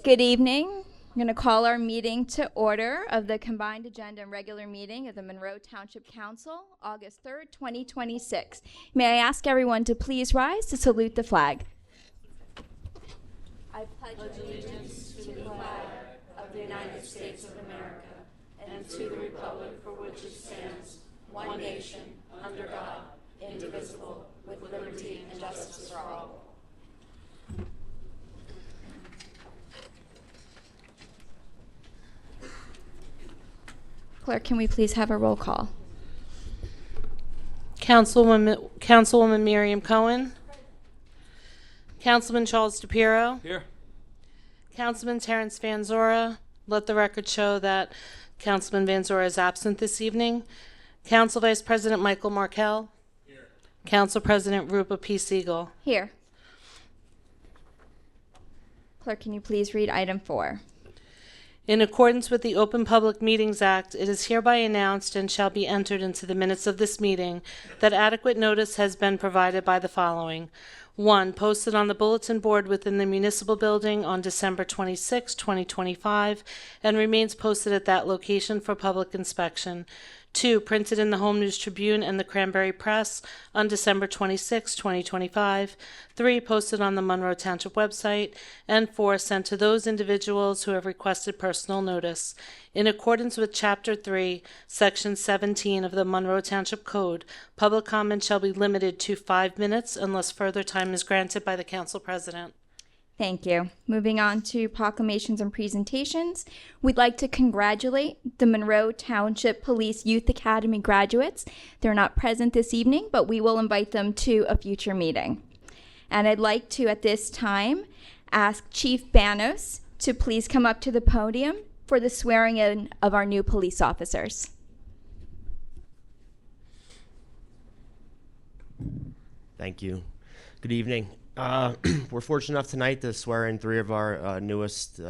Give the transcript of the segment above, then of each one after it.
Good evening. I'm going to call our meeting to order of the combined agenda and regular meeting of the Monroe Township Council, August 3rd, 2026. May I ask everyone to please rise to salute the flag. I pledge allegiance to the flag of the United States of America and to the republic for which it stands, one nation, under God, indivisible, with liberty and justice for all. Clerk, can we please have a roll call? Councilwoman Miriam Cohen. Councilman Charles DePiero. Here. Councilman Terrence Van Zora. Let the record show that Councilman Van Zora is absent this evening. Council Vice President Michael Markell. Here. Council President Rupa P. Siegel. Here. Clerk, can you please read item 4? In accordance with the Open Public Meetings Act, it is hereby announced and shall be entered into the minutes of this meeting that adequate notice has been provided by the following. 1. Posted on the bulletin board within the municipal building on December 26, 2025, and remains posted at that location for public inspection. 2. Printed in the Home News Tribune and the Cranberry Press on December 26, 2025. 3. Posted on the Monroe Township website. And 4. Sent to those individuals who have requested personal notice. In accordance with Chapter 3, Section 17 of the Monroe Township Code, public comment shall be limited to 5 minutes unless further time is granted by the Council President. Thank you. Moving on to proclamations and presentations, we'd like to congratulate the Monroe Township Police Youth Academy graduates. They're not present this evening, but we will invite them to a future meeting. And I'd like to, at this time, ask Chief Banos to please come up to the podium for the swearing in of our new police officers. Thank you. Good evening. We're fortunate enough tonight to swear in 3 of our newest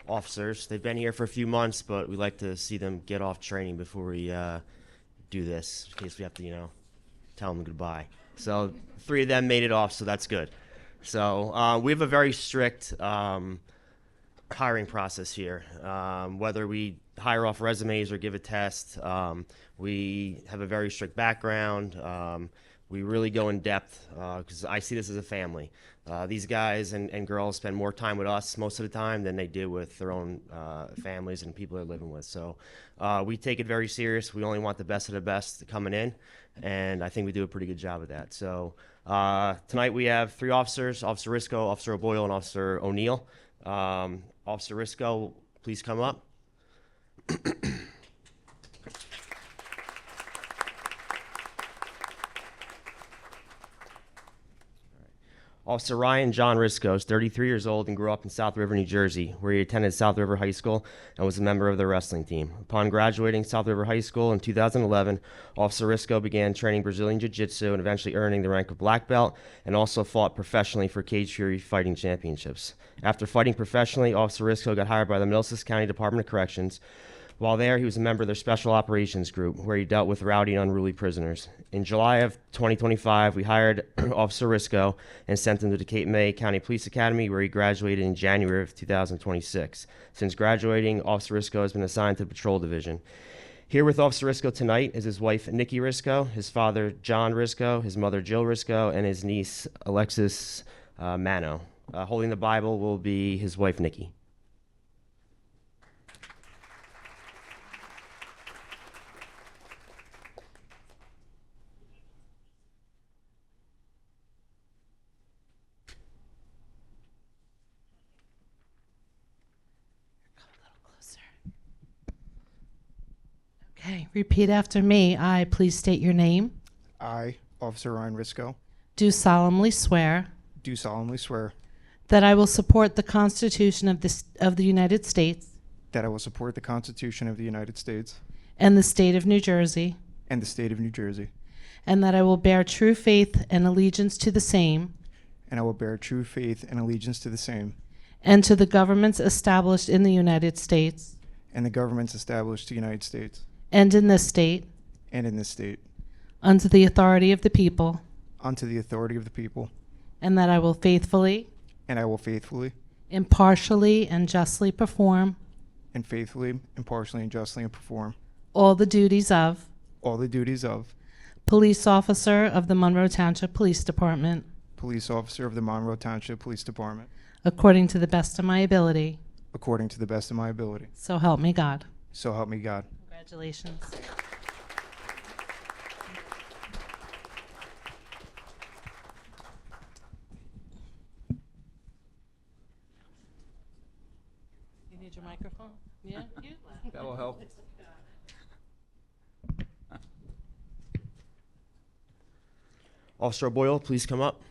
officers. They've been here for a few months, but we like to see them get off training before we do this, in case we have to, tell them goodbye. So 3 of them made it off, so that's good. So we have a very strict hiring process here. Whether we hire off resumes or give a test, we have a very strict background. We really go in depth because I see this as a family. These guys and girls spend more time with us most of the time than they do with their own families and people they're living with. So we take it very serious. We only want the best of the best coming in, and I think we do a pretty good job of that. So tonight we have 3 officers, Officer Risco, Officer O'Boyle, and Officer O'Neill. Officer Risco, please come up. Officer Ryan John Risco is 33 years old and grew up in South River, New Jersey, where he attended South River High School and was a member of the wrestling team. Upon graduating South River High School in 2011, Officer Risco began training Brazilian Jiu-Jitsu and eventually earning the rank of black belt, and also fought professionally for Cage Fury Fighting Championships. After fighting professionally, Officer Risco got hired by the Middlesex County Department of Corrections. While there, he was a member of their Special Operations Group, where he dealt with rowdy and unruly prisoners. In July of 2025, we hired Officer Risco and sent him to the Cape May County Police Academy, where he graduated in January of 2026. Since graduating, Officer Risco has been assigned to the Patrol Division. Here with Officer Risco tonight is his wife, Nikki Risco, his father, John Risco, his mother, Jill Risco, and his niece, Alexis Mano. Holding the Bible will be his wife, Nikki. Okay, repeat after me. I, please state your name. I, Officer Ryan Risco, Do solemnly swear do solemnly swear that I will support the Constitution of the United States that I will support the Constitution of the United States and the state of New Jersey, and the state of New Jersey, and that I will bear true faith and allegiance to the same and I will bear true faith and allegiance to the same and to the governments established in the United States and the governments established in the United States and in this state, and in this state, under the authority of the people, unto the authority of the people, and that I will faithfully, and I will faithfully, impartially and justly perform and faithfully, impartially, and justly perform all the duties of all the duties of police officer of the Monroe Township Police Department police officer of the Monroe Township Police Department according to the best of my ability. according to the best of my ability. So help me God. So help me God. Congratulations. You need your microphone? Yeah? You? That will help. Officer Boyle, please come up.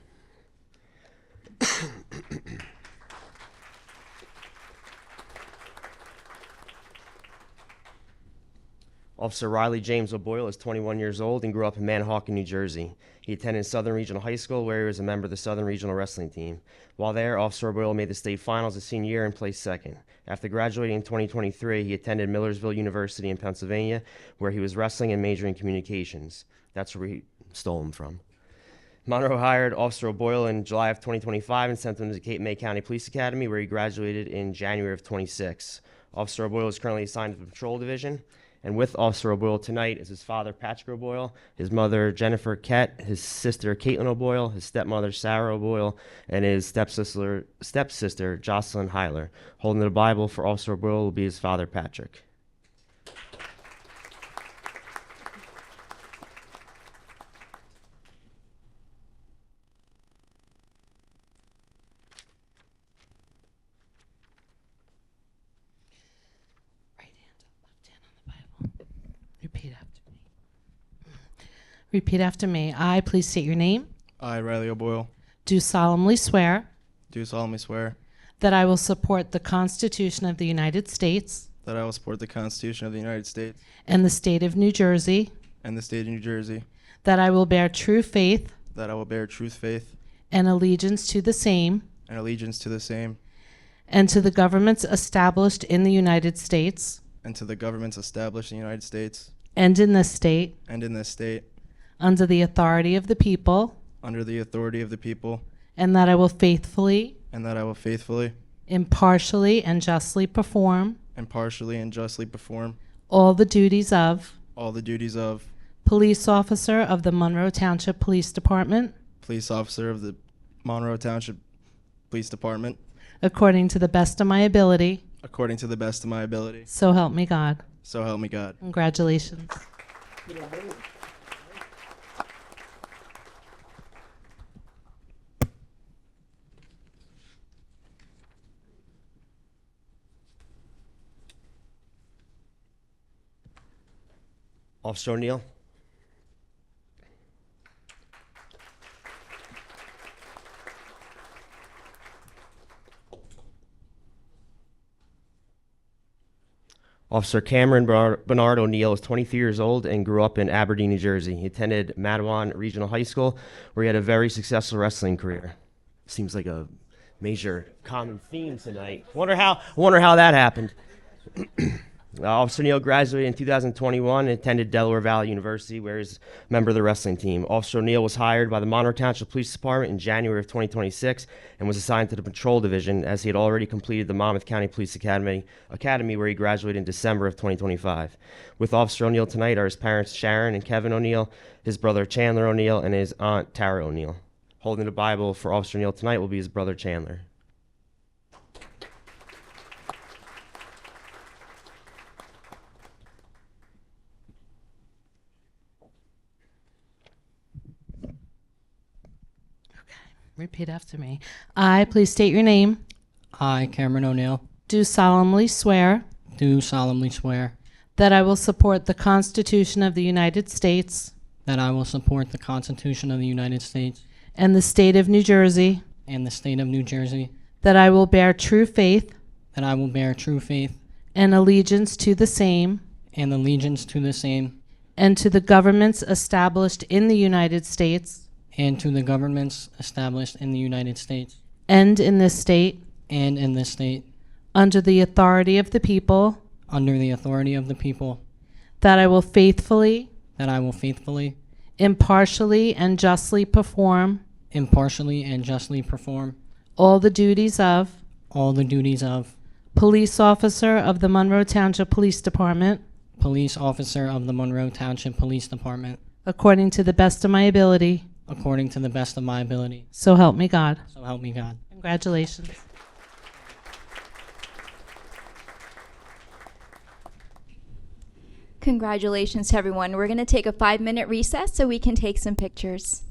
Officer Riley James O'Boyle is 21 years old and grew up in Manahawkin, New Jersey. He attended Southern Regional High School, where he was a member of the Southern Regional Wrestling team. While there, Officer O'Boyle made the state finals his senior year and placed second. After graduating in 2023, he attended Millersville University in Pennsylvania, where he was wrestling and majoring in communications. That's where we stole him from. Monroe hired Officer O'Boyle in July of 2025 and sent him to the Cape May County Police Academy, where he graduated in January of 26. Officer O'Boyle is currently assigned to the Patrol Division. And with Officer O'Boyle tonight is his father, Patrick O'Boyle, his mother, Jennifer Kett, his sister, Caitlin O'Boyle, his stepmother, Sarah O'Boyle, and his stepsister, Jocelyn Heiler. Holding the Bible for Officer O'Boyle will be his father, Patrick. Right hand up, left hand on the Bible. Repeat after me. Repeat after me. I, please state your name, I, Riley O'Boyle, do solemnly swear do solemnly swear that I will support the Constitution of the United States that I will support the Constitution of the United States and the state of New Jersey, and the state of New Jersey, that I will bear true faith that I will bear true faith and allegiance to the same and allegiance to the same and to the governments established in the United States and to the governments established in the United States and in this state and in this state under the authority of the people, under the authority of the people, and that I will faithfully, and that I will faithfully, impartially, and justly perform impartially, and justly perform all the duties of all the duties of police officer of the Monroe Township Police Department police officer of the Monroe Township Police Department according to the best of my ability. according to the best of my ability. So help me God. So help me God. Congratulations. Officer O'Neill. Officer Cameron Bernard O'Neill is 23 years old and grew up in Aberdeen, New Jersey. He attended Matawan Regional High School, where he had a very successful wrestling career. Seems like a major common theme tonight. Wonder how that happened. Officer O'Neill graduated in 2021 and attended Delaware Valley University, where he's a member of the wrestling team. Officer O'Neill was hired by the Monroe Township Police Department in January of 2026 and was assigned to the Patrol Division, as he had already completed the Monmouth County Police Academy, where he graduated in December of 2025. With Officer O'Neill tonight are his parents Sharon and Kevin O'Neill, his brother Chandler O'Neill, and his aunt Tara O'Neill. Holding the Bible for Officer O'Neill tonight will be his brother Chandler. Repeat after me. I, please state your name, I, Cameron O'Neill, do solemnly swear do solemnly swear that I will support the Constitution of the United States that I will support the Constitution of the United States and the state of New Jersey, and the state of New Jersey, that I will bear true faith that I will bear true faith and allegiance to the same and allegiance to the same and to the governments established in the United States and to the governments established in the United States and in this state and in this state under the authority of the people, under the authority of the people, that I will faithfully, that I will faithfully, impartially, and justly perform impartially, and justly perform all the duties of all the duties of police officer of the Monroe Township Police Department police officer of the Monroe Township Police Department according to the best of my ability. according to the best of my ability. So help me God. So help me God. Congratulations. Congratulations to everyone. We're going to take a 5-minute recess so we can take some pictures.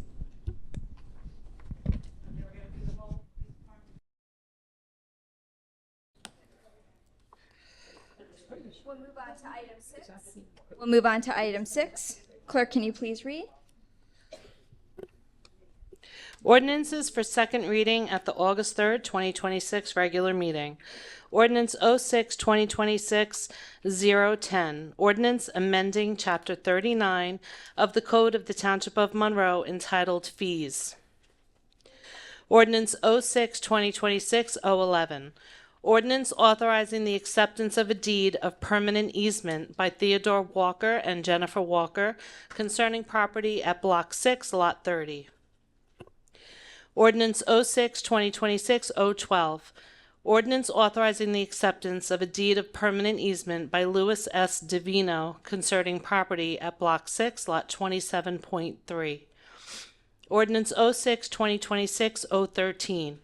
We'll move on to item 6. Clerk, can you please read? Ordinances for second reading at the August 3rd, 2026 regular meeting. Ordinance 06-2026-010. Ordinance amending Chapter 39 of the Code of the Township of Monroe entitled Fees. Ordinance 06-2026-011. Ordinance authorizing the acceptance of a deed of permanent easement by Theodore Walker and Jennifer Walker concerning property at Block 6, Lot 30. Ordinance 06-2026-012. Ordinance authorizing the acceptance of a deed of permanent easement by Louis S. Divino concerning property at Block 6, Lot 27.3. Ordinance 06-2026-013.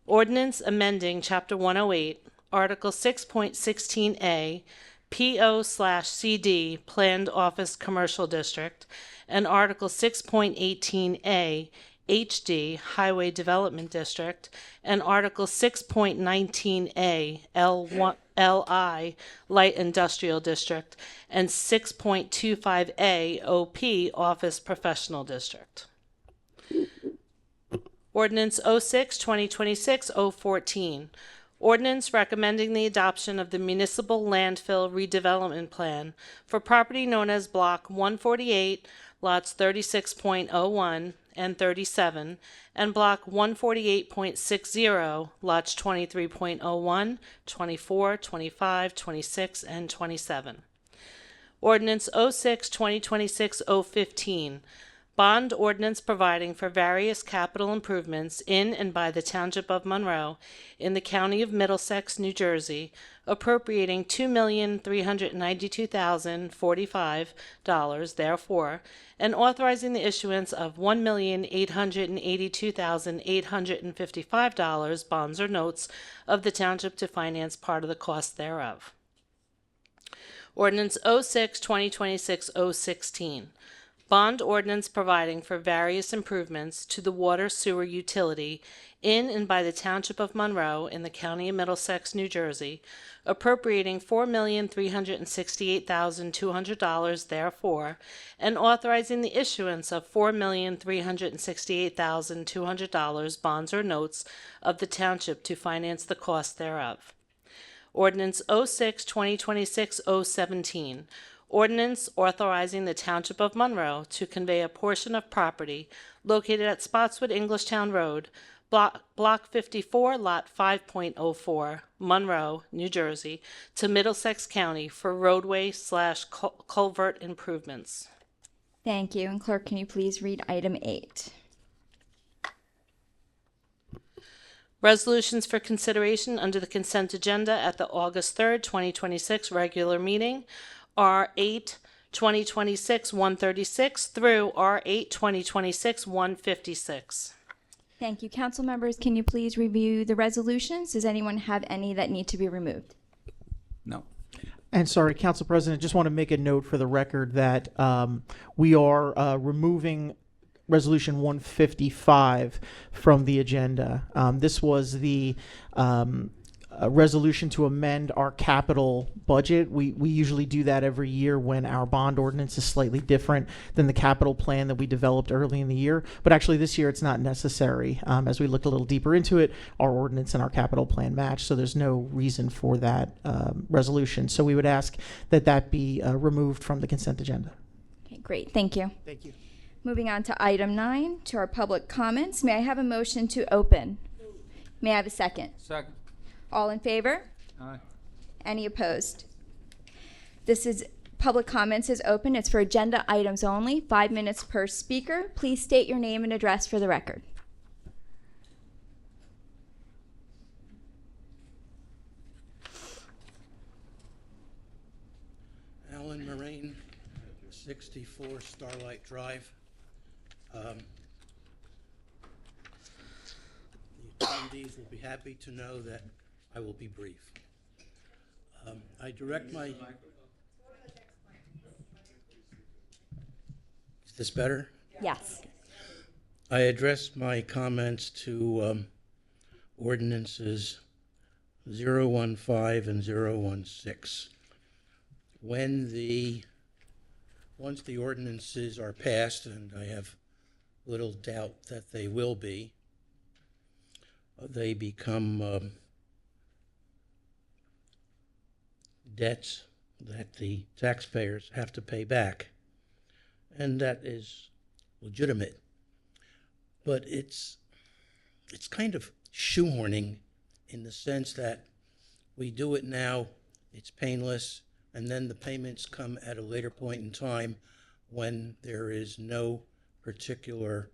Ordinance amending Chapter 108, Article 6.16A, PO/CD, Planned Office Commercial District, and Article 6.18A, HD, Highway Development District, and Article 6.19A, LI, Light Industrial District, and 6.25A, OP, Office Professional District. Ordinance 06-2026-014. Ordinance recommending the adoption of the municipal landfill redevelopment plan for property known as Block 148, lots 36.01 and 37, and Block 148.60, lots 23.01, 24, 25, 26, and 27. Ordinance 06-2026-015. Bond ordinance providing for various capital improvements in and by the Township of Monroe in the County of Middlesex, New Jersey, appropriating $2,392,045 therefore, and authorizing the issuance of $1,882,855 bonds or notes of the Township to finance part of the cost thereof. Ordinance 06-2026-016. Bond ordinance providing for various improvements to the water sewer utility in and by the Township of Monroe in the County of Middlesex, New Jersey, appropriating $4,368,200 therefore, and authorizing the issuance of $4,368,200 bonds or notes of the Township to finance the cost thereof. Ordinance 06-2026-017. Ordinance authorizing the Township of Monroe to convey a portion of property located at Spotswood Englishtown Road, Block 54, Lot 5.04, Monroe, New Jersey, to Middlesex County for roadway/culvert improvements. Thank you. And clerk, can you please read item 8? Resolutions for consideration under the consent agenda at the August 3rd, 2026 regular meeting are 8-2026-136 through R8-2026-156. Thank you. Council members, can you please review the resolutions? Does anyone have any that need to be removed? No. And sorry, Council President, just want to make a note for the record that we are removing Resolution 155 from the agenda. This was the resolution to amend our capital budget. We usually do that every year when our bond ordinance is slightly different than the capital plan that we developed early in the year. But actually this year it's not necessary. As we look a little deeper into it, our ordinance and our capital plan match, so there's no reason for that resolution. So we would ask that that be removed from the consent agenda. Okay, great. Thank you. Thank you. Moving on to item 9, to our public comments. May I have a motion to open? May I have a second? Second. All in favor? Aye. Any opposed? This is public comments is open. It's for agenda items only, 5 minutes per speaker. Please state your name and address for the record. 64 Starlight Drive. The attendees will be happy to know that I will be brief. I direct my... Is this better? Yes. I address my comments to ordinances 015 and 016. Once the ordinances are passed, and I have little doubt that they will be, they become debts that the taxpayers have to pay back. And that is legitimate. But it's kind of shoehorning in the sense that we do it now, it's painless, and then the payments come at a later point in time when there is no particular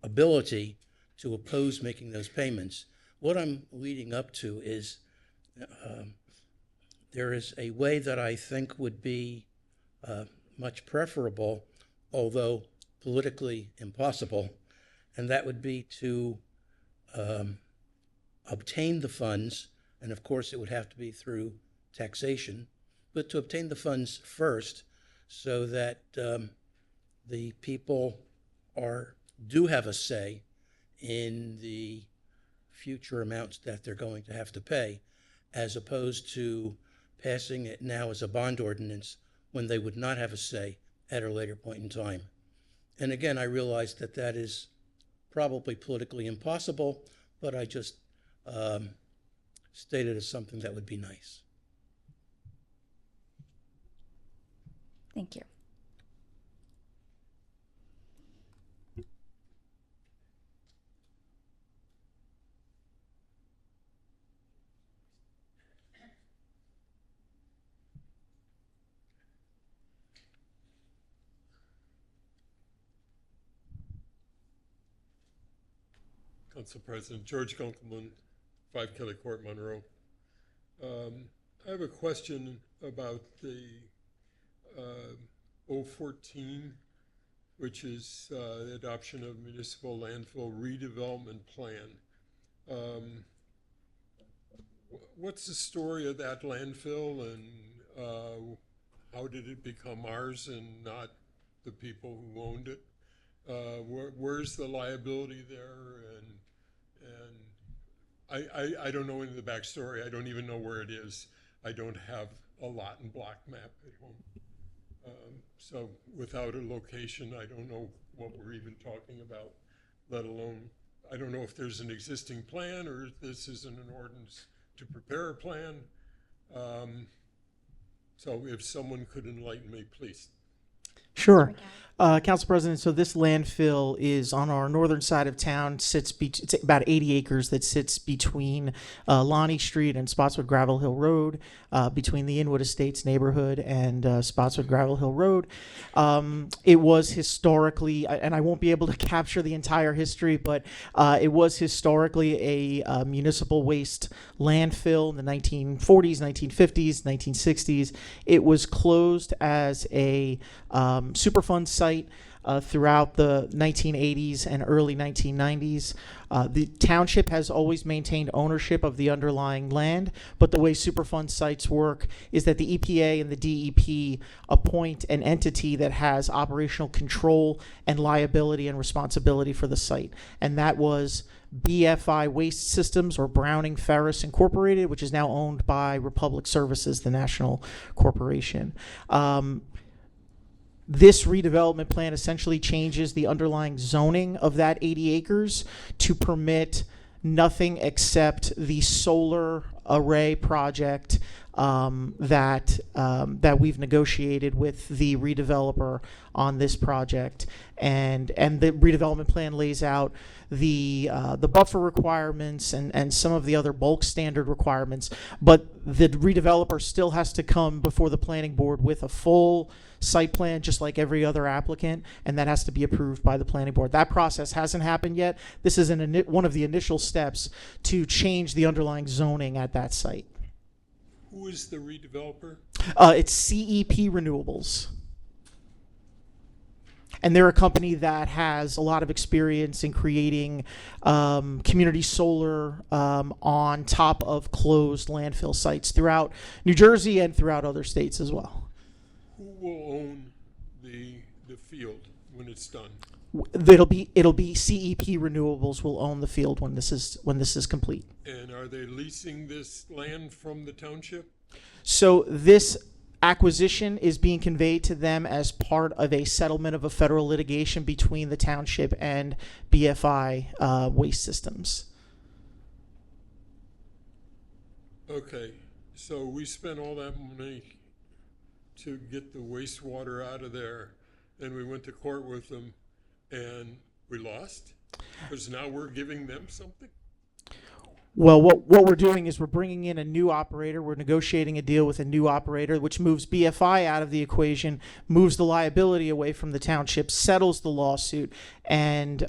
ability to oppose making those payments. What I'm leading up to is there is a way that I think would be much preferable, although politically impossible, and that would be to obtain the funds, and of course it would have to be through taxation, but to obtain the funds first so that the people do have a say in the future amounts that they're going to have to pay, as opposed to passing it now as a bond ordinance when they would not have a say at a later point in time. And again, I realize that that is probably politically impossible, but I just stated as something that would be nice. Thank you. Council President George Gunkelman, 5 Kelly Court, Monroe. I have a question about the 014, which is the adoption of municipal landfill redevelopment plan. What's the story of that landfill, and how did it become ours and not the people who owned it? Where's the liability there? And I don't know any of the backstory. I don't even know where it is. I don't have a lot and block map at home. So without a location, I don't know what we're even talking about, let alone, I don't know if there's an existing plan or if this isn't an ordinance to prepare a plan. So if someone could enlighten me, please. Sure. Council President, so this landfill is on our northern side of town, it's about 80 acres that sits between Lonnie Street and Spotswood Gravel Hill Road, between the Inwood Estates neighborhood and Spotswood Gravel Hill Road. It was historically, and I won't be able to capture the entire history, but it was historically a municipal waste landfill in the 1940s, 1950s, 1960s. It was closed as a Superfund site throughout the 1980s and early 1990s. The township has always maintained ownership of the underlying land, but the way Superfund sites work is that the EPA and the DEP appoint an entity that has operational control and liability and responsibility for the site. And that was BFI Waste Systems, or Browning Ferris Incorporated, which is now owned by Republic Services, the national corporation. This redevelopment plan essentially changes the underlying zoning of that 80 acres to permit nothing except the solar array project that we've negotiated with the redeveloper on this project, and the redevelopment plan lays out the buffer requirements and some of the other bulk standard requirements, but the redeveloper still has to come before the planning board with a full site plan, just like every other applicant, and that has to be approved by the planning board. That process hasn't happened yet. This is one of the initial steps to change the underlying zoning at that site. Who is the redeveloper? It's CEP Renewables. And they're a company that has a lot of experience in creating community solar on top of closed landfill sites throughout New Jersey and throughout other states as well. Who will own the field when it's done? It'll be CEP Renewables will own the field when this is complete. And are they leasing this land from the township? So this acquisition is being conveyed to them as part of a settlement of a federal litigation between the township and BFI Waste Systems. Okay, so we spent all that money to get the wastewater out of there, and we went to court with them, and we lost? Because now we're giving them something? Well, what we're doing is we're bringing in a new operator. We're negotiating a deal with a new operator, which moves BFI out of the equation, moves the liability away from the township, settles the lawsuit, and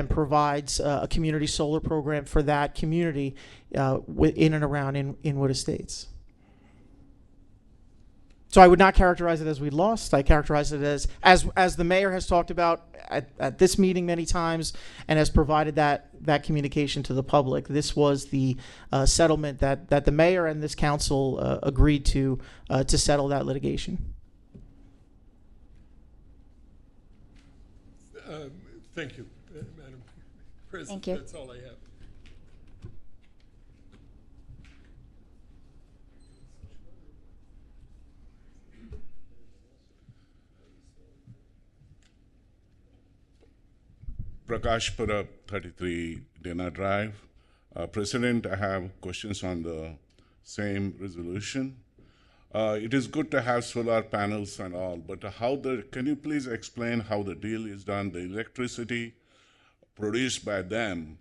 provides a community solar program for that community in and around Inwood Estates. So I would not characterize it as we lost. I characterize it as the mayor has talked about at this meeting many times and has provided that communication to the public. This was the settlement that the mayor and this council agreed to settle that litigation. Thank you, Madam President. Thank you. That's all I have. Prakash Pura, 33 Dana Drive. President, I have questions on the same resolution. It is good to have solar panels and all, but can you please explain how the deal is done, the electricity produced by them,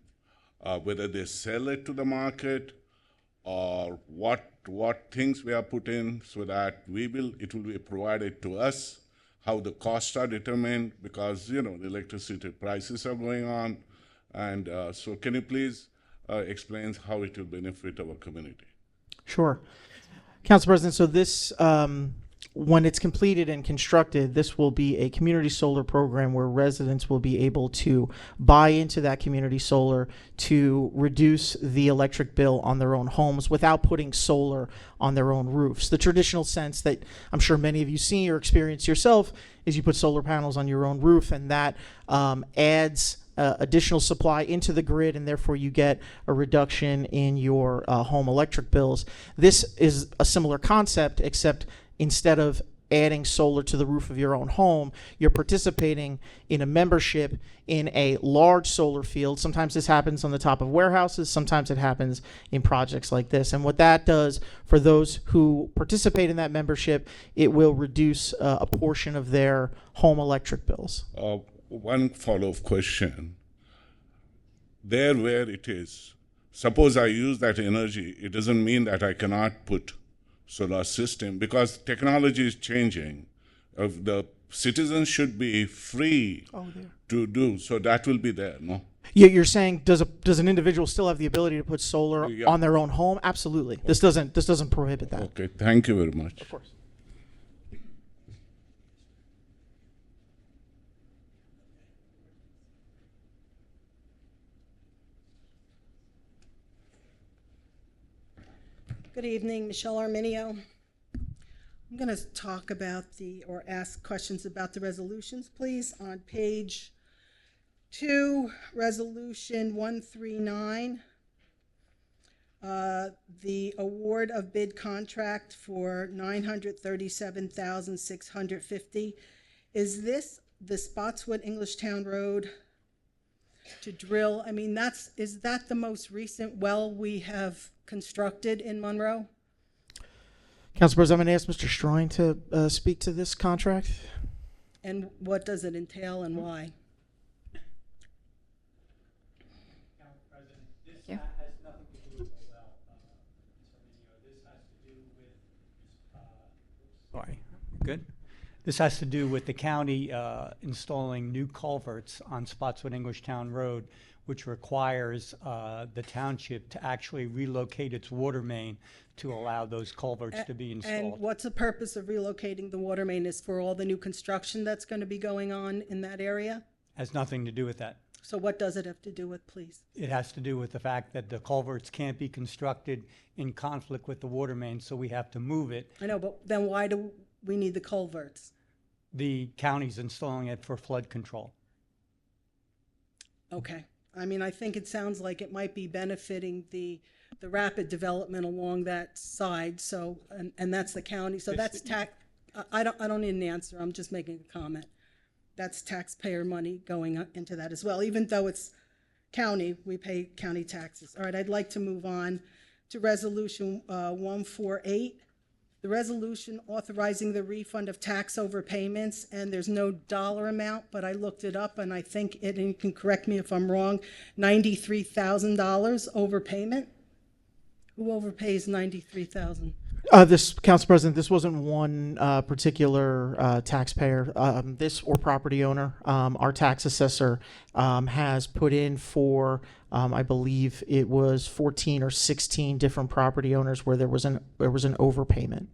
whether they sell it to the market or what things we have put in so that it will be provided to us, how the costs are determined, because the electricity prices are going on, and so can you please explain how it will benefit our community? Sure. Council President, so this, when it's completed and constructed, this will be a community solar program where residents will be able to buy into that community solar to reduce the electric bill on their own homes without putting solar on their own roofs. The traditional sense that I'm sure many of you see or experience yourself is you put solar panels on your own roof, and that adds additional supply into the grid, and therefore you get a reduction in your home electric bills. This is a similar concept, except instead of adding solar to the roof of your own home, you're participating in a membership in a large solar field. Sometimes this happens on the top of warehouses, sometimes it happens in projects like this. And what that does for those who participate in that membership, it will reduce a portion of their home electric bills. One follow-up question. There where it is, suppose I use that energy, it doesn't mean that I cannot put solar system, because technology is changing. The citizens should be free to do, so that will be there, no? You're saying does an individual still have the ability to put solar on their own home? Absolutely. Okay. This doesn't prohibit that. Okay, thank you very much. Of course. Good evening, Michelle Arminio. I'm going to talk about or ask questions about the resolutions, please. On page 2, resolution 139, the award of bid contract for $937,650. Is this the Spotswood Englishtown Road to drill? I mean, is that the most recent well we have constructed in Monroe? Council President, I'm going to ask Mr. Stroin to speak to this contract. And what does it entail and why? Council President, this has nothing to do with the well, Mr. Arminio. This has to do with... Sorry. Good. This has to do with the county installing new culverts on Spotswood Englishtown Road, which requires the township to actually relocate its water main to allow those culverts to be And installed. what's the purpose of relocating the water main? Is for all the new construction that's going to be going on in that area? Has nothing to do with that. So what does it have to do with, please? It has to do with the fact that the culverts can't be constructed in conflict with the water main, so we have to move it. I know, but then why do we need the culverts? The county's installing it for flood control. Okay. I mean, I think it sounds like it might be benefiting the rapid development along that side. So, and that's the county. So that's I don't need an answer. I'm just making a comment. That's taxpayer money going into that as well. Even though it's county, we pay county taxes. All right, I'd like to move on to Resolution 148. The resolution authorizing the refund of tax overpayments, and there's no dollar amount, but I looked it up, and I think it, and you can correct me if I'm wrong, $93,000 overpayment. Who overpays $93,000? This, Council President, this wasn't one particular taxpayer, this or property owner. Our tax assessor has put in for, I believe it was 14 or 16 different property owners where there was an overpayment.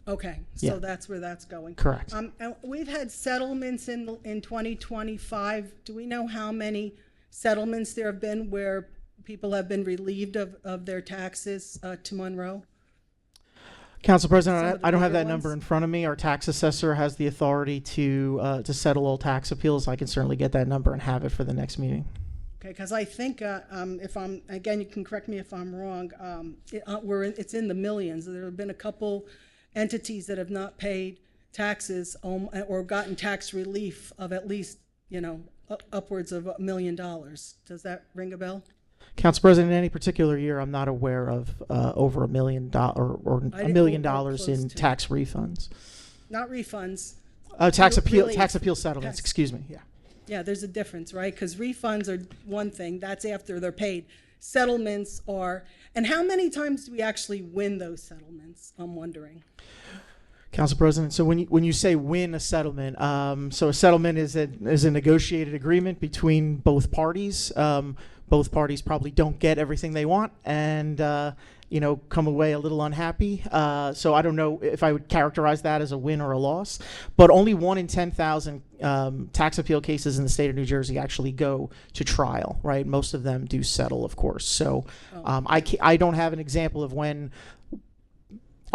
Okay, so Yeah. that's where that's going. Correct. And we've had settlements in 2025. Do we know how many settlements there have been where people have been relieved of their taxes to Monroe? Council Some President, of the I don't have bigger that number ones? in front of me. Our tax assessor has the authority to settle all tax appeals. I can certainly get that number and have it for the next meeting. Okay, because I think if I'm, again, you can correct me if I'm wrong, it's in the millions. There have been a couple entities that have not paid taxes or gotten tax relief of at least, upwards of $1 million. Does that ring a bell? Council President, in any particular year, I'm not aware of over $1 million or $1 million close in to. tax refunds. Not refunds. Tax appeal Relief. settlements. Tax- Excuse me. Yeah. Yeah, there's a difference, right? Because refunds are one thing. That's after they're paid. Settlements are, and how many times do we actually win those settlements? I'm wondering. Council President, so when you say win a settlement, so a settlement is a negotiated agreement between both parties. Both parties probably don't get everything they want and come away a little unhappy. So I don't know if I would characterize that as a win or a loss, but only 1 in 10,000 tax appeal cases in the state of New Jersey actually go to trial, right? Most of them do settle, of course. So I don't have an example of when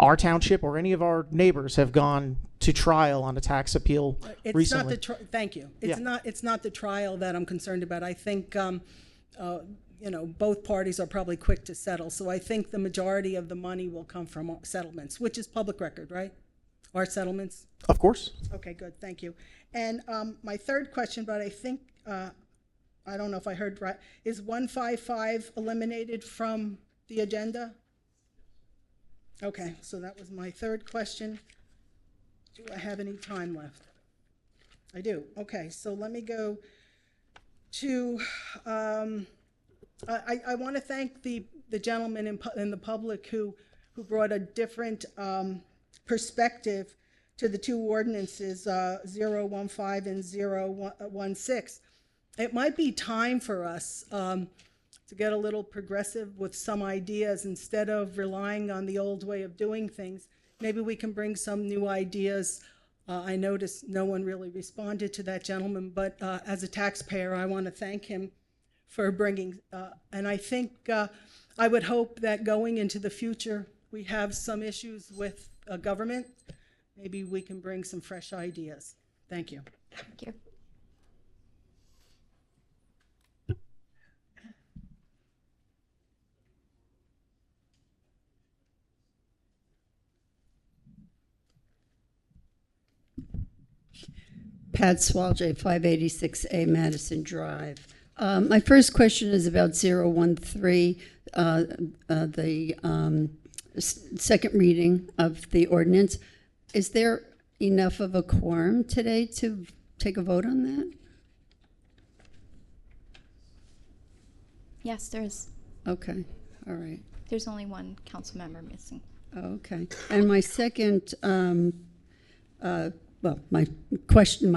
our township or any of our neighbors have gone to trial on a tax appeal It's recently. not the thank you. It's Yeah. not the trial that I'm concerned about. I think both parties are probably quick to settle. So I think the majority of the money will come from settlements, which is public record, right? Our settlements. Of course. Okay, good. Thank you. And my third question, but I think I don't know if I heard right. Is 155 eliminated from the agenda? Okay, so that was my third question. Do I have any time left? I do. Okay, so let me go to, I want to thank the gentleman in the public who brought a different perspective to the two ordinances, 015 and 016. It might be time for us to get a little progressive with some ideas instead of relying on the old way of doing things. Maybe we can bring some new ideas. I noticed no one really responded to that gentleman, but as a taxpayer, I want to thank him for bringing, and I think I would hope that going into the future, we have some issues with government. Maybe we can bring some fresh ideas. Thank you. Thank you. Pat Swalje, 586A Madison Drive. My first question is about 013, the second reading of the ordinance. Is there enough of a quorum today to take a vote on that? Yes, there is. Okay, all right. There's only one council member missing. Okay. And my second well, my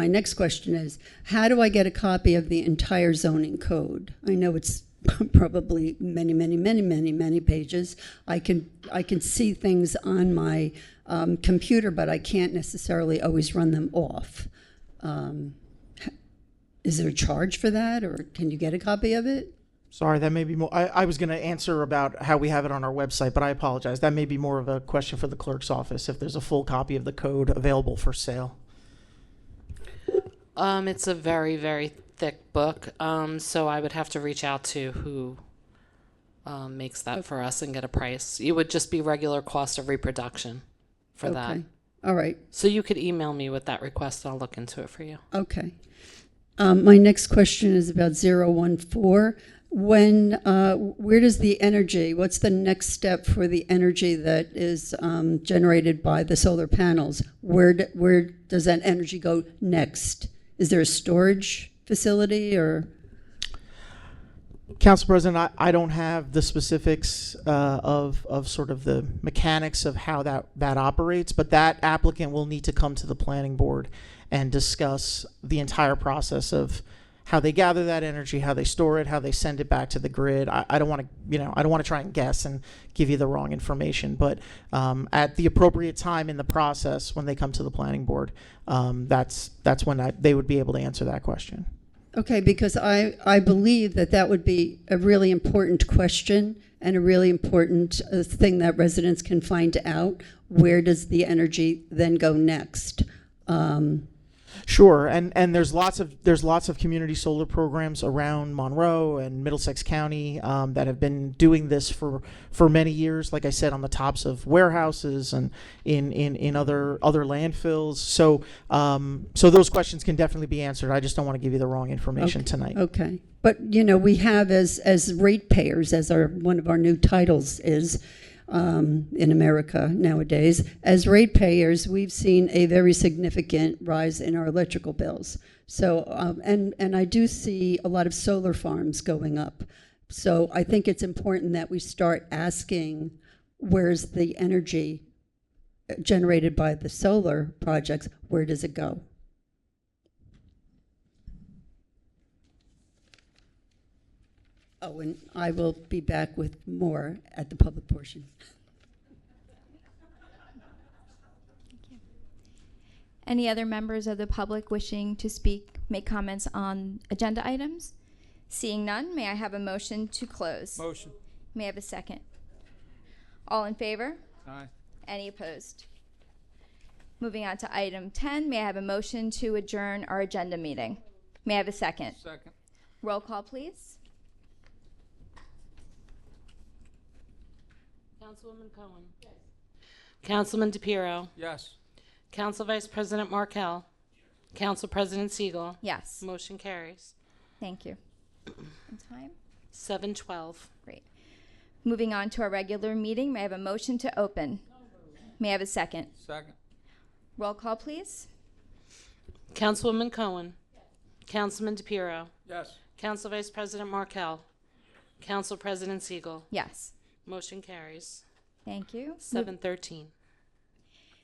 next question is, how do I get a copy of the entire zoning code? I know it's probably many pages. I can see things on my computer, but I can't necessarily always run them off. Is there a charge for that, or can you get a copy of it? Sorry, that may be more. I was going to answer about how we have it on our website, but I apologize. That may be more of a question for the clerk's office, if there's a full copy of the code available for sale. It's a very, very thick book, so I would have to reach out to who makes that for us and get a price. It would just be regular cost of reproduction for that. Okay. All right. So you could email me with that request, and I'll look into it for you. Okay. My next question is about 014. Where does the energy, what's the next step for the energy that is generated by the solar panels? Where does that energy go next? Is there a storage facility or? Council President, I don't have the specifics of sort of the mechanics of how that operates, but that applicant will need to come to the planning board and discuss the entire process of how they gather that energy, how they store it, how they send it back to the grid. I don't want to try and guess and give you the wrong information, but at the appropriate time in the process, when they come to the planning board, that's when they would be able to answer that question. Okay, because I believe that would be a really important question and a really important thing that residents can find out. Where does the energy then go next? Sure, and there's lots of community solar programs around Monroe and Middlesex County that have been doing this for many years. Like I said, on the tops of warehouses and in other landfills. So those questions can definitely be answered. I just don't want to give you the wrong information tonight. Okay, but we have as ratepayers, as one of our new titles is. In America nowadays, as ratepayers, we've seen a very significant rise in our electrical bills. So, and I do see a lot of solar farms going up. So I think it's important that we start asking, where's the energy generated by the solar projects? Where does it go? Oh, and I will be back with more at the public portion. Any other members of the public wishing to make comments on agenda items? Seeing none, may I have a motion to close? Motion. May I have a second? All in favor? Aye. Any opposed? Moving on to item 10, may I have a motion to adjourn our agenda meeting? May I have a second? Second. Roll call, please. Councilwoman Cohen. Yes. Councilman DePiero. Yes. Council Vice President Markell. Council President Siegel. Yes. Motion carries. Thank you. And time? 7:12. Great. Moving on to our regular meeting, may I have a motion to open? May I have a second? Second. Roll call, please. Councilwoman Cohen. Yes. Councilman DePiero. Yes. Council Vice President Markell. Council President Siegel. Yes. Motion carries. Thank you. 7:13.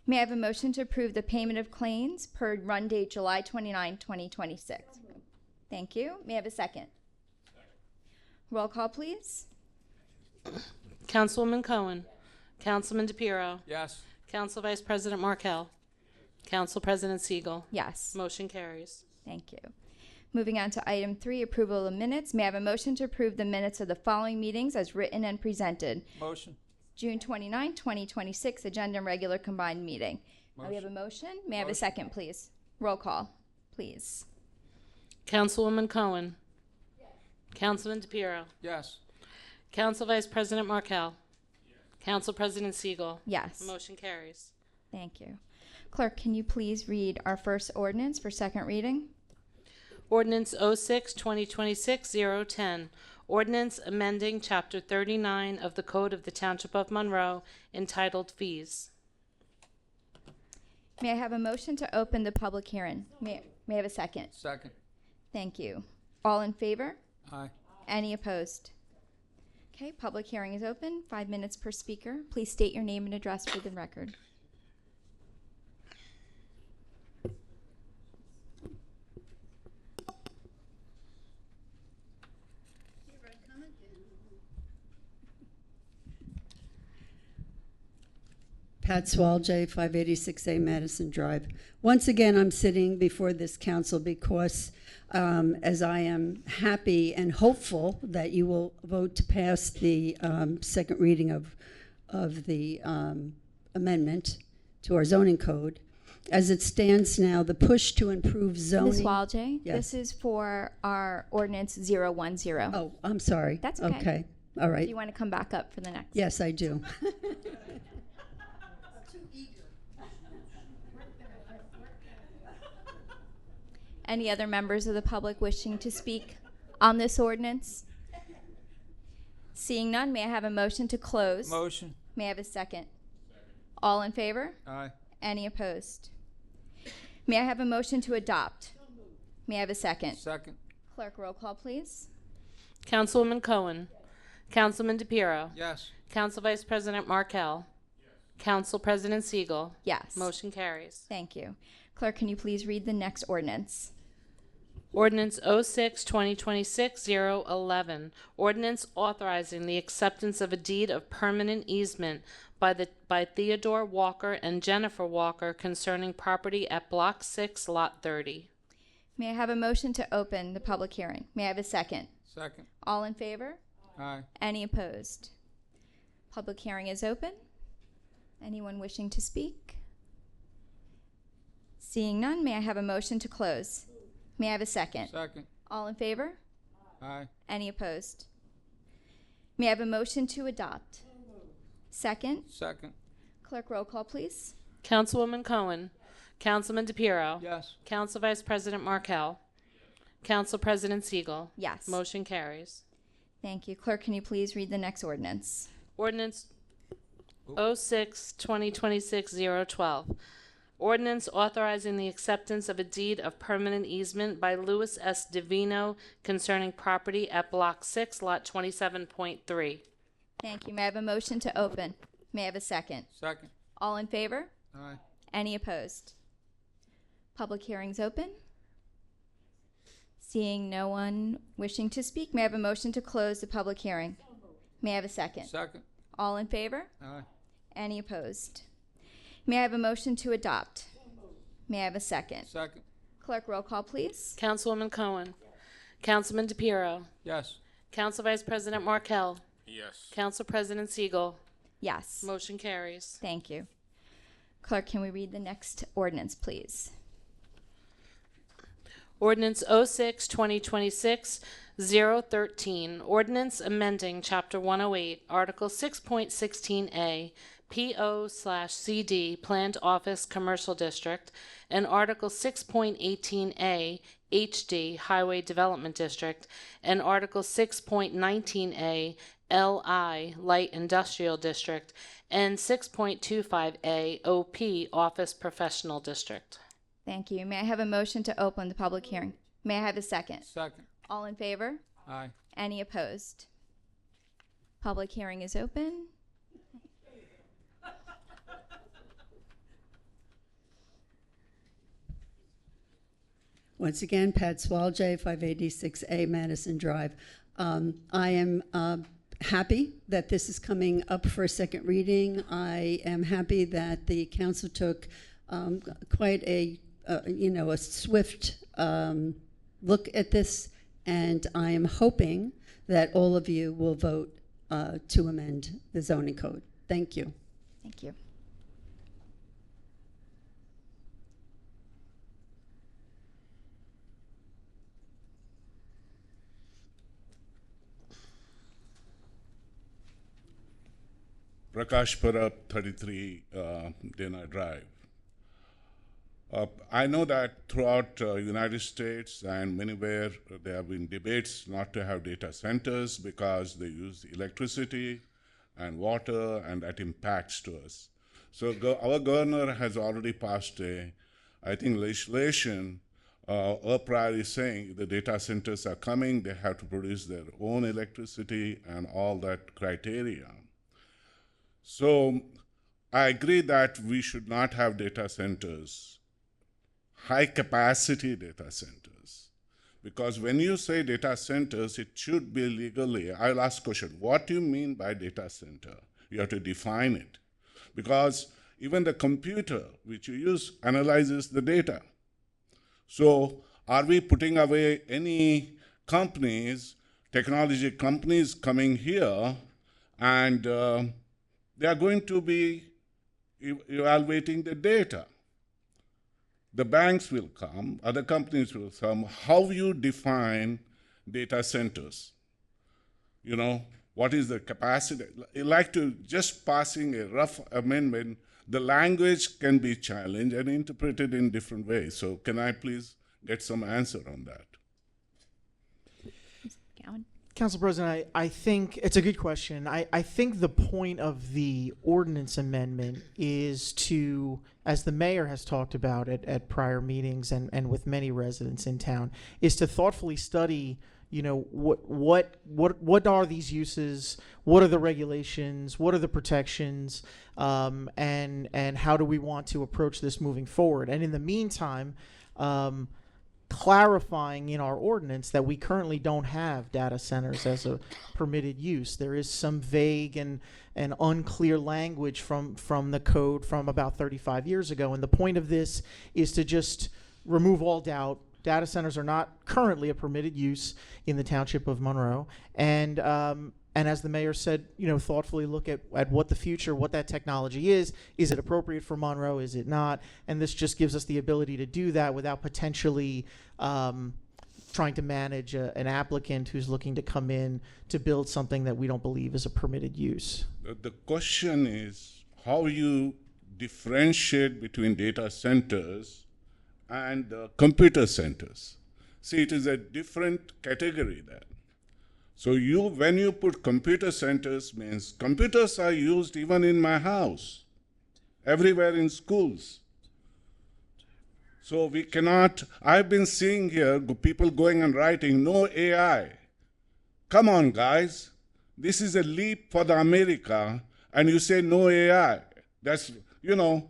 May I have a motion to approve the payment of claims per run date July 29, 2026? Thank you. May I have a second? Roll call, please. Councilwoman Cohen. Councilman DePiero. Yes. Council Vice President Markell. Council President Siegel. Yes. Motion carries. Thank you. Moving on to item 3, approval of minutes. May I have a motion to approve the minutes of the following meetings as written and presented? Motion. June 29, 2026, agenda and regular combined meeting. We have a motion. May I have a second, please? Roll call, please. Councilwoman Cohen. Yes. Councilman DePiero. Yes. Council Vice President Markell. Yes. Council President Siegel. Yes. Motion carries. Thank you. Clerk, can you please read our first ordinance for second reading? Ordinance 06-2026-010. Ordinance amending Chapter 39 of the Code of the Township of Monroe entitled Fees. May I have a motion to open the public hearing? May I have a second? Second. Thank you. All in favor? Aye. Any opposed? Okay, public hearing is open. 5 minutes per speaker. Please state your name and address for the record. Pat Swalj, 586A Madison Drive. Once again, I'm sitting before this council because as I am happy and hopeful that you will vote to pass the second reading of the amendment to our zoning code. As it stands now, the push to improve zoning. Ms. Walje, Yes. this is for our ordinance 010. Oh, I'm sorry. That's okay. Okay, all Do right. you want to come back up for the next? Yes, I do. Any other members of the public wishing to speak on this ordinance? Seeing none, may I have a motion to close? Motion. May I have a second? All in favor? Aye. Any opposed? May I have a motion to adopt? May I have a second? Second. Clerk, roll call, please. Councilwoman Cohen. Councilman DePiero. Yes. Council Vice President Markell. Council President Siegel. Yes. Motion carries. Thank you. Clerk, can you please read the next ordinance? Ordinance 06-2026-011. Ordinance authorizing the acceptance of a deed of permanent easement by Theodore Walker and Jennifer Walker concerning property at Block 6, Lot 30. May I have a motion to open the public hearing? May I have a second? Second. All in favor? Aye. Any opposed? Public hearing is open. Anyone wishing to speak? Seeing none, may I have a motion to close? May I have a second? Second. All in favor? Aye. Any opposed? May I have a motion to adopt? Second. Second. Clerk, roll call, please. Councilwoman Cohen. Councilman DePiero. Yes. Council Vice President Markell. Council President Siegel. Yes. Motion carries. Thank you. Clerk, can you please read the next ordinance? Ordinance 06-2026-012. Ordinance authorizing the acceptance of a deed of permanent easement by Louis S. Divino concerning property at Block 6, Lot 27.3. Thank you. May I have a motion to open? May I have a second? Second. All in favor? Aye. Any opposed? Public hearing's open. Seeing no one wishing to speak, may I have a motion to close the public hearing? May I have a second? Second. All in favor? Aye. Any opposed? May I have a motion to adopt? May I have a second? Second. Clerk, roll call, please. Councilwoman Cohen. Councilman DePiero. Yes. Council Vice President Markell. Yes. Council President Siegel. Yes. Motion carries. Thank you. Clerk, can we read the next ordinance, please? Ordinance 06-2026-013. Ordinance amending Chapter 108, Article 6.16A, PO/CD, Planned Office Commercial District, and Article 6.18A, HD, Highway Development District, and Article 6.19A, LI, Light Industrial District, and 6.25A, OP, Office Professional District. Thank you. May I have a motion to open the public hearing? May I have a second? Second. All in favor? Aye. Any opposed? Public hearing is open. Once again, Pat Swalj, 586A Madison Drive. I am happy that this is coming up for a second reading. I am happy that the council took quite a swift look at this, and I am hoping that all of you will vote to amend the zoning code. Thank you. Thank you. Prakash Parab, 33 Dana Drive. I know that throughout United States and anywhere there have been debates not to have data centers because they use electricity and water, and that impacts to us. So our governor has already passed legislation prior is saying the data centers are coming, they have to produce their own electricity and all that criteria. So I agree that we should not have data centers, high capacity data centers, because when you say data centers, it should be legally. I'll ask a question, what do you mean by data center? You have to define it, because Even the computer which you use analyzes the data. So are we putting away any companies, technology companies coming here, and they are going to be evaluating the data? The banks will come, other companies will come. How you define data centers? You know, what is the capacity? I like to just passing a rough amendment. The language can be challenged and interpreted in different ways. So can I please get some answer on that? Gowan. Council President, I think it's a good question. I think the point of the ordinance amendment is to, as the mayor has talked about it at prior meetings and with many residents in town, is to thoughtfully study, you know, what are these uses, what are the regulations, what are the protections, and how do we want to approach this moving forward? And in the meantime, clarifying in our ordinance that we currently don't have data centers as a permitted use. There is some vague and unclear language from the code from about 35 years ago. And the point of this is to just remove all doubt. Data centers are not currently a permitted use in the township of Monroe. And as the mayor said, you know, thoughtfully look at what the future, what that technology is. Is it appropriate for Monroe? Is it not? And this just gives us the ability to do that without potentially trying to manage an applicant who's looking to come in to build something that we don't believe is a permitted use. The question is how you differentiate between data centers and computer centers. See, it is a different category there. So when you put computer centers, means computers are used even in my house, everywhere in schools. So we cannot, I've been seeing here people going and writing, no AI. Come on, guys. This is a leap for the America, and you say no AI. That's, you know,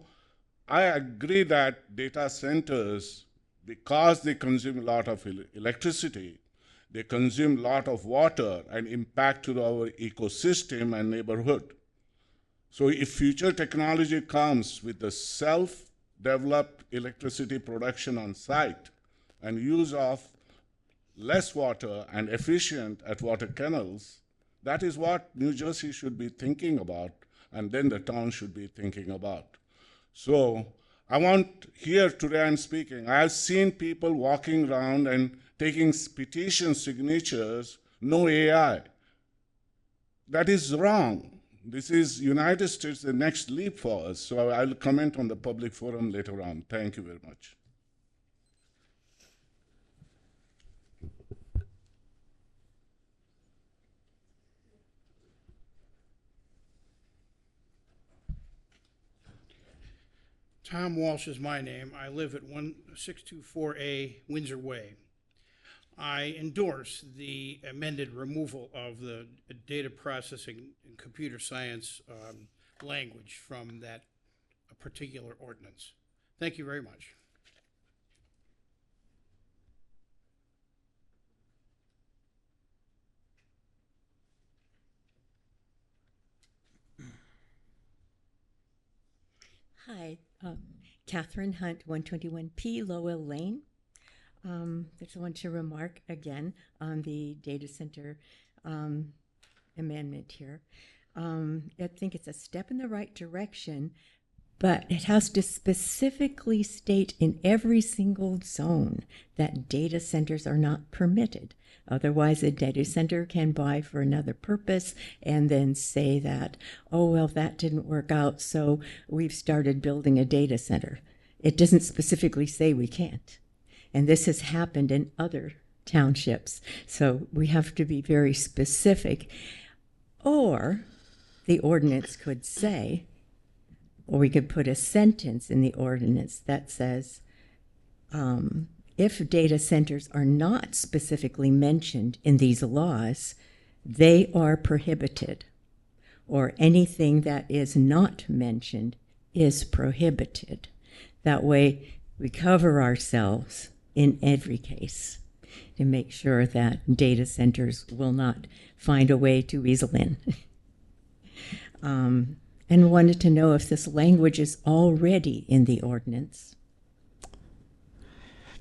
I agree that data centers, because they consume a lot of electricity, they consume a lot of water and impact to our ecosystem and neighborhood. So if future technology comes with the self-developed electricity production on site and use of less water and efficient at water canals, that is what New Jersey should be thinking about, and then the town should be thinking about. So I want here today I'm speaking, I have seen people walking around and taking petition signatures, no AI. That is wrong. This is United States, the next leap for us. So I'll comment on the public forum later on. Thank you very much. Tom Walsh is my name. I live at 1624A Windsor Way. I endorse the amended removal of the data processing and computer science language from that particular ordinance. Thank you very much. Hi, Catherine Hunt, 121P Lowell Lane. Just want to remark again on the data center amendment here. I think it's a step in the right direction, but it has to specifically state in every single zone that data centers are not permitted. Otherwise, a data center can buy for another purpose and then say that, oh, well, that didn't work out, so we've started building a data center. It doesn't specifically say we can't. And this has happened in other townships. So we have to be very specific. Or the ordinance could say, or we could put a sentence in the ordinance that says, if data centers are not specifically mentioned in these laws, they are prohibited, or anything that is not mentioned is prohibited. That way, we cover ourselves in every case to make sure that data centers will not find a way to weasel in. and wanted to know if this language is already in the ordinance.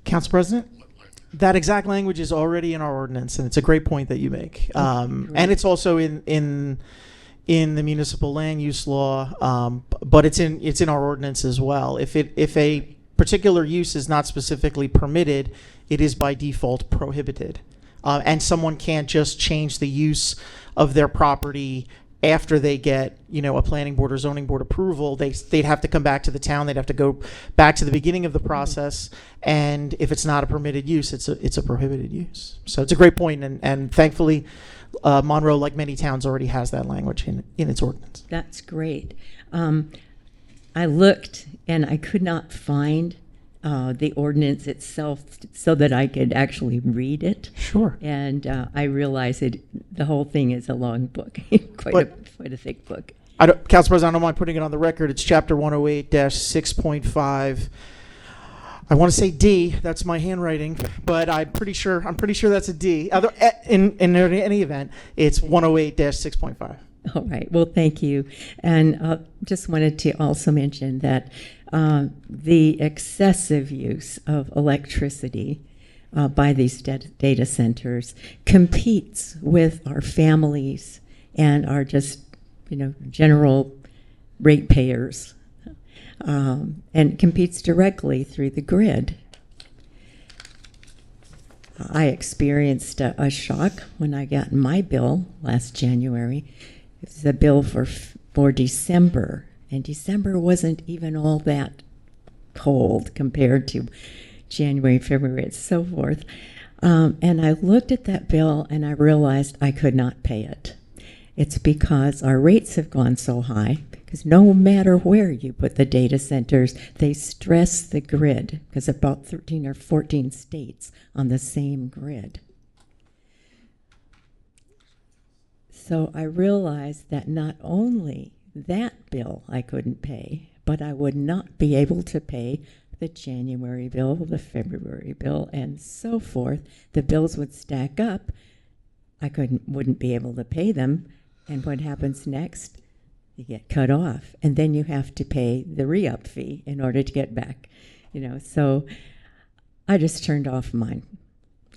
Council President, that exact language is already in our ordinance, and it's a great point that you make. And it's also in the municipal land use law, but it's in our ordinance as well. If a particular use is not specifically permitted, it is by default prohibited, and someone can't just change the use of their property after they get, a planning board or zoning board approval. They'd have to come back to the town. They'd have to go back to the beginning of the process. And if it's not a permitted use, it's a prohibited use. So it's a great point. And thankfully, Monroe, like many towns, already has that language in its ordinance. That's great. I looked and I could not find the ordinance itself so that I could actually read it. Sure. And I realized the whole thing is a long book, quite a thick book. Council President, I don't mind putting it on the record. It's Chapter 108-6.5. I want to say D. That's my handwriting, but I'm pretty sure that's a D. In any event, it's 108-6.5. All right. Well, thank you. And just wanted to also mention that the excessive use of electricity by these data centers competes with our families and our just, general ratepayers, and competes directly through the grid. I experienced a shock when I got my bill last January. It was a bill for December, and December wasn't even all that cold compared to January, February, and so forth. And I looked at that bill and I realized I could not pay it. It's because our rates have gone so high, because no matter where you put the data centers, they stress the grid, because about 13 or 14 states on the same grid. So I realized that not only that bill I couldn't pay, but I would not be able to pay the January bill, the February bill, and so forth. The bills would stack up. I wouldn't be able to pay them. And what happens next? You get cut off. And then you have to pay the re-up fee in order to get back. So I just turned off mine.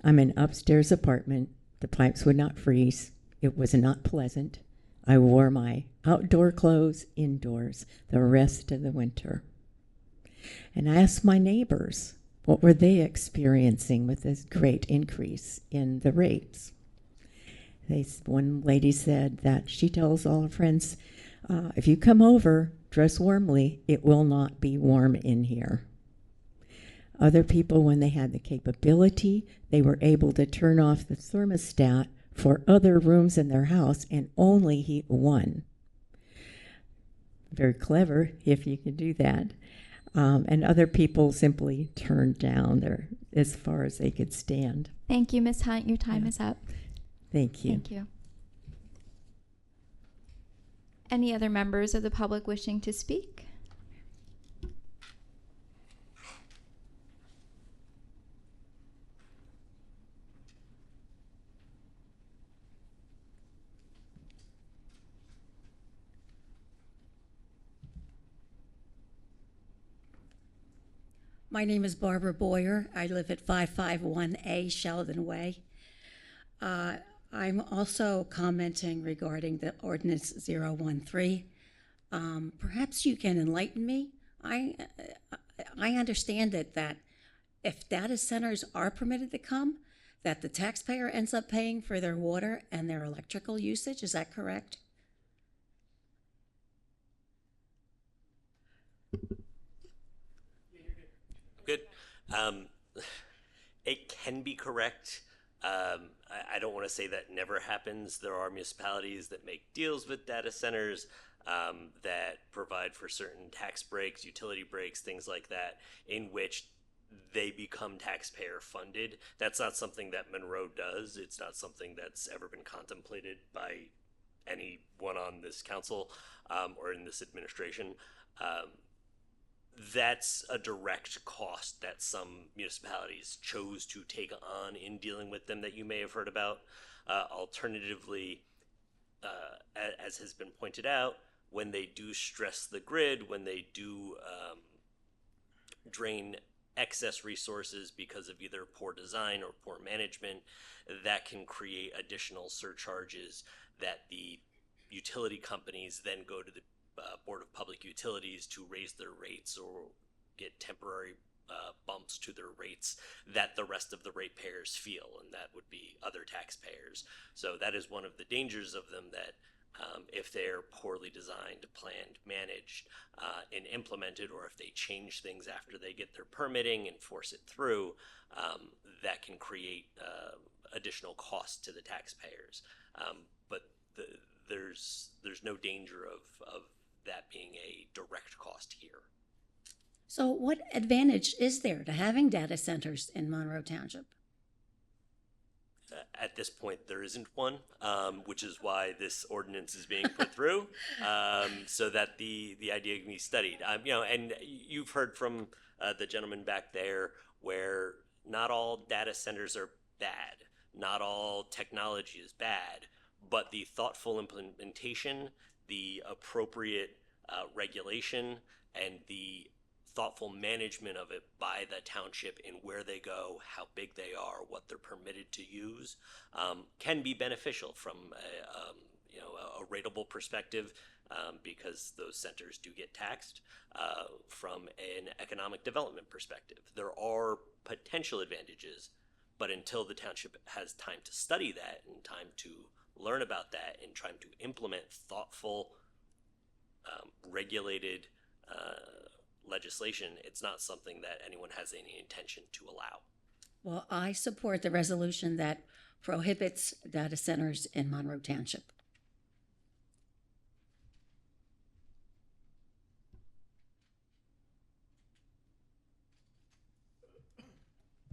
I'm in an upstairs apartment. The pipes would not freeze. It was not pleasant. I wore my outdoor clothes indoors the rest of the winter. And I asked my neighbors, what were they experiencing with this great increase in the rates? One lady said that she tells all her friends, if you come over, dress warmly, it will not be warm in here. Other people, when they had the capability, they were able to turn off the thermostat for other rooms in their house and only heat one. Very clever if you could do that. And other people simply turned down as far as they could stand. Thank you, Ms. Hunt. Your time is up. Thank you. Thank you. Any other members of the public wishing to speak? My name is Barbara Boyer. I live at 551A Sheldon Way. I'm also commenting regarding the ordinance 013. Perhaps you can enlighten me. I understand that if data centers are permitted to come, that the taxpayer ends up paying for their water and their electrical usage. Is that correct? Good. It can be correct. I don't want to say that never happens. There are municipalities that make deals with data centers that provide for certain tax breaks, utility breaks, things like that, in which they become taxpayer funded. That's not something that Monroe does. It's not something that's ever been contemplated by anyone on this council or in this administration. That's a direct cost that some municipalities chose to take on in dealing with them that you may have heard about. Alternatively, as has been pointed out, when they do stress the grid, when they do drain excess resources because of either poor design or poor management, that can create additional surcharges that the utility companies then go to the Board of Public Utilities to raise their rates or get temporary bumps to their rates that the rest of the ratepayers feel, and that would be other taxpayers. So that is one of the dangers of them, that if they're poorly designed, planned, managed, and implemented, or if they change things after they get their permitting and force it through, that can create additional costs to the taxpayers. But there's no danger of that being a direct cost here. So what advantage is there to having data centers in Monroe Township? At this point, there isn't one, which is why this ordinance is being put through, so that the idea can be studied. And you've heard from the gentleman back there where not all data centers are bad, not all technology is bad, but the thoughtful implementation, the appropriate regulation, and the thoughtful management of it by the township in where they go, how big they are, what they're permitted to use, can be beneficial from a rateable perspective, because those centers do get taxed. From an economic development perspective, there are potential advantages, but until the township has time to study that and time to learn about that and trying to implement thoughtful, regulated legislation, it's not something that anyone has any intention to allow. Well, I support the resolution that prohibits data centers in Monroe Township.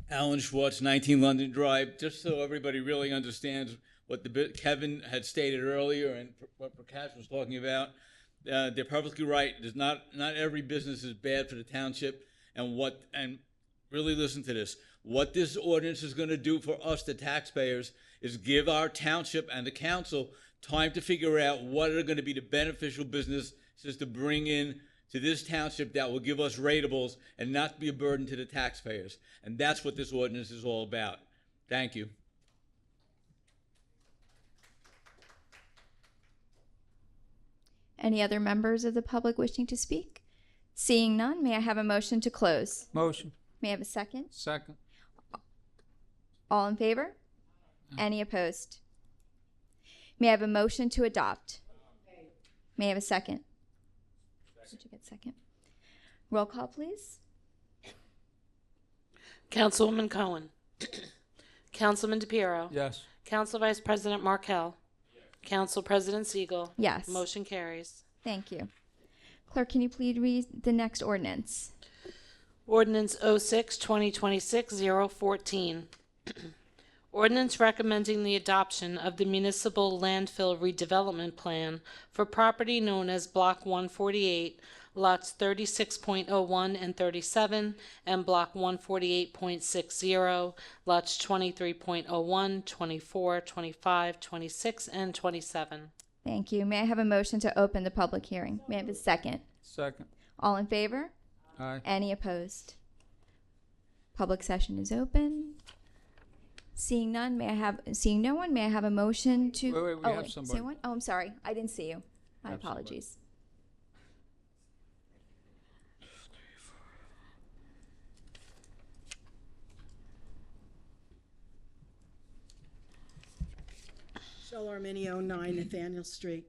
Alan Schwartz, 19 London Drive. Just so everybody really understands what Kevin had stated earlier and what Prakash was talking about, they're perfectly right. There's not every business is bad for the township, and really listen to this. What this ordinance is going to do for us, the taxpayers, is give our township and the council time to figure out what are going to be the beneficial businesses to bring in to this township that will give us ratables and not be a burden to the taxpayers. And that's what this ordinance is all about. Thank you. Any other members of the public wishing to speak? Seeing none, may I have a motion to close? Motion. May I have a second? Second. All in favor? Any opposed? May I have a motion to adopt? May I have a second? Did you get second? Roll call, please. Councilwoman Cohen. Councilman DePiero. Yes. Council Vice President Markell. Council President Siegel. Yes. Motion carries. Thank you. Clerk, can you please read the next ordinance? Ordinance 06-2026-014. Ordinance recommending the adoption of the municipal landfill redevelopment plan for property known as Block 148, lots 36.01 and 37, and Block 148.60, lots 23.01, 24, 25, 26, and 27. Thank you. May I have a motion to open the public hearing? May I have a second? Second. All in favor? Aye. Any opposed? Public session is open. Seeing no one, may I have a motion to? Wait, we have somebody. Say what? Oh, I'm sorry. I didn't see you. My Have apologies. Shell Arminio, 9 Nathaniel Street.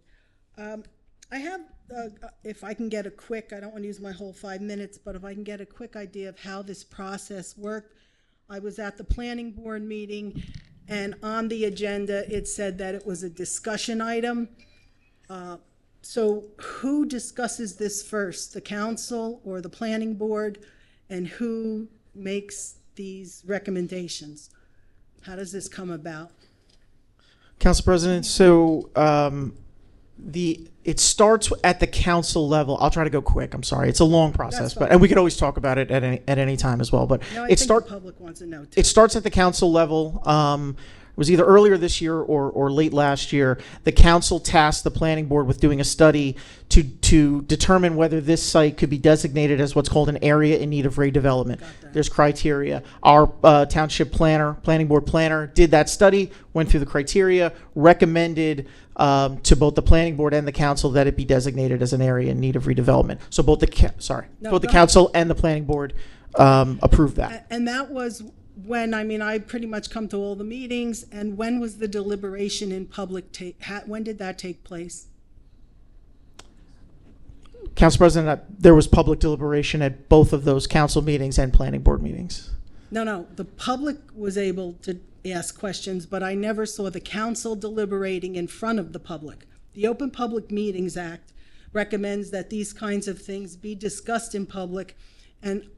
I have, if I can get a quick, I don't want to use my whole 5 minutes, but if I can get a quick idea of how this process worked. I was at the planning board meeting, and on the agenda, it said that it was a discussion item. So who discusses this first, the council or the planning board? And who makes these recommendations? How does this come about? Council President, so it starts at the council level. I'll try to go quick. I'm sorry. It's a long process, and we could always talk about it at any time as well. But No, I think the public wants to know too. It starts at the council level. was either earlier this year or late last year, the council tasked the planning board with doing a study to determine whether this site could be designated as what's called an area in need of redevelopment. There's criteria. Our township planning board planner did that study, went through the criteria, recommended to both the planning board and the council that it be designated as an area in need of redevelopment. So both the council and the planning board approved that. And that was when, I pretty much come to all the meetings, and when was the deliberation in public, when did that take place? Council President, there was public deliberation at both of those council meetings and planning board meetings. No, the public was able to ask questions, but I never saw the council deliberating in front of the public. The Open Public Meetings Act recommends that these kinds of things be discussed in public, and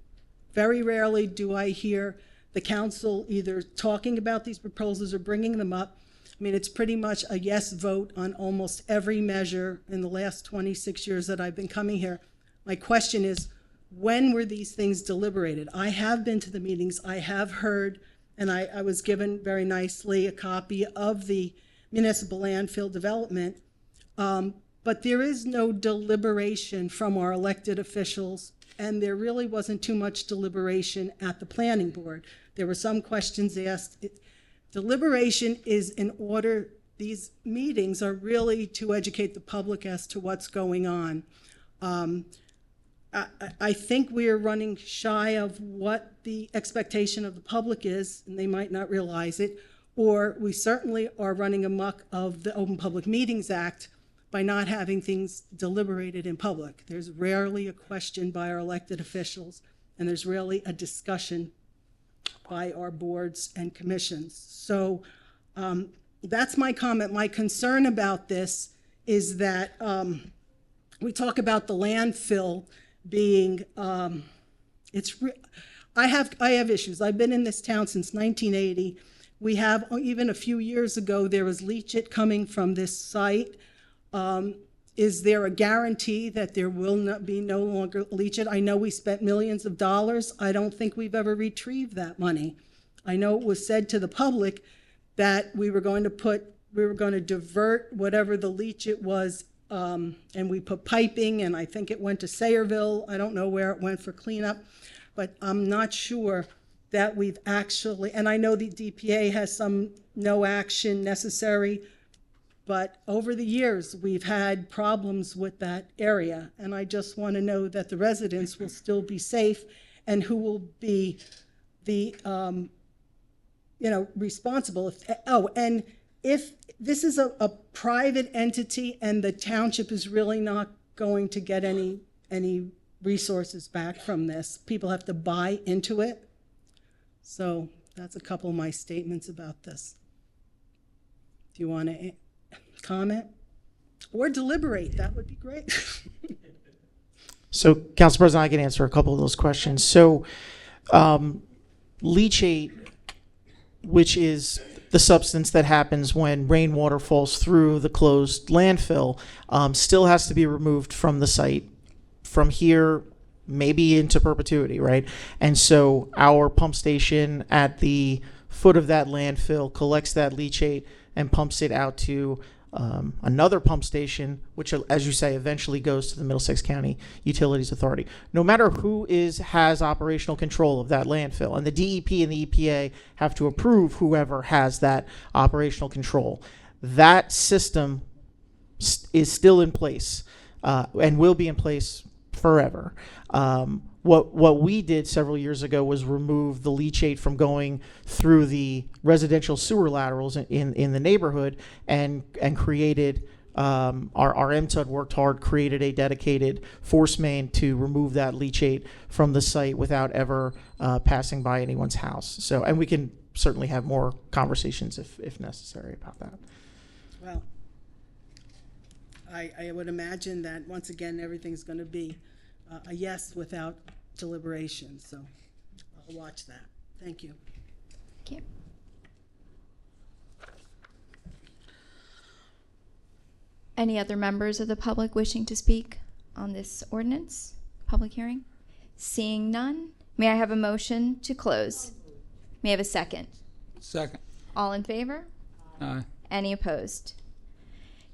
very rarely do I hear the council either talking about these proposals or bringing them up. It's pretty much a yes vote on almost every measure in the last 26 years that I've been coming here. My question is, when were these things deliberated? I have been to the meetings, I have heard, and I was given very nicely a copy of the municipal landfill development, but there is no deliberation from our elected officials, and there really wasn't too much deliberation at the planning board. There were some questions asked. Deliberation is in order. These meetings are really to educate the public as to what's going on. I think we are running shy of what the expectation of the public is, and they might not realize it, or we certainly are running amok of the Open Public Meetings Act by not having things deliberated in public. There's rarely a question by our elected officials, and there's rarely a discussion by our boards and commissions. So that's my comment. My concern about this is that we talk about the landfill being, I have issues. I've been in this town since 1980. We have, even a few years ago, there was leachate coming from this site. Is there a guarantee that there will not be no longer leachate? I know we spent millions of dollars. I don't think we've ever retrieved that money. I know it was said to the public that we were going to divert whatever the leachate was, and we put piping, and I think it went to Sayreville. I don't know where it went for cleanup, but I'm not sure that we've actually, and I know the DPA has some no action necessary, but over the years, we've had problems with that area, and I just want to know that the residents will still be safe, and who will be the, responsible. And if this is a private entity and the township is really not going to get any resources back from this, people have to buy into it. So that's a couple of my statements about this. Do you want to comment or deliberate? That would be great. So, Council President, I can answer a couple of those questions. So, leachate, which is the substance that happens when rainwater falls through the closed landfill, still has to be removed from the site from here, maybe into perpetuity, right? And so our pump station at the foot of that landfill collects that leachate and pumps it out to another pump station, which, as you say, eventually goes to the Middlesex County Utilities Authority. No matter who has operational control of that landfill, and the DEP and the EPA have to approve whoever has that operational control. That system is still in place and will be in place forever. What we did several years ago was remove the leachate from going through the residential sewer laterals in the neighborhood, and created our MTUD worked hard, created a dedicated force main to remove that leachate from the site without ever passing by anyone's house. So, and we can certainly have more conversations if necessary about that. Well, I would imagine that once again everything's going to be a yes without deliberation. So I'll watch that. Thank you. Thank you. Any other members of the public wishing to speak on this ordinance public hearing? Seeing none, may I have a motion to close? May I have a second? Second. All in favor? Aye. Any opposed?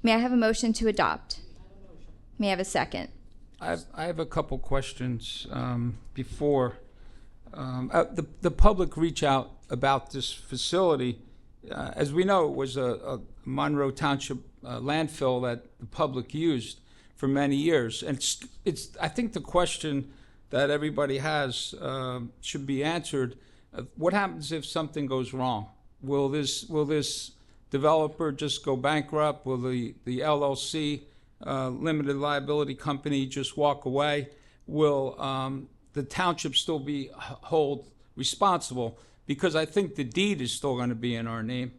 May I have a motion to adopt? May I have a second? I have a couple questions before. The public reach out about this facility. As we know, it was a Monroe Township landfill that the public used for many years. And I think the question that everybody has should be answered. What happens if something goes wrong? Will this developer just go bankrupt? Will the LLC, limited liability company, just walk away? Will the township still be held responsible? Because I think the deed is still going to be in our name,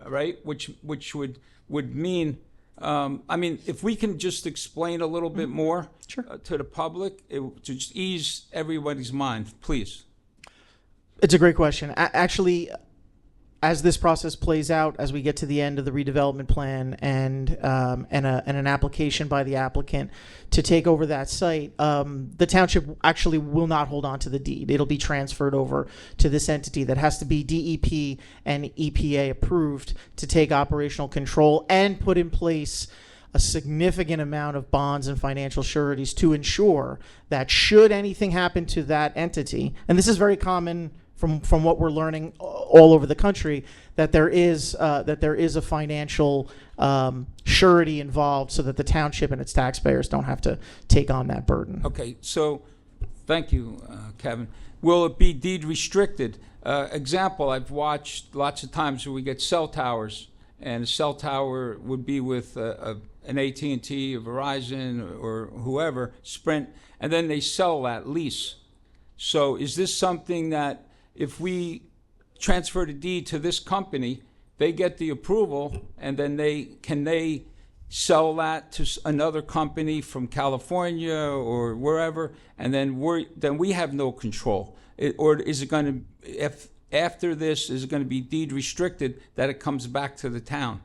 right? Which would mean, I mean, if we can just explain a little bit more to the public, to just ease everybody's mind, please. It's a great question. Actually, as this process plays out, as we get to the end of the redevelopment plan and an application by the applicant to take over that site, the township actually will not hold on to the deed. It'll be transferred over to this entity that has to be DEP and EPA approved to take operational control and put in place a significant amount of bonds and financial sureties to ensure that should anything happen to that entity, and this is very common from what we're learning all over the country, that there is a financial surety involved so that the township and its taxpayers don't have to take on that burden. Okay, so thank you, Kevin. Will it be deed restricted? Example, I've watched lots of times where we get cell towers, and a cell tower would be with an AT&T, a Verizon, or whoever, Sprint, and then they sell that lease. So is this something that if we transfer the deed to this company, they get the approval, and then they sell that to another company from California or wherever, and then we have no control? Or is it going to, if after this, is it going to be deed restricted that it comes back to the town?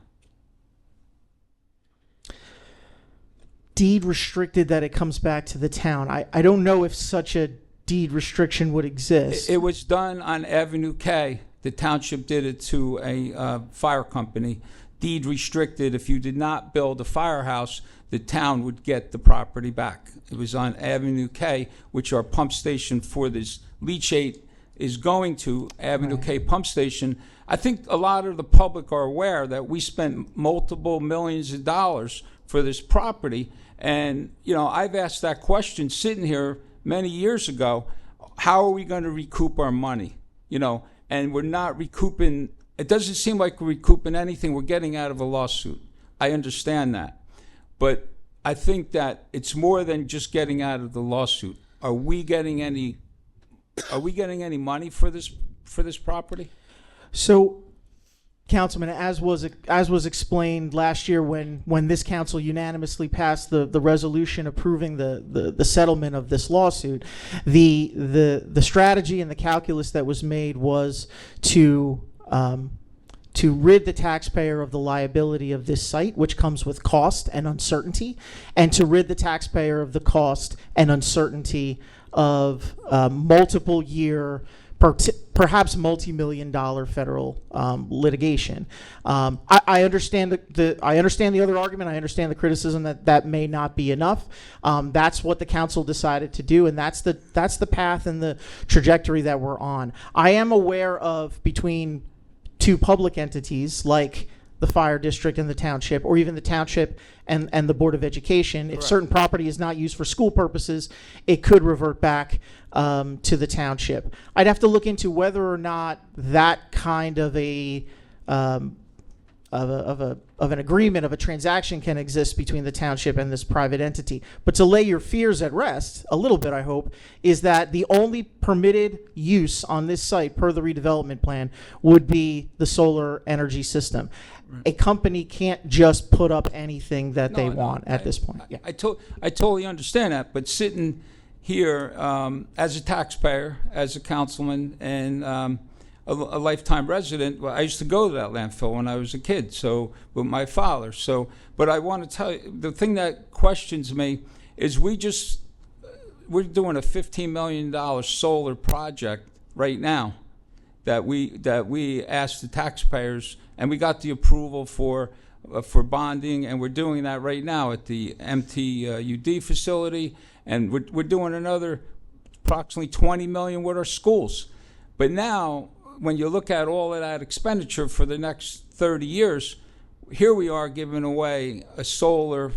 Deed restricted that it comes back to the town. I don't know if such a deed restriction would exist. It was done on Avenue K. The township did it to a fire company. Deed restricted, if you did not build a firehouse, the town would get the property back. It was on Avenue K, which our pump station for this leachate is going to, Avenue K pump station. I think a lot of the public are aware that we spent multiple millions of dollars for this property. And, I've asked that question sitting here many years ago. How are we going to recoup our money? And we're not recouping. It doesn't seem like we're recouping anything we're getting out of a lawsuit. I understand that. But I think that it's more than just getting out of the lawsuit. Are we getting any money for this property? So, Councilman, as was explained last year when this council unanimously passed the resolution approving the settlement of this lawsuit, the strategy and the calculus that was made was to rid the taxpayer of the liability of this site, which comes with cost and uncertainty, and to rid the taxpayer of the cost and uncertainty of multiple year, perhaps multi-million-dollar federal litigation. I understand the other argument. I understand the criticism that may not be enough. That's what the council decided to do, and that's the path and the trajectory that we're on. I am aware of, between two public entities like the fire district and the township, or even the township and the Board of Education, if certain property is not used for school purposes, it could revert back to the township. I'd have to look into whether or not that kind of an agreement, of a transaction, can exist between the township and this private entity. But to lay your fears at rest a little bit, I hope, is that the only permitted use on this site per the redevelopment plan would be the solar energy system. A company can't just put up anything that they want at this point. Yeah. I totally understand that, but sitting here as a taxpayer, as a councilman, and a lifetime resident, well, I used to go to that landfill when I was a kid, so with my father. So, but I want to tell you, the thing that questions me is we're doing a $15 million solar project right now, that we asked the taxpayers, and we got the approval for bonding, and we're doing that right now at the MTUD facility, and we're doing another approximately $20 million with our schools. But now, when you look at all of that expenditure for the next 30 years, here we are giving away a solar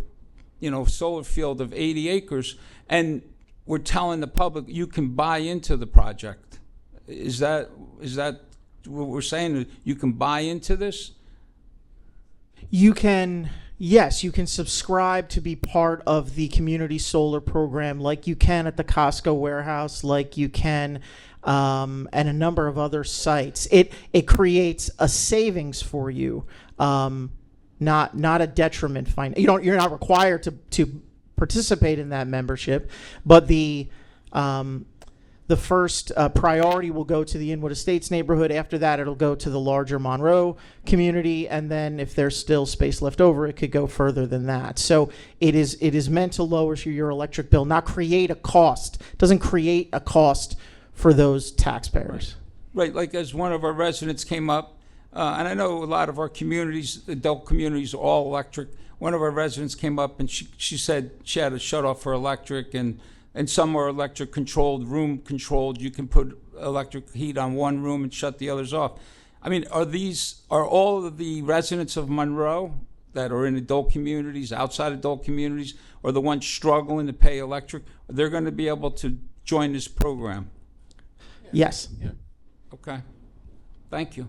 field of 80 acres, and we're telling the public you can buy into the project. Is that what we're saying? You can buy into this? You can, yes, you can subscribe to be part of the community solar program like you can at the Costco warehouse, like you can and a number of other sites. It creates a savings for you, not a detriment. You're not required to participate in that membership, but the first priority will go to the Inwood Estates neighborhood. After that, it'll go to the larger Monroe community, and then if there's still space left over, it could go further than that. So it is meant to lower your electric bill, not create a cost. It doesn't create a cost for those taxpayers. Right, like as one of our residents came up, and I know a lot of our communities, adult communities, are all electric. One of our residents came up and she said she had to shut off her electric, and some are electric controlled, room controlled. You can put electric heat on one room and shut the others off. I mean, are all of the residents of Monroe that are in adult communities, outside adult communities, or the ones struggling to pay electric, they're going to be able to join this program? Yes. Yeah. Okay. Thank you.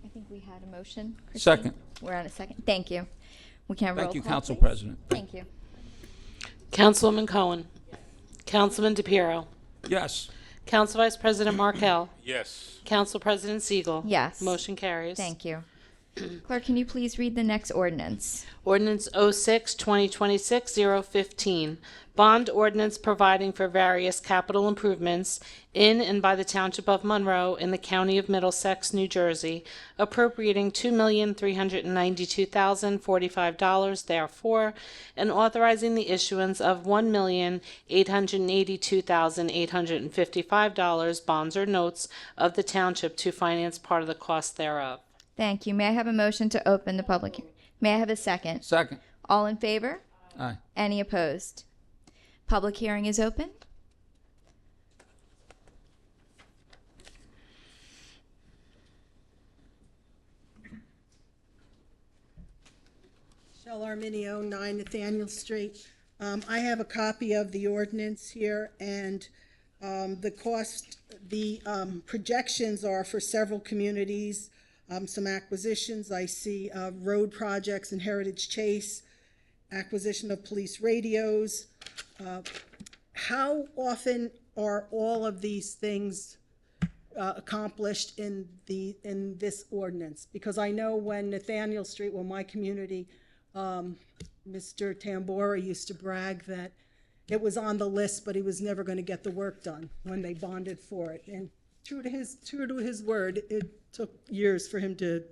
I think we had a motion. Christine? Second. We're on a second. Thank you. We can have roll Thank you, call, Council please. President. Thank you. Councilwoman Cohen. Councilman DePiero. Yes. Council Vice President Markell. Yes. Council President Siegel. Yes. Motion carries. Thank you. Clerk, can you please read the next ordinance? Ordinance 06-2026-015, bond ordinance providing for various capital improvements in and by the Township of Monroe in the County of Middlesex, New Jersey, appropriating $2,392,045 therefore, and authorizing the issuance of $1,882,855 bonds or notes of the Township to finance part of the cost thereof. Thank you. May I have a motion to open the public hearing? May I have a second? Second. All in favor? Aye. Any opposed? Public hearing is open. Michelle Arminio, 9 Nathaniel Street. I have a copy of the ordinance here, and the projections are for several communities, some acquisitions. I see road projects in Heritage Chase, acquisition of police radios. How often are all of these things accomplished in this ordinance? Because I know when Nathaniel Street, my community, Mr. Tambora used to brag that it was on the list, but he was never going to get the work done when they bonded for it. And true to his word, it took years for him to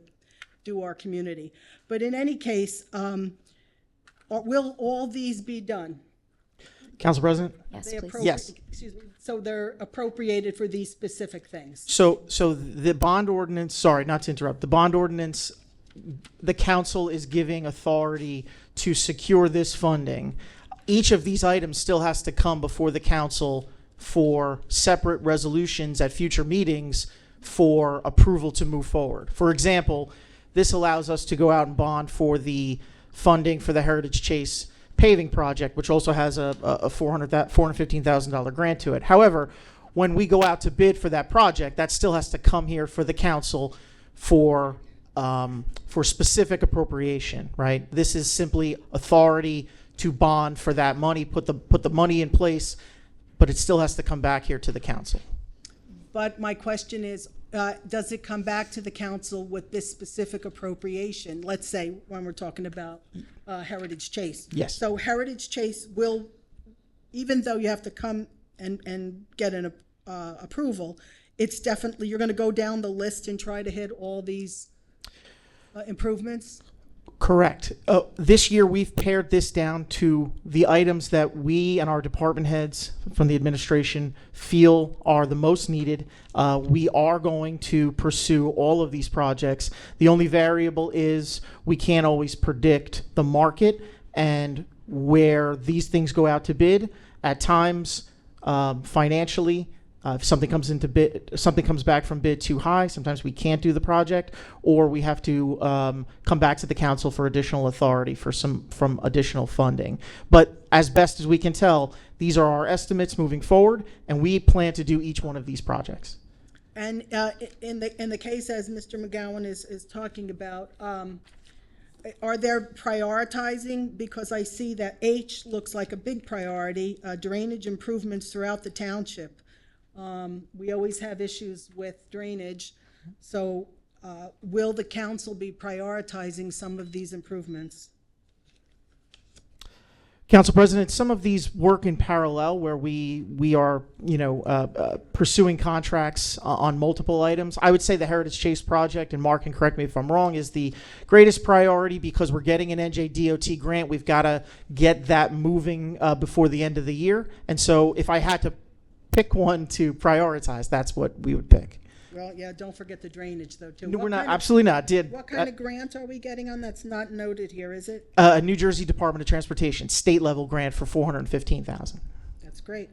do our community. But in any case, will all these be done? Council President? Yes, please. Yes. Excuse me. So they're appropriated for these specific things. So the bond ordinance, sorry, not to interrupt, the bond ordinance, the council is giving authority to secure this funding. Each of these items still has to come before the council for separate resolutions at future meetings for approval to move forward. For example, this allows us to go out and bond for the funding for the Heritage Chase paving project, which also has a $415,000 grant to it. However, when we go out to bid for that project, that still has to come here for the council for specific appropriation, right? This is simply authority to bond for that money, put the money in place, but it still has to come back here to the council. But my question is, does it come back to the council with this specific appropriation? Let's say when we're talking about Heritage Chase. Yes. So Heritage Chase will, even though you have to come and get an approval, it's definitely, you're going to go down the list and try to hit all these improvements? Correct. This year, we've pared this down to the items that we and our department heads from the administration feel are the most needed. We are going to pursue all of these projects. The only variable is we can't always predict the market and where these things go out to bid. At times, financially, if something comes back from bid too high, sometimes we can't do the project, or we have to come back to the council for additional authority from additional funding. But as best as we can tell, these are our estimates moving forward, and we plan to do each one of these projects. And in the case as Mr. McGowan is talking about, are there prioritizing? Because I see that H looks like a big priority, drainage improvements throughout the township. We always have issues with drainage, so will the council be prioritizing some of these improvements? Council President, some of these work in parallel where we are, pursuing contracts on multiple items. I would say the Heritage Chase project, and Mark can correct me if I'm wrong, is the greatest priority because we're getting an NJDOT grant. We've got to get that moving before the end of the year. And so if I had to pick one to prioritize, that's what we would pick. Well, yeah, don't forget the drainage, though, too. No, we're not. Absolutely not. What kind of grant are we getting on that's not noted here, is it? A New Jersey Department of Transportation state-level grant for $415,000. That's great.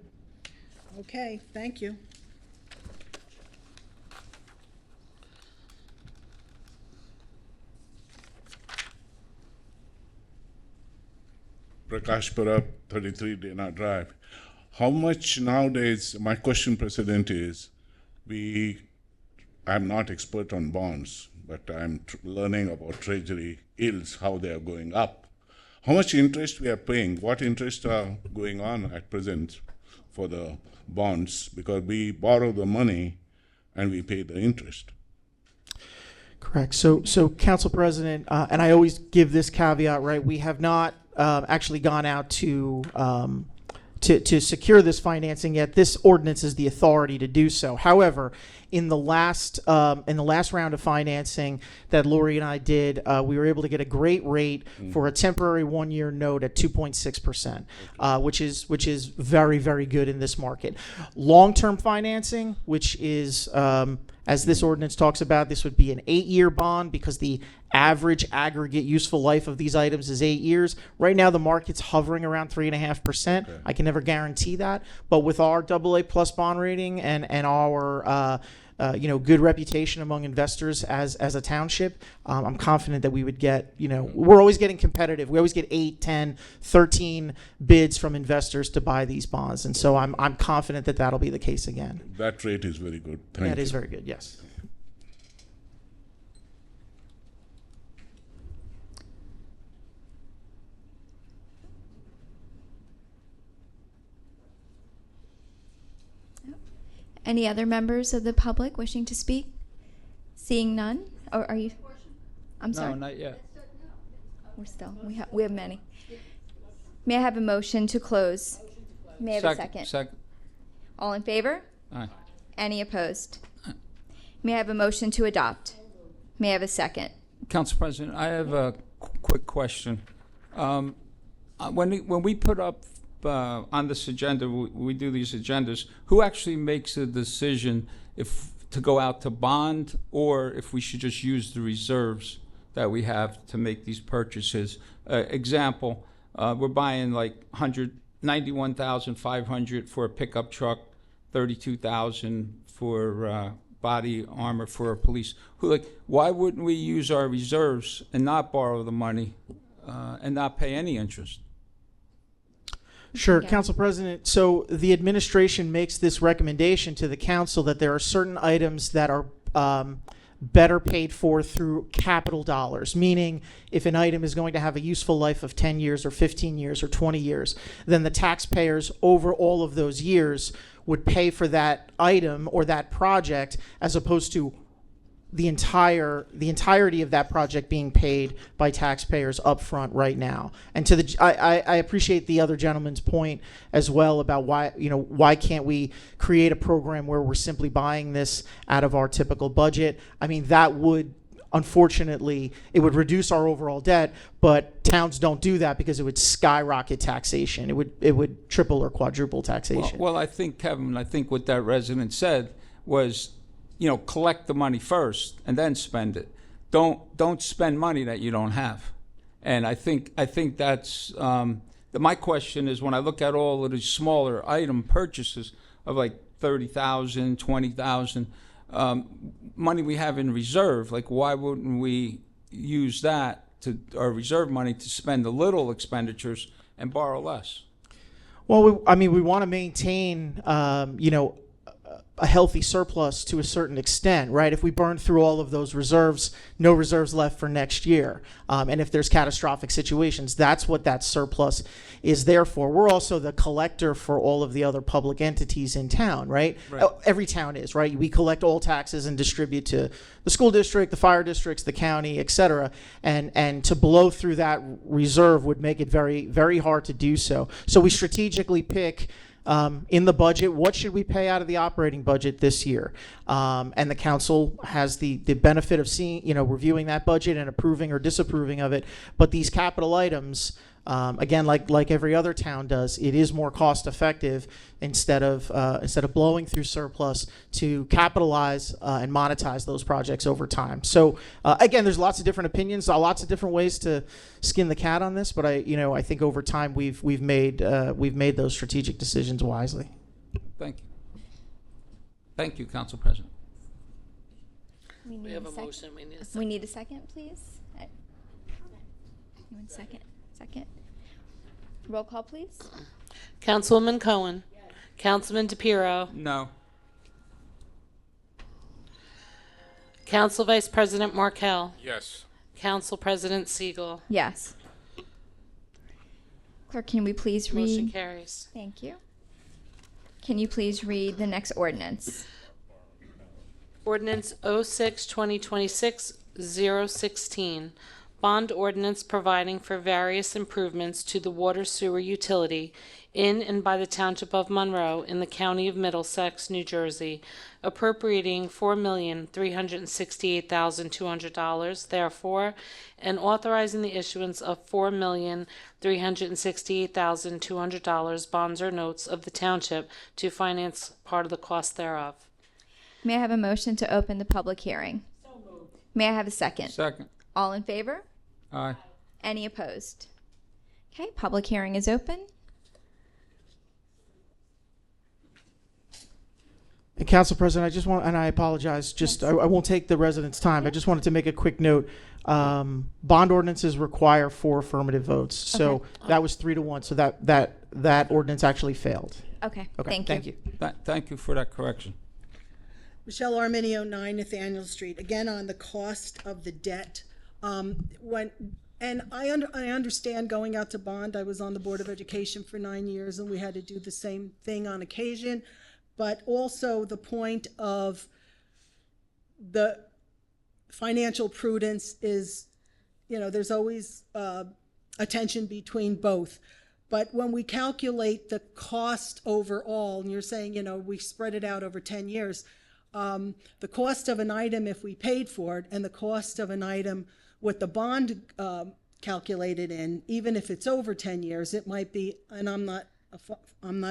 Okay, thank you. Prakash Parab, 33 Dana Drive. How much nowadays, my question, President, is I'm not expert on bonds, but I'm learning about treasury yields, how they are going up. How much interest we are paying, what interest are going on at present for the bonds, because we borrow the money and we pay the interest. Correct. So Council President, and I always give this caveat, right? We have not actually gone out to secure this financing yet. This ordinance is the authority to do so. However, in the last round of financing that Lori and I did, we were able to get a great rate for a temporary 1-year note at 2.6%, which is very, very good in this market. Long-term financing, which is as this ordinance talks about, this would be an 8-year bond because the average aggregate useful life of these items is 8 years. Right now, the market's hovering around 3.5%. Okay. I can never guarantee that, but with our AA+ bond rating and our good reputation among investors as a township, I'm confident that we would get, we're always getting competitive. We always get 8, 10, 13 bids from investors to buy these bonds, and so I'm confident that that'll be the case again. That rate is very good. Thank you. That is very good. Yes. Any other members of the public wishing to speak? Seeing none? Or are you? I'm sorry. No, not yet. We have many. May I have a motion to close? May I have a second? Second. All in favor? Aye. Any opposed? May I have a motion to adopt? May I have a second? Council President, I have a quick question. When we put up on this agenda, we do these agendas, who actually makes a decision if to go out to bond or if we should just use the reserves that we have to make these purchases? Example, we're buying like $191,500 for a pickup truck, $32,000 for body armor for a police. Why wouldn't we use our reserves and not borrow the money and not pay any interest? Sure, Council President. So the administration makes this recommendation to the council that there are certain items that are better paid for through capital dollars, meaning if an item is going to have a useful life of 10 years or 15 years or 20 years, then the taxpayers over all of those years would pay for that item or that project as opposed to the entirety of that project being paid by taxpayers up front right now. And to I appreciate the other gentleman's point as well about why can't we create a program where we're simply buying this out of our typical budget. I mean, that would unfortunately, it would reduce our overall debt, but towns don't do that because it would skyrocket taxation. It would triple or quadruple taxation. Well, I think, Kevin, what that resident said was, collect the money first and then spend it. Don't spend money that you don't have. And I think that's my question is, when I look at all of these smaller item purchases of like 30,000, 20,000, money we have in reserve, like why wouldn't we use that our reserve money to spend the little expenditures and borrow less? Well, we want to maintain, a healthy surplus to a certain extent, right? If we burn through all of those reserves, no reserves left for next year. And if there's catastrophic situations, that's what that surplus is there for. We're also the collector for all of the other public entities in town, right? Every town is, right? We collect all taxes and distribute to the school district, the fire districts, the county, et cetera. And to blow through that reserve would make it very, very hard to do so. So we strategically pick in the budget, what should we pay out of the operating budget this year? And the council has the benefit of seeing, reviewing that budget and approving or disapproving of it. But these capital items, again, like every other town does, it is more cost effective instead of blowing through surplus to capitalize and monetize those projects over time. So again, there's lots of different opinions, lots of different ways to skin the cat on this. But I think over time we've made those strategic decisions wisely. Thank you, Council President. We have a motion. We need a second. We need a second, please. One second. Roll call, please. Councilwoman Cohen. Yes. Councilman DePiero. No. Council Vice President Markell. Yes. Council President Siegel. Yes. Clerk, can we please read? Motion carries. Thank you. Can you please read the next ordinance? Ordinance 06-2026-016. Bond ordinance providing for various improvements to the water sewer utility in and by the Township of Monroe in the County of Middlesex, New Jersey, appropriating $4,368,200 therefore, and authorizing the issuance of $4,368,200 bonds or notes of the Township to finance part of the cost thereof. May I have a motion to open the public hearing? So moved. May I have a second? Second. All in favor? Aye. Any opposed? Okay, public hearing is open. And Council President, I just want, and I apologize, just I won't take the residents' time. I just wanted to make a quick note. Bond ordinances require 4 affirmative votes, so that was 3-1. So that ordinance actually failed. Okay. Thank you. Thank you for that correction. Michelle Arminio, 9 Nathaniel Street. Again, on the cost of the debt. I understand going out to bond. I was on the Board of Education for 9 years, and we had to do the same thing on occasion. But also the point of the financial prudence is, there's always a tension between both. But when we calculate the cost overall, and you're saying, we spread it out over 10 years, the cost of an item if we paid for it and the cost of an item with the bond calculated in, even if it's over 10 years, it might be, and I'm not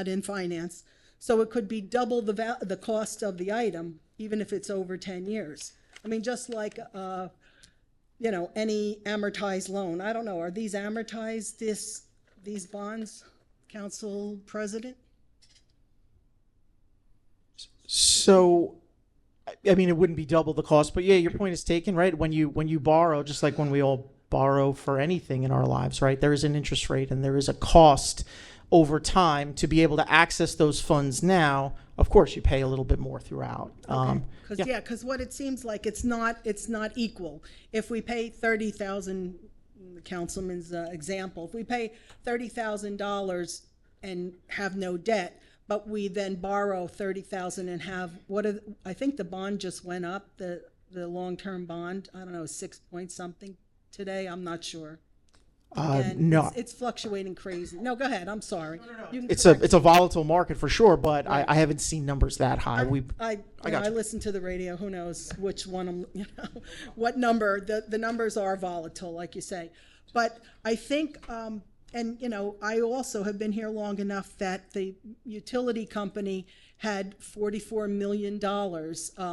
in finance, so it could be double the cost of the item, even if it's over 10 years. I mean, just like, any amortized loan. I don't know, are these amortized, these bonds, Council President? So, I mean, it wouldn't be double the cost, but yeah, your point is taken, right? When you borrow, just like when we all borrow for anything in our lives, right? There is an interest rate and there is a cost over time to be able to access those funds now. Of course, you pay a little bit more throughout. Because what it seems like, it's not equal. If we pay $30,000, the councilman's example, if we pay $30,000 and have no debt, but we then borrow $30,000 and have I think the bond just went up, the long-term bond. I don't know, 6 point something today. I'm not sure. Again, No, it's fluctuating crazy. No, go ahead. I'm sorry. You can it's correct a volatile market for sure, but Right. I haven't seen numbers that high. I got you. listen to the radio. Who knows which one? What number? The numbers are volatile, like you say. But I think, and I also have been here long enough that the utility company had $44 million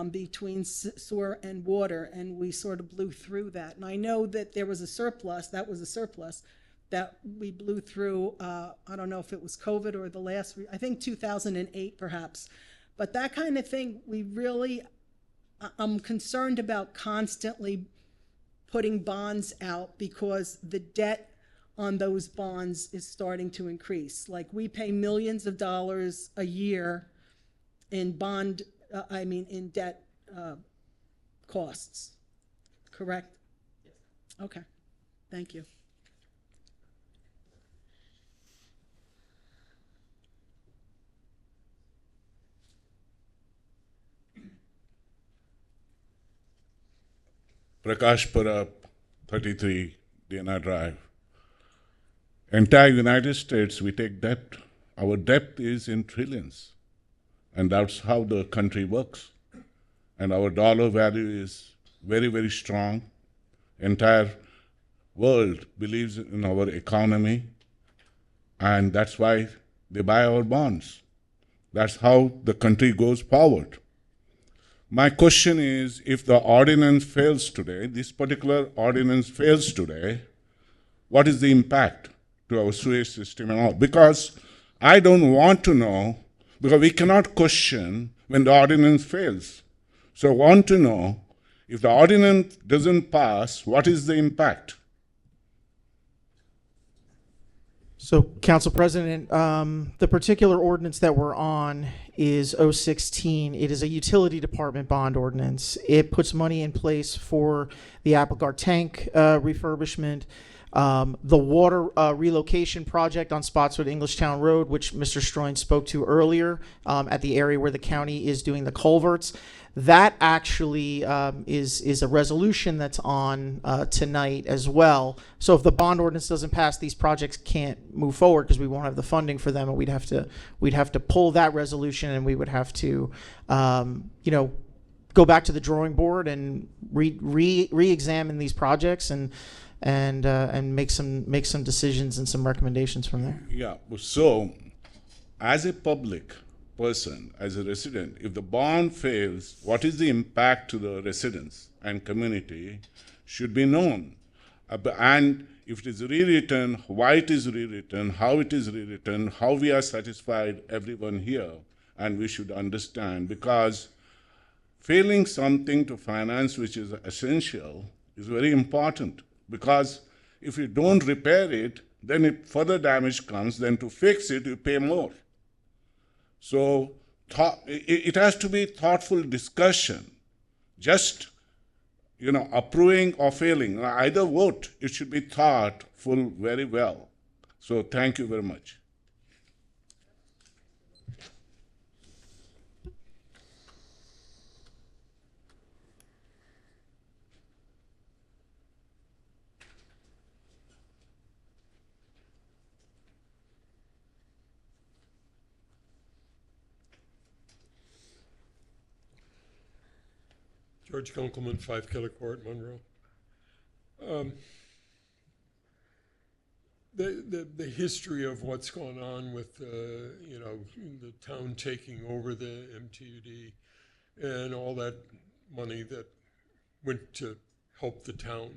between sewer and water, and we sort of blew through that. And I know that there was a surplus. That was a surplus that we blew through. I don't know if it was COVID or the last. I think 2008, perhaps. But that kind of thing, I'm concerned about constantly putting bonds out because the debt on those bonds is starting to increase. Like we pay millions of dollars a year in in debt costs. Correct? Yes. Okay. Thank you. Prakash Parab, 33 Dana Drive. Entire United States, we take debt. Our debt is in trillions. And that's how the country works. And our dollar value is very, very strong. Entire world believes in our economy. And that's why they buy our bonds. That's how the country goes forward. My question is, if the ordinance fails today, this particular ordinance fails today, what is the impact to our sewage system and all? Because I don't want to know, because we cannot question when the ordinance fails. So I want to know, if the ordinance doesn't pass, what is the impact? So, Council President, the particular ordinance that we're on is 016. It is a utility department bond ordinance. It puts money in place for the Applegar tank refurbishment, the water relocation project on Spotswood Englishtown Road, which Mr. Stroin spoke to earlier, at the area where the county is doing the culverts. That actually is a resolution that's on tonight as well. So if the bond ordinance doesn't pass, these projects can't move forward because we won't have the funding for them, and we'd have to pull that resolution, and we would have to go back to the drawing board and re-examine these projects and make some decisions and some recommendations from there. Yeah. So, as a public person, as a resident, if the bond fails, what is the impact to the residents and community should be known. And if it is rewritten, why it is rewritten, how it is rewritten, how we are satisfied, everyone here, and we should understand, because failing something to finance which is essential is very important, because if you don't repair it, then if further damage comes, then to fix it, you pay more. So it has to be thoughtful discussion. Just, approving or failing, either vote, it should be thoughtful very well. So thank you very much. George Kunkelman, 5 Keller Court, Monroe. The history of what's going on with the town taking over the MTUD and all that money that went to help the town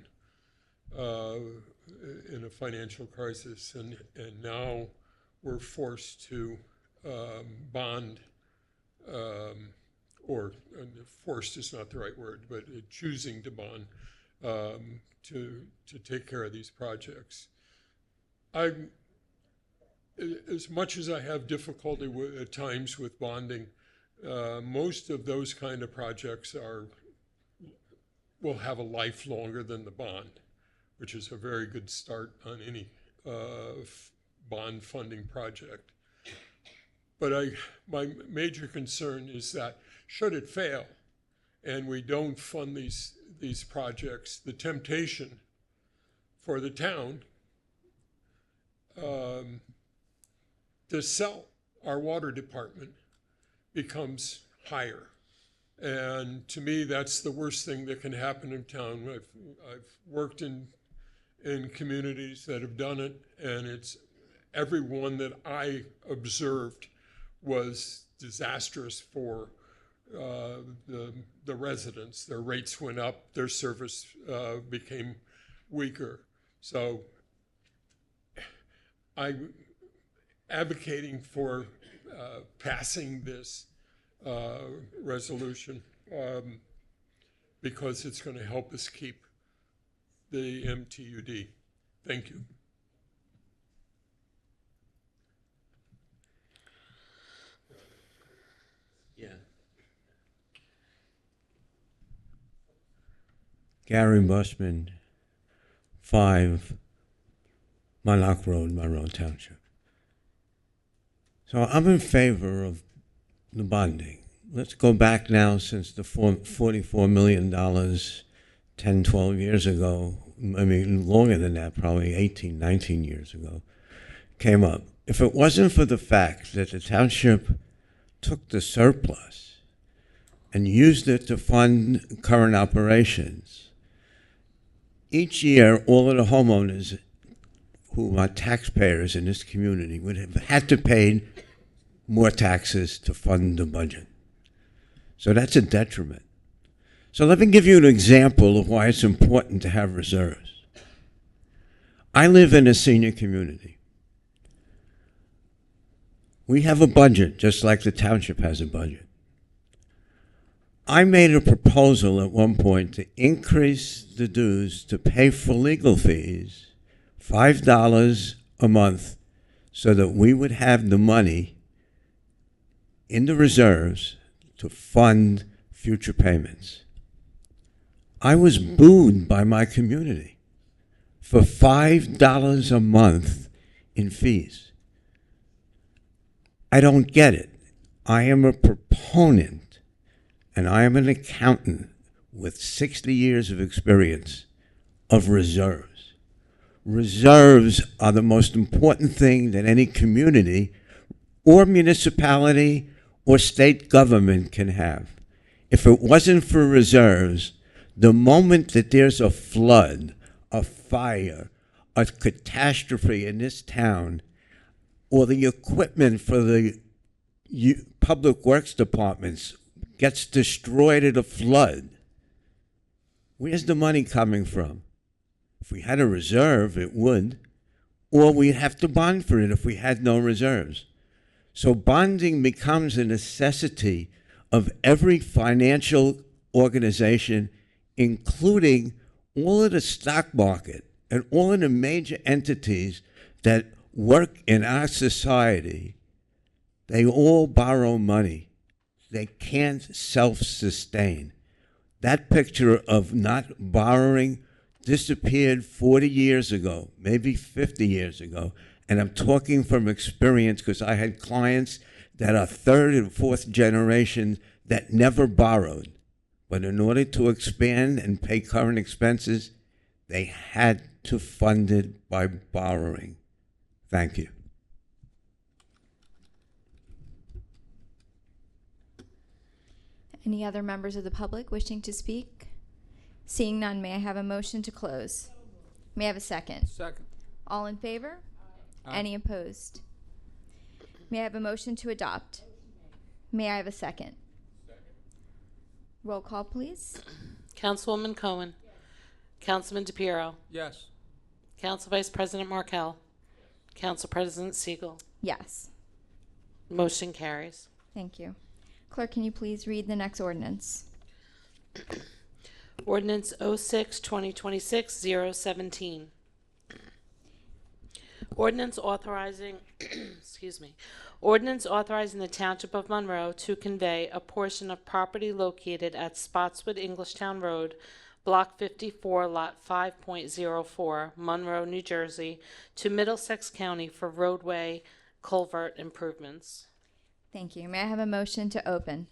in a financial crisis, and now we're forced to bond. Or forced is not the right word, but choosing to bond to take care of these projects. As much as I have difficulty at times with bonding, most of those kind of projects will have a life longer than the bond, which is a very good start on any bond funding project. But my major concern is that should it fail and we don't fund these projects, the temptation for the town to sell our water department becomes higher. And to me, that's the worst thing that can happen in town. I've worked in communities that have done it, and it's every one that I observed was disastrous for the residents. Their rates went up, their service became weaker. So I'm advocating for passing this resolution because it's going to help us keep the MTUD. Thank you. Yeah. Gary Bushman, 5 Monarch Road, Monroe Township. So I'm in favor of the bonding. Let's go back now since the $44 million 10, 12 years ago, I mean longer than that, probably 18, 19 years ago, came up. If it wasn't for the fact that the township took the surplus and used it to fund current operations, each year all of the homeowners who are taxpayers in this community would have had to pay more taxes to fund the budget. So that's a detriment. So let me give you an example of why it's important to have reserves. I live in a senior community. We have a budget just like the township has a budget. I made a proposal at one point to increase the dues to pay for legal fees $5 a month so that we would have the money in the reserves to fund future payments. I was booed by my community for $5 a month in fees. I don't get it. I am a proponent, and I am an accountant with 60 years of experience of reserves. Reserves are the most important thing that any community or municipality or state government can have. If it wasn't for reserves, the moment that there's a flood, a fire, a catastrophe in this town, or the equipment for the public works departments gets destroyed in a flood, where's the money coming from? If we had a reserve, it would, or we'd have to bond for it if we had no reserves. So bonding becomes a necessity of every financial organization, including all of the stock market and all of the major entities that work in our society. They all borrow money. They can't self-sustain. That picture of not borrowing disappeared 40 years ago, maybe 50 years ago. And I'm talking from experience because I had clients that are 3rd and 4th generation that never borrowed. But in order to expand and pay current expenses, they had to fund it by borrowing. Thank you. Any other members of the public wishing to speak? Seeing none, may I have a motion to close? May I have a second? Second. All in favor? Aye. Any opposed? May I have a motion to adopt? May I have a second? Roll call, please. Councilwoman Cohen. Councilman DePiero. Yes. Council Vice President Markell. Council President Siegel. Yes. Motion carries. Thank you. Clerk, can you please read the next ordinance? Ordinance 06-2026-017. Ordinance authorizing, Ordinance authorizing the Township of Monroe to convey a portion of property located at Spotswood Englishtown Road, Block 54, Lot 5.04, Monroe, New Jersey, to Middlesex County for roadway culvert improvements. Thank you. May I have a motion to open?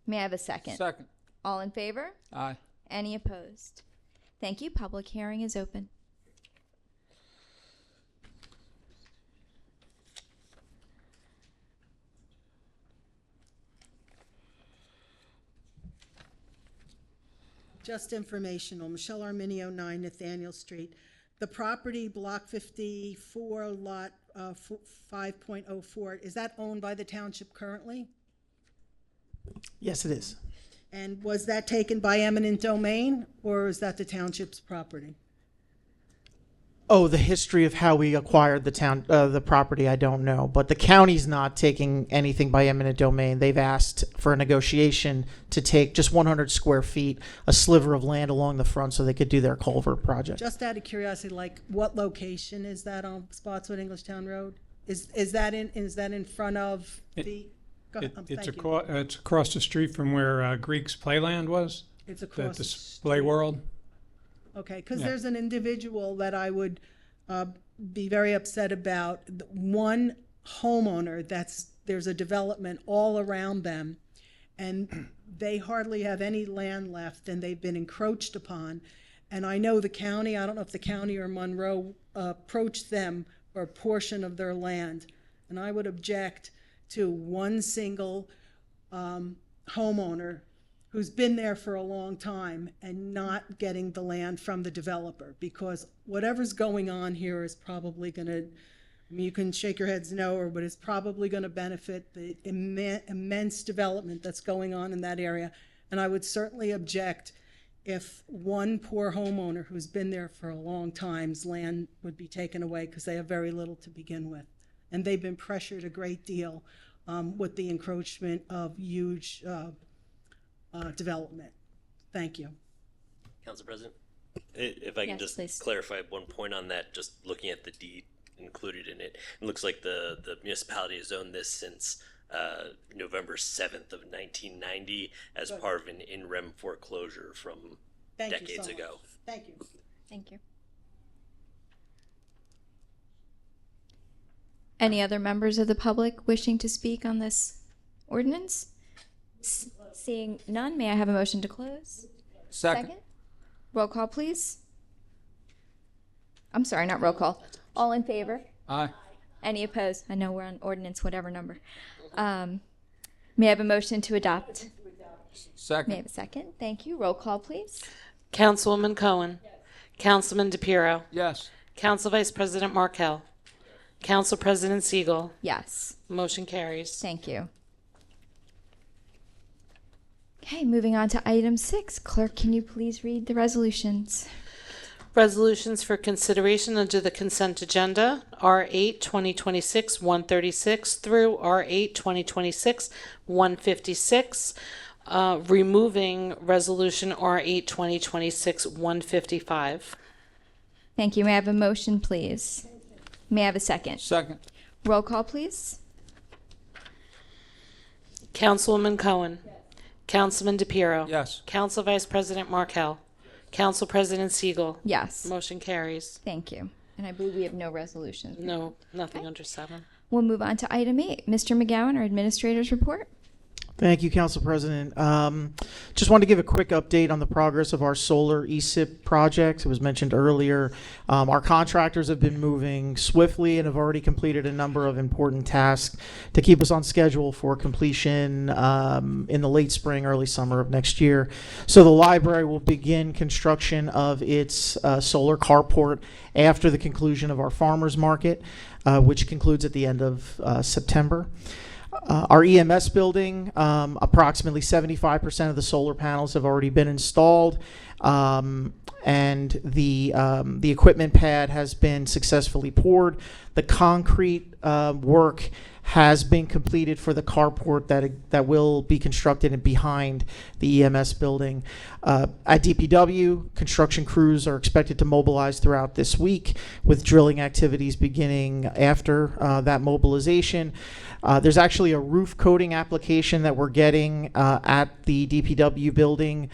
May I have a second? Second. All in favor? Aye. Any opposed? Thank you. Public hearing is open. Just informational, Michelle Arminio, 9 Nathaniel Street. The property, Block 54, Lot 5.04, is that owned by the township currently? Yes, it is. And was that taken by eminent domain, or is that the township's property? Oh, the history of how we acquired the property, I don't know. But the county's not taking anything by eminent domain. They've asked for a negotiation to take just 100 square feet, a sliver of land along the front, so they could do their culvert project. Just out of curiosity, like, what location is that on Spotswood Englishtown Road? Is that in front of the? It's across the street from where Greek's Playland was. It's across the the display world. Okay, because Yeah. there's an individual that I would be very upset about. One homeowner there's a development all around them, and they hardly have any land left, and they've been encroached upon. And I know the county, I don't know if the county or Monroe approached them for a portion of their land. And I would object to one single homeowner who's been there for a long time and not getting the land from the developer, because whatever's going on here is probably going to, I mean, you can shake your heads no, but it's probably going to benefit the immense development that's going on in that area. And I would certainly object if one poor homeowner who's been there for a long time's land would be taken away, because they have very little to begin with. And they've been pressured a great deal with the encroachment of huge development. Thank you. Council President, if I can Yes, just please. clarify one point on that, just looking at the deed included in it, it looks like the municipality has owned this since November 7th of 1990 as Good. part of an in rem foreclosure from Thank you decades so much. ago. Thank you. Thank you. Any other members of the public wishing to speak on this ordinance? Seeing none, may I have a motion to close? Second. Roll call, please. I'm sorry, not roll call. All in favor? Aye. Any opposed? I know we're on ordinance, whatever number. May I have a motion to adopt? May I Second. have a second? Thank you. Roll call, please. Councilwoman Cohen. Councilman DePiero. Yes. Council Vice President Markell. Council President Siegel. Yes. Motion carries. Thank you. Okay, moving on to item 6. Clerk, can you please read the resolutions? Resolutions for consideration under the consent agenda, R8 2026 136 through R8 2026 156, removing resolution R8 2026 155. Thank you. May I have a motion, please? May I have a second? Second. Roll call, please. Councilwoman Cohen. Councilman DePiero. Yes. Council Vice President Markell. Council President Siegel. Yes. Motion carries. Thank you. And I believe we have no resolutions. No, nothing under 7. We'll move on to item 8. Mr. McGowan, our administrator's report. Thank you, Council President. Just wanted to give a quick update on the progress of our solar ESIP project. It was mentioned earlier. Our contractors have been moving swiftly and have already completed a number of important tasks to keep us on schedule for completion in the late spring, early summer of next year. So the library will begin construction of its solar carport after the conclusion of our farmers market, which concludes at the end of September. Our EMS building, approximately 75% of the solar panels have already been installed, and the equipment pad has been successfully poured. The concrete work has been completed for the carport that will be constructed behind the EMS building. At DPW, construction crews are expected to mobilize throughout this week, with drilling activities beginning after that mobilization. There's actually a roof coating application that we're getting at the DPW building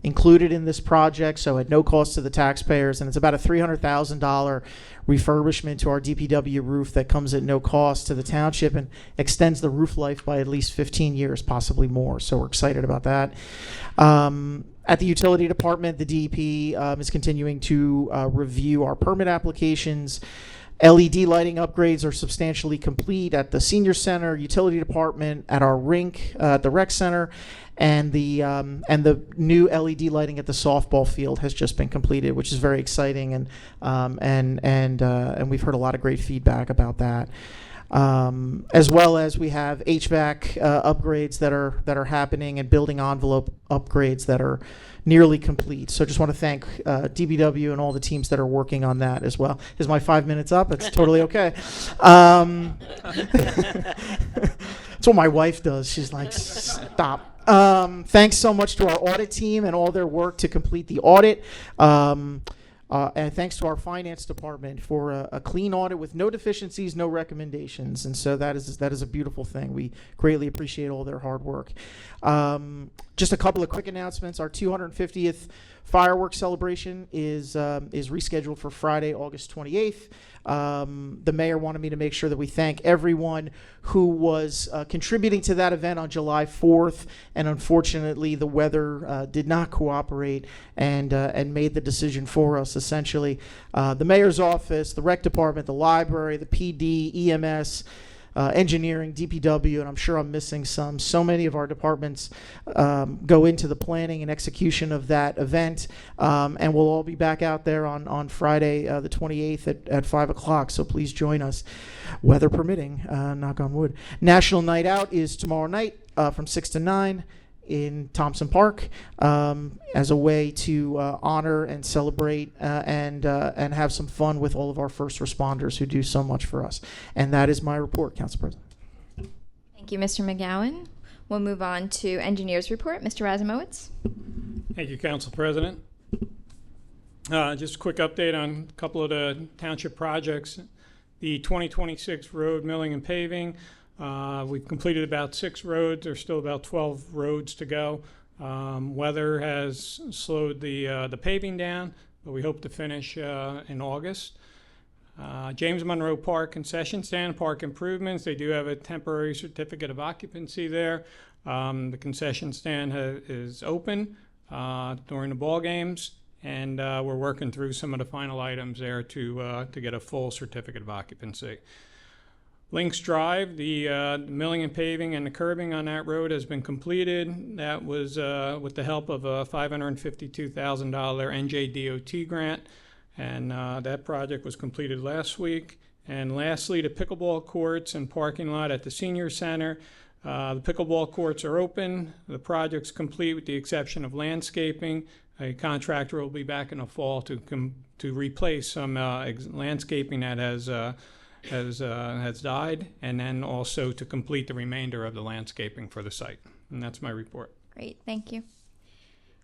included in this project, so at no cost to the taxpayers, and it's about a $300,000 refurbishment to our DPW roof that comes at no cost to the township and extends the roof life by at least 15 years, possibly more, so we're excited about that. At the utility department, the DEP is continuing to review our permit applications. LED lighting upgrades are substantially complete at the senior center, utility department, at our rink, at the rec center, and the new LED lighting at the softball field has just been completed, which is very exciting, and we've heard a lot of great feedback about that. As well as we have HVAC upgrades that are happening and building envelope upgrades that are nearly complete. So just want to thank DBW and all the teams that are working on that as well. Is my 5 minutes up? It's totally okay. That's what my wife does. She's like, stop. Thanks so much to our audit team and all their work to complete the audit. And thanks to our finance department for a clean audit with no deficiencies, no recommendations. And so that is a beautiful thing. We greatly appreciate all their hard work. Just a couple of quick announcements. Our 250th fireworks celebration is rescheduled for Friday, August 28th. The mayor wanted me to make sure that we thank everyone who was contributing to that event on July 4th, and unfortunately the weather did not cooperate and made the decision for us, essentially. The mayor's office, the rec department, the library, the PD, EMS, engineering, DPW, and I'm sure I'm missing some. So many of our departments go into the planning and execution of that event, and we'll all be back out there on Friday, the 28th at 5 o'clock, so please join us, weather permitting, knock on wood. National Night Out is tomorrow night from 6 to 9 in Thompson Park, as a way to honor and celebrate and have some fun with all of our first responders who do so much for us. And that is my report, Council President. Thank you, Mr. McGowan. We'll move on to engineers report. Mr. Razumowitz. Thank you, Council President. Just a quick update on a couple of the township projects. The 2026 road milling and paving. We've completed about 6 roads. There's still about 12 roads to go. Weather has slowed the paving down, but we hope to finish in August. James Monroe Park concession stand, park improvements. They do have a temporary certificate of occupancy there. The concession stand is open during the ball games, and we're working through some of the final items there to get a full certificate of occupancy. Links Drive, the milling and paving and the curbing on that road has been completed. That was with the help of a $552,000 NJDOT grant, and that project was completed last week. And lastly, the pickleball courts and parking lot at the senior center. The pickleball courts are open. The project's complete with the exception of landscaping. A contractor will be back in the fall to replace some landscaping that has died, and then also to complete the remainder of the landscaping for the site. And that's my report. Great, thank you.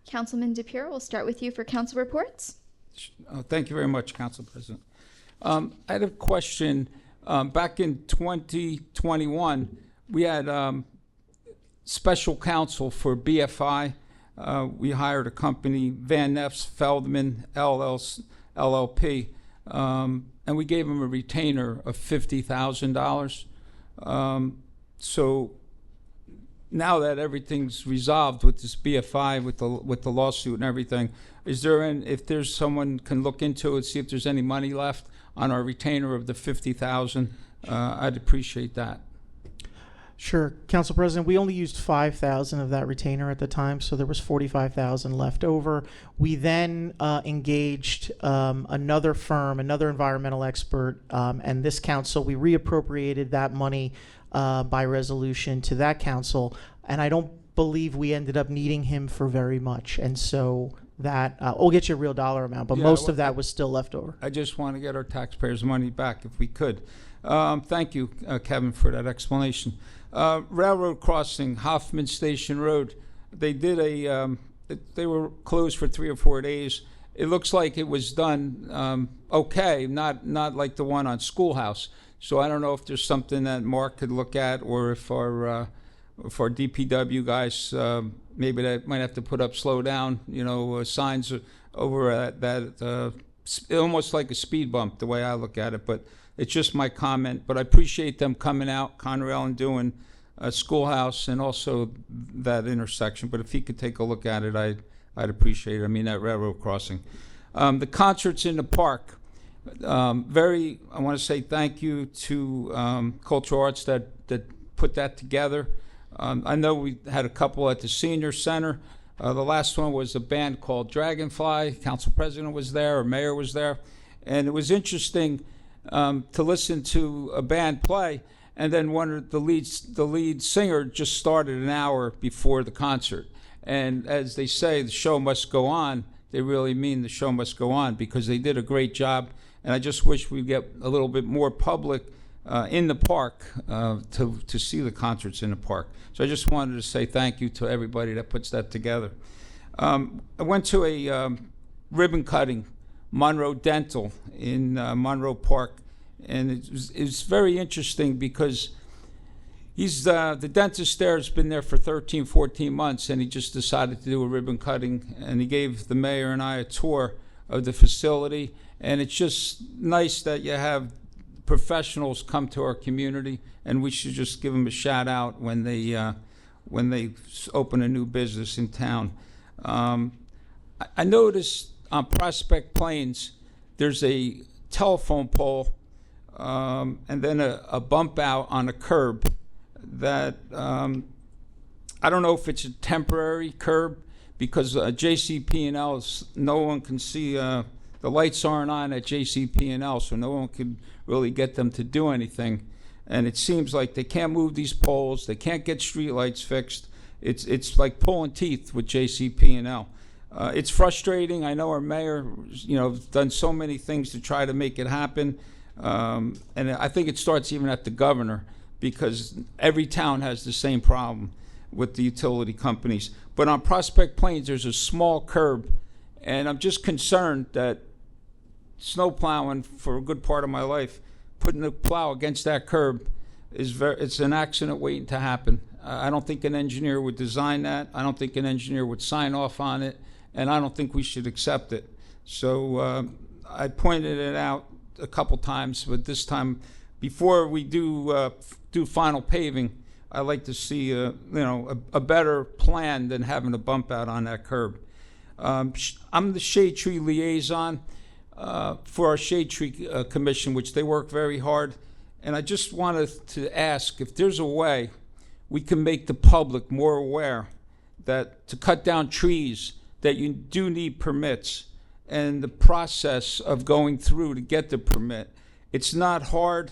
Councilman DePere, we'll start with you for council reports. Thank you very much, Council President. I had a question. Back in 2021, we had special counsel for BFI. We hired a company, Van Neffs Feldman LLP. And we gave them a retainer of $50,000. So now that everything's resolved with this BFI, with the lawsuit and everything, if there's someone can look into it, see if there's any money left on our retainer of the $50,000, I'd appreciate that. Sure, Council President, we only used $5,000 of that retainer at the time, so there was $45,000 left over. We then engaged another firm, another environmental expert, and this council, we reappropriated that money by resolution to that council, and I don't believe we ended up needing him for very much, and so that, we'll get you a real dollar amount, but most of that was still left over. I just want to get our taxpayers' money back if we could. Thank you, Kevin, for that explanation. Railroad crossing, Hoffman Station Road. They did they were closed for 3 or 4 days. It looks like it was done okay, not like the one on Schoolhouse. So I don't know if there's something that Mark could look at, or if our DPW guys maybe they might have to put up slow down, signs over at that, almost like a speed bump, the way I look at it. But it's just my comment, but I appreciate them coming out, Conrail, and doing Schoolhouse and also that intersection. But if he could take a look at it, I'd appreciate it. I mean, that railroad crossing. The concerts in the park. I want to say thank you to Cultural Arts that put that together. I know we had a couple at the Senior Center. The last one was a band called Dragonfly. Council President was there, or Mayor was there. And it was interesting to listen to a band play, and then the lead singer just started an hour before the concert. And as they say, the show must go on. They really mean the show must go on, because they did a great job. And I just wish we'd get a little bit more public in the park to see the concerts in the park. So I just wanted to say thank you to everybody that puts that together. I went to a ribbon cutting, Monroe Dental in Monroe Park, and it's very interesting because the dentist there has been there for 13, 14 months, and he just decided to do a ribbon cutting, and he gave the mayor and I a tour of the facility. And it's just nice that you have professionals come to our community, and we should just give them a shout out when they open a new business in town. I noticed on Prospect Plains there's a telephone pole and then a bump out on a curb that I don't know if it's a temporary curb, because JCP&L, no one can see. The lights aren't on at JCP&L, so no one can really get them to do anything. And it seems like they can't move these poles. They can't get street lights fixed. It's like pulling teeth with JCP&L. It's frustrating. I know our mayor, done so many things to try to make it happen. And I think it starts even at the governor, because every town has the same problem with the utility companies. But on Prospect Plains, there's a small curb, and I'm just concerned that snow plowing for a good part of my life, putting a plow against that curb it's an accident waiting to happen. I don't think an engineer would design that. I don't think an engineer would sign off on it, and I don't think we should accept it. So I pointed it out a couple times, but this time, before we do final paving, I like to see a better plan than having a bump out on that curb. I'm the Shade Tree Liaison for our Shade Tree Commission, which they work very hard. And I just wanted to ask if there's a way we can make the public more aware that to cut down trees, that you do need permits, and the process of going through to get the permit. It's not hard,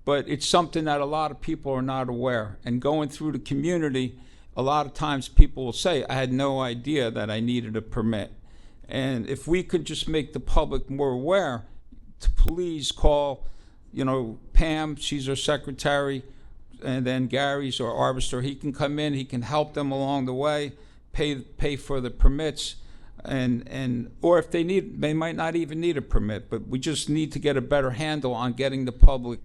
but it's something that a lot of people are not aware. And going through the community, a lot of times people will say, I had no idea that I needed a permit. And if we could just make the public more aware, to please call, Pam, she's our secretary, and then Gary's our arbiter. He can come in, he can help them along the way, pay for the permits, or if they might not even need a permit, but we just need to get a better handle on getting the public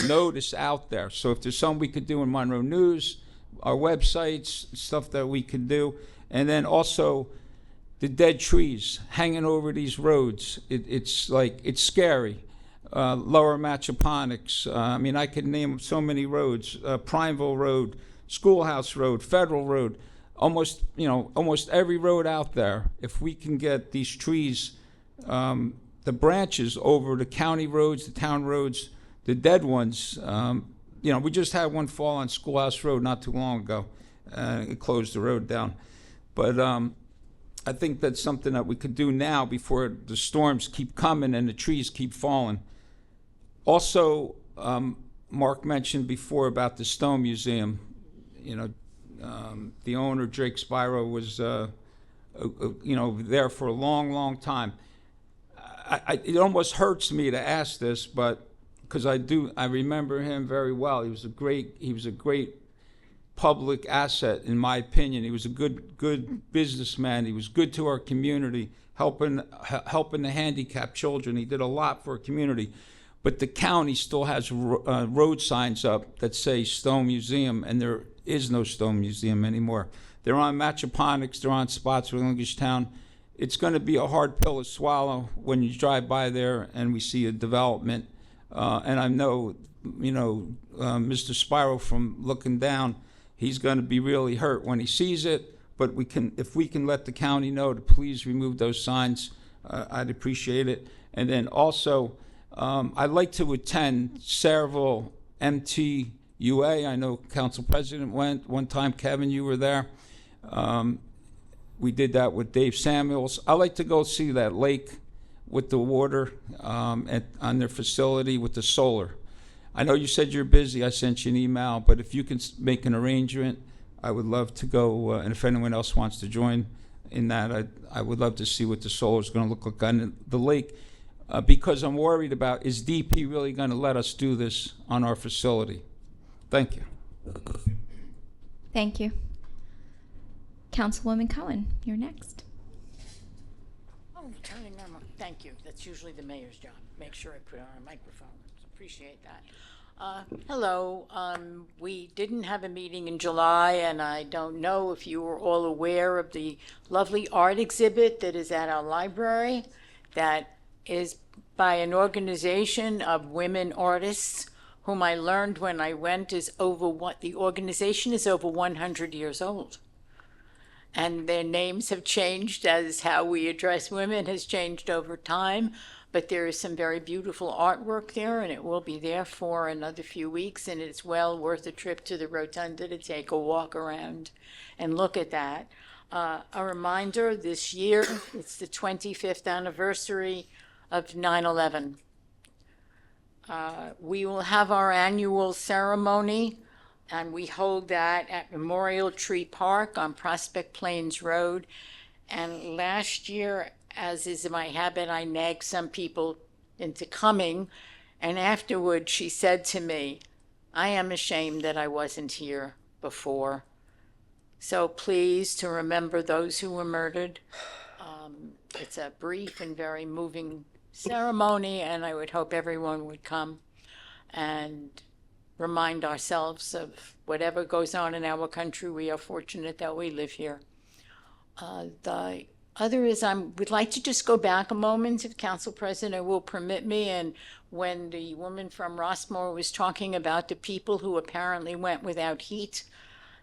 notice out there. So if there's something we could do in Monroe News, our websites, stuff that we could do, and then also the dead trees hanging over these roads. It's scary. Lower Matchaponics. I could name so many roads. Primeville Road, Schoolhouse Road, Federal Road. Almost every road out there. If we can get these trees, the branches over the county roads, the town roads, the dead ones. We just had one fall on Schoolhouse Road not too long ago. It closed the road down. But I think that's something that we could do now before the storms keep coming and the trees keep falling. Also, Mark mentioned before about the Stone Museum. The owner, Drake Spiro, was there for a long, long time. It almost hurts me to ask this, but because I remember him very well. He was a great public asset, in my opinion. He was a good businessman. He was good to our community, helping the handicapped children. He did a lot for our community. But the county still has road signs up that say Stone Museum, and there is no Stone Museum anymore. They're on Matchaponics, they're on Spotswood, Englishtown. It's going to be a hard pill to swallow when you drive by there and we see a development. And I know, Mr. Spiro, from looking down, he's going to be really hurt when he sees it. But if we can let the county know to please remove those signs, I'd appreciate it. And then also, I'd like to attend Saraville MTUA. I know Council President went one time. Kevin, you were there. We did that with Dave Samuels. I like to go see that lake with the water on their facility with the solar. I know you said you're busy. I sent you an email, but if you can make an arrangement, I would love to go. And if anyone else wants to join in that, I would love to see what the solar is going to look like on the lake. Because I'm worried about, is DP really going to let us do this on our facility? Thank you. Thank you. Councilwoman Cohen, you're next. Oh, turning on. Thank you. That's usually the mayor's job. Make sure I put on a microphone. Appreciate that. Hello. We didn't have a meeting in July, and I don't know if you were all aware of the lovely art exhibit that is at our library that is by an organization of women artists whom I learned when I went is over what the organization is over 100 years old. And their names have changed as how we address women has changed over time. But there is some very beautiful artwork there, and it will be there for another few weeks, and it's well worth a trip to the Rotunda to take a walk around and look at that. A reminder, this year, it's the 25th anniversary of 9/11. We will have our annual ceremony, and we hold that at Memorial Tree Park on Prospect Plains Road. And last year, as is my habit, I nagged some people into coming. And afterward, she said to me, I am ashamed that I wasn't here before. So please, to remember those who were murdered. It's a brief and very moving ceremony, and I would hope everyone would come and remind ourselves of whatever goes on in our country. We are fortunate that we live here. The other is I would like to just go back a moment, if Council President will permit me, and when the woman from Rossmore was talking about the people who apparently went without heat,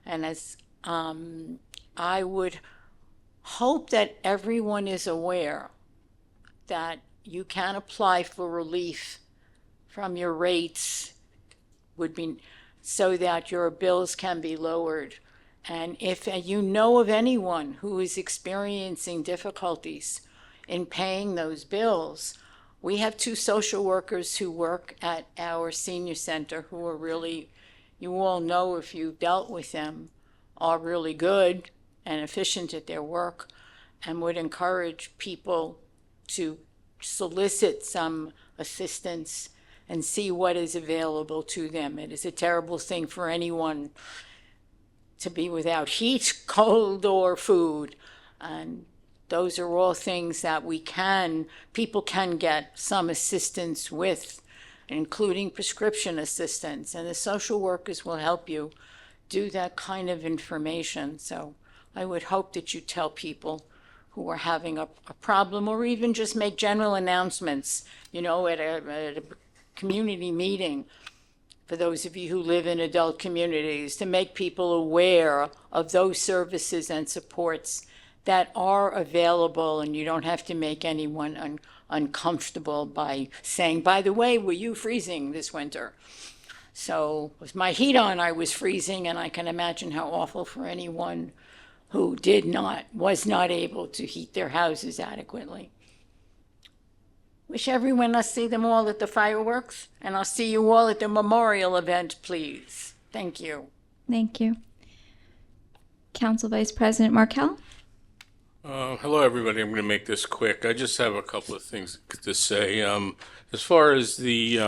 and as I would hope that everyone is aware that you can apply for relief from your rates would be so that your bills can be lowered. And if you know of anyone who is experiencing difficulties in paying those bills, we have 2 social workers who work at our senior center who are really, you all know if you've dealt with them, are really good and efficient at their work, and would encourage people to solicit some assistance and see what is available to them. It is a terrible thing for anyone to be without heat, cold, or food. And those are all things that people can get some assistance with, including prescription assistance. And the social workers will help you do that kind of information. So I would hope that you tell people who are having a problem, or even just make general announcements, at a community meeting, for those of you who live in adult communities, to make people aware of those services and supports that are available, and you don't have to make anyone uncomfortable by saying, by the way, were you freezing this winter? So with my heat on, I was freezing, and I can imagine how awful for anyone who was not able to heat their houses adequately. Wish everyone, I'll see them all at the fireworks, and I'll see you all at the memorial event, please. Thank you. Thank you. Council Vice President Markell? Hello, everybody. I'm going to make this quick. I just have a couple of things to say. As far as the,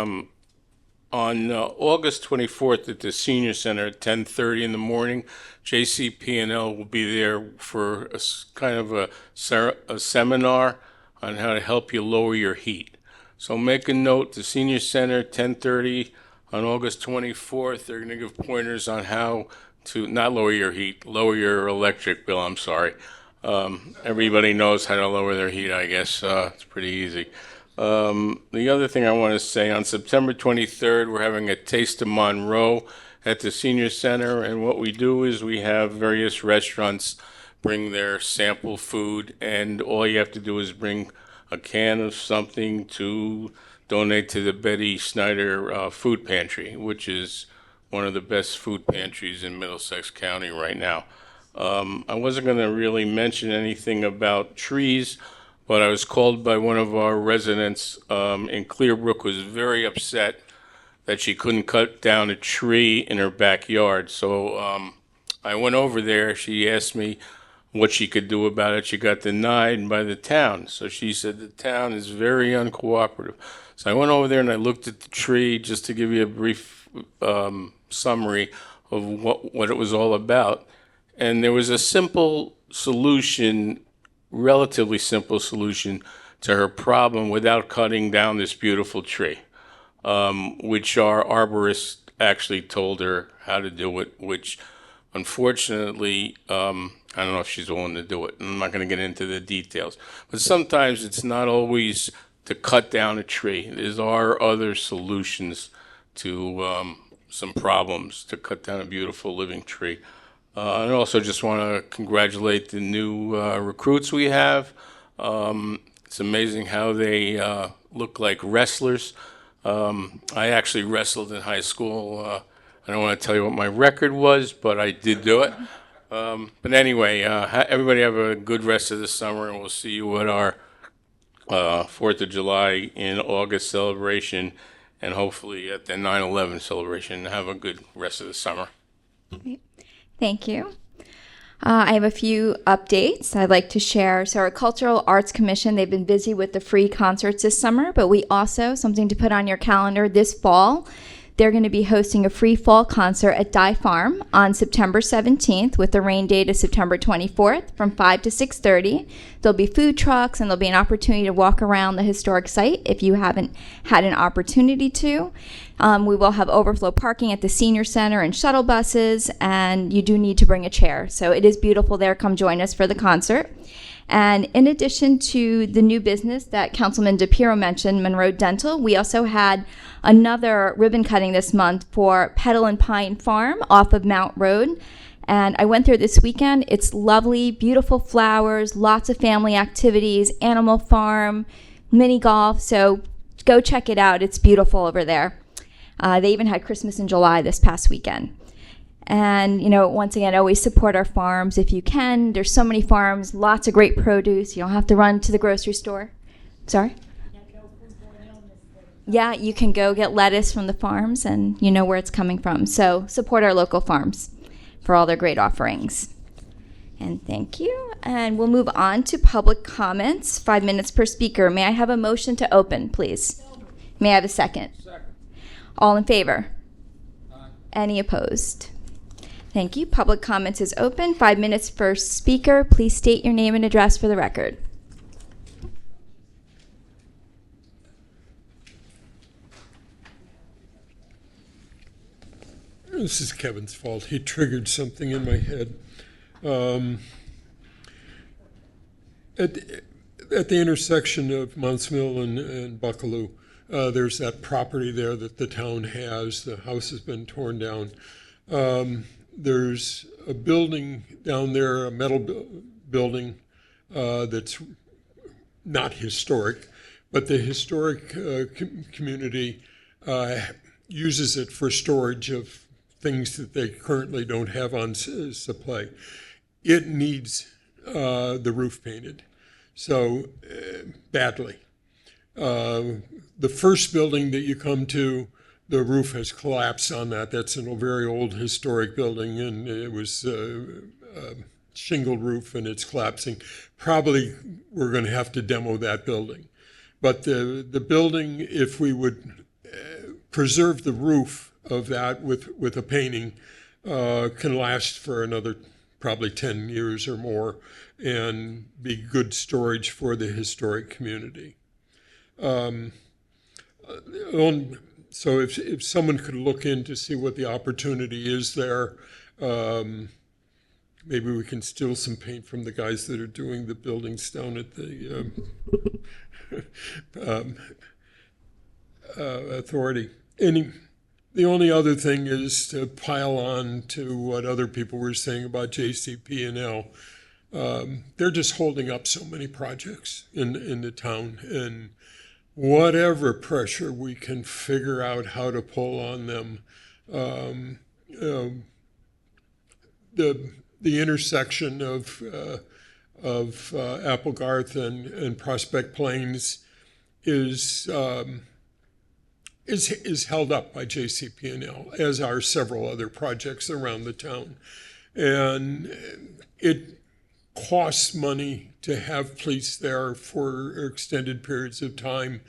on August 24th at the Senior Center at 10:30 in the morning, JCP&L will be there for kind of a seminar on how to help you lower your heat. So make a note, the Senior Center, 10:30 on August 24th. They're going to give pointers on how to not lower your heat, lower your electric bill, I'm sorry. Everybody knows how to lower their heat, I guess. It's pretty easy. The other thing I want to say, on September 23rd, we're having a Taste of Monroe at the Senior Center, and what we do is we have various restaurants bring their sample food, and all you have to do is bring a can of something to donate to the Betty Snyder Food Pantry, which is one of the best food pantries in Middlesex County right now. I wasn't going to really mention anything about trees, but I was called by one of our residents in Clearbrook who was very upset that she couldn't cut down a tree in her backyard. So I went over there. She asked me what she could do about it. She got denied by the town. So she said the town is very uncooperative. So I went over there and I looked at the tree just to give you a brief summary of what it was all about. And there was a simple solution, relatively simple solution to her problem without cutting down this beautiful tree, which our arborist actually told her how to do it, which unfortunately, I don't know if she's willing to do it. I'm not going to get into the details. But sometimes it's not always to cut down a tree. There are other solutions to some problems to cut down a beautiful living tree. I also just want to congratulate the new recruits we have. It's amazing how they look like wrestlers. I actually wrestled in high school. I don't want to tell you what my record was, but I did do it. But anyway, everybody have a good rest of the summer, and we'll see you at our 4th of July in August celebration, and hopefully at the 9/11 celebration. Have a good rest of the summer. Thank you. I have a few updates I'd like to share. So our Cultural Arts Commission, they've been busy with the free concerts this summer, but we also, something to put on your calendar this fall, they're going to be hosting a free fall concert at Dye Farm on September 17th with the rain date of September 24th from 5 to 6:30. There'll be food trucks and there'll be an opportunity to walk around the historic site if you haven't had an opportunity to. We will have overflow parking at the senior center and shuttle buses, and you do need to bring a chair. So it is beautiful there. Come join us for the concert. And in addition to the new business that Councilman DePiero mentioned, Monroe Dental, we also had another ribbon cutting this month for Petal and Pine Farm off of Mount Road. And I went there this weekend. It's lovely, beautiful flowers, lots of family activities, animal farm, mini golf. So go check it out. It's beautiful over there. They even had Christmas in July this past weekend. And, once again, always support our farms if you can. There's so many farms, lots of great produce. You don't have to run to the grocery store. Sorry? Yeah, you can go get lettuce from the farms and you know where it's coming from. So support our local farms for all their great offerings. And thank you. And we'll move on to public comments, 5 minutes per speaker. May I have a motion to open, please? May I have a second? Second. All in favor? Aye. Any opposed? Thank you. Public comments is open. 5 minutes per speaker. Please state your name and address for the record. This is Kevin's fault. He triggered something in my head. At the intersection of Mounts Mill and Buckaloo, there's that property there that the town has. The house has been torn down. There's a building down there, a metal building that's not historic, but the historic community uses it for storage of things that they currently don't have on supply. It needs the roof painted, so badly. The first building that you come to, the roof has collapsed on that. That's a very old historic building, and it was a shingled roof, and it's collapsing. Probably we're going to have to demo that building. But the building, if we would preserve the roof of that with a painting, can last for another probably 10 years or more and be good storage for the historic community. So if someone could look in to see what the opportunity is there, maybe we can steal some paint from the guys that are doing the buildings down at the authority. The only other thing is to pile on to what other people were saying about JCP&L. They're just holding up so many projects in the town, and whatever pressure we can figure out how to pull on them. The intersection of Applegarth and Prospect Plains is held up by JCP&L, as are several other projects around the town. And it costs money to have police there for extended periods of time,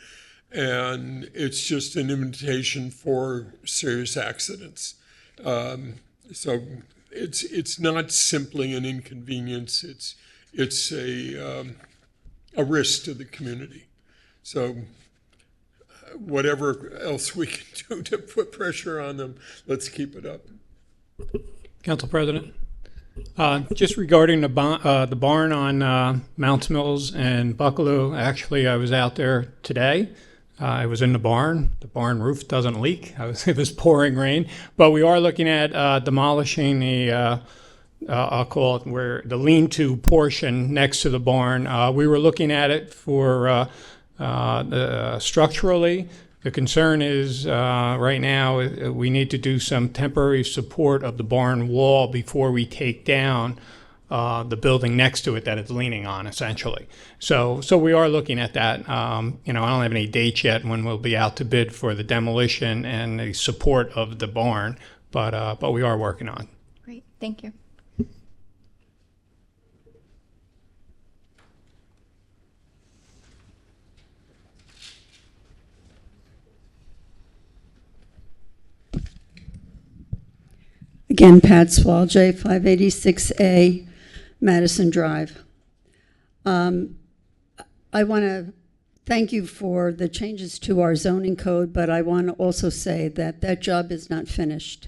and it's just an invitation for serious accidents. So it's not simply an inconvenience, it's a risk to the community. So whatever else we can do to put pressure on them, let's keep it up. Council President, just regarding the barn on Mounts Mills and Buccaloo, actually I was out there today. I was in the barn. The barn roof doesn't leak. It was pouring rain, but we are looking at demolishing the I'll call it where the lean-to portion next to the barn. We were looking at it for structurally. The concern is right now we need to do some temporary support of the barn wall before we take down the building next to it that it's leaning on, essentially. So we are looking at that. I don't have any dates yet when we'll be out to bid for the demolition and the support of the barn, but we are working on it. Great, thank you. Again, Pat Swalj, 586A Madison Drive. I want to thank you for the changes to our zoning code, but I want to also say that that job is not finished.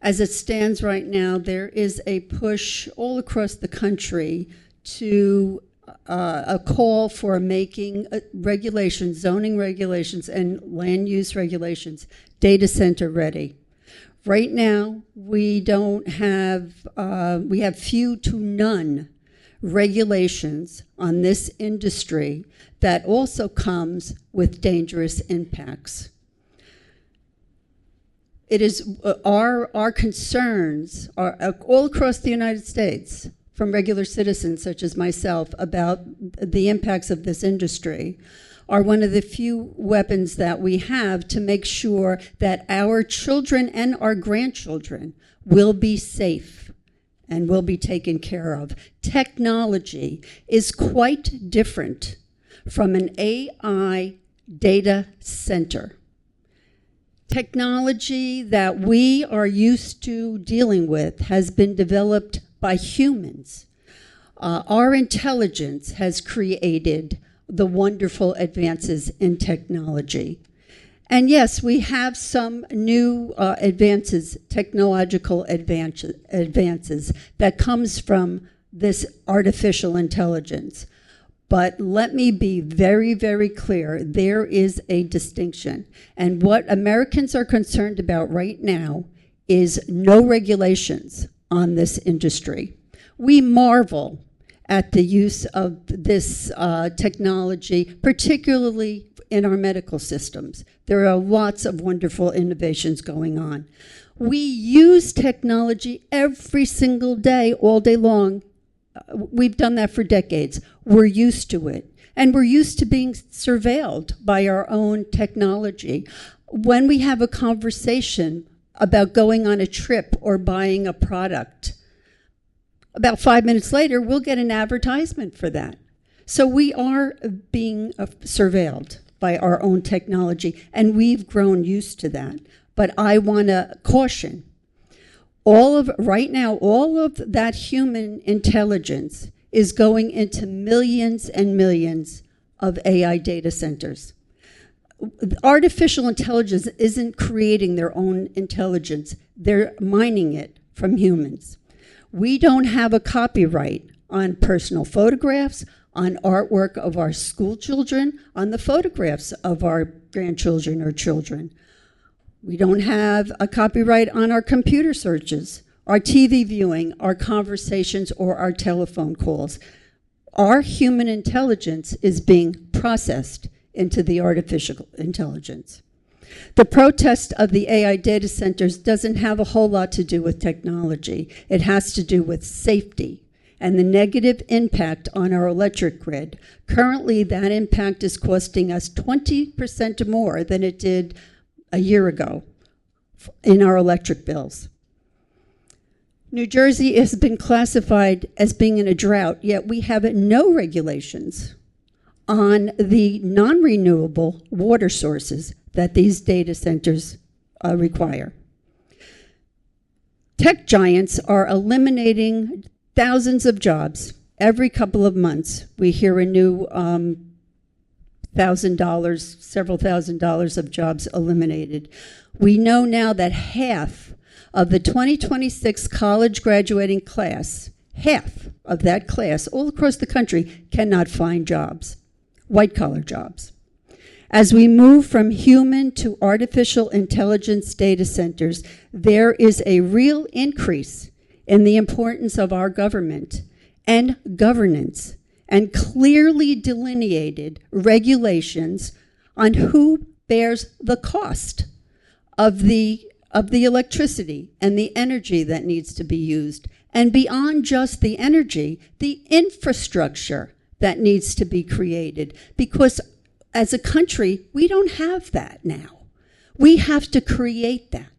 As it stands right now, there is a push all across the country to a call for making regulations, zoning regulations, and land use regulations data center ready. Right now, we have few to none regulations on this industry that also comes with dangerous impacts. It is our concerns are all across the United States from regular citizens such as myself about the impacts of this industry are one of the few weapons that we have to make sure that our children and our grandchildren will be safe and will be taken care of. Technology is quite different from an AI data center. Technology that we are used to dealing with has been developed by humans. Our intelligence has created the wonderful advances in technology. And yes, we have some new technological advances that comes from this artificial intelligence. But let me be very, very clear, there is a distinction. And what Americans are concerned about right now is no regulations on this industry. We marvel at the use of this technology, particularly in our medical systems. There are lots of wonderful innovations going on. We use technology every single day, all day long. We've done that for decades. We're used to it. And we're used to being surveilled by our own technology. When we have a conversation about going on a trip or buying a product, about 5 minutes later, we'll get an advertisement for that. So we are being surveilled by our own technology, and we've grown used to that. But I want to caution, right now, all of that human intelligence is going into millions and millions of AI data centers. Artificial intelligence isn't creating their own intelligence. They're mining it from humans. We don't have a copyright on personal photographs, on artwork of our school children, on the photographs of our grandchildren or children. We don't have a copyright on our computer searches, our TV viewing, our conversations, or our telephone calls. Our human intelligence is being processed into the artificial intelligence. The protest of the AI data centers doesn't have a whole lot to do with technology. It has to do with safety and the negative impact on our electric grid. Currently, that impact is costing us 20% more than it did a year ago in our electric bills. New Jersey has been classified as being in a drought, yet we have no regulations on the non-renewable water sources that these data centers require. Tech giants are eliminating thousands of jobs. Every couple of months, we hear a new $1,000, several $1,000s of jobs eliminated. We know now that half of the 2026 college graduating class, half of that class all across the country cannot find jobs, white-collar jobs. As we move from human to artificial intelligence data centers, there is a real increase in the importance of our government and governance and clearly delineated regulations on who bears the cost of the electricity and the energy that needs to be used. And beyond just the energy, the infrastructure that needs to be created, because as a country, we don't have that now. We have to create that.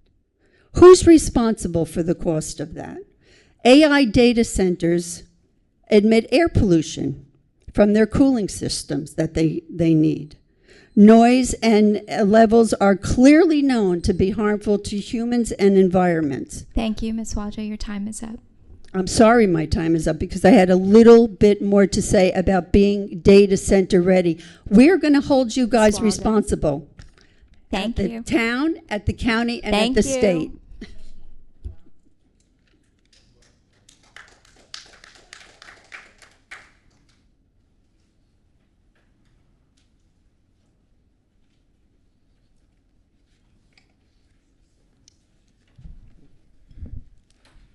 Who's responsible for the cost of that? AI data centers emit air pollution from their cooling systems that they need. Noise and levels are clearly known to be harmful to humans and environments. Thank you, Ms. Waja. Your time is up. I'm sorry my time is up because I had a little bit more to say about being data center ready. We're going to hold you guys responsible. Thank at you. the town, at the county, and Thank at the you. state.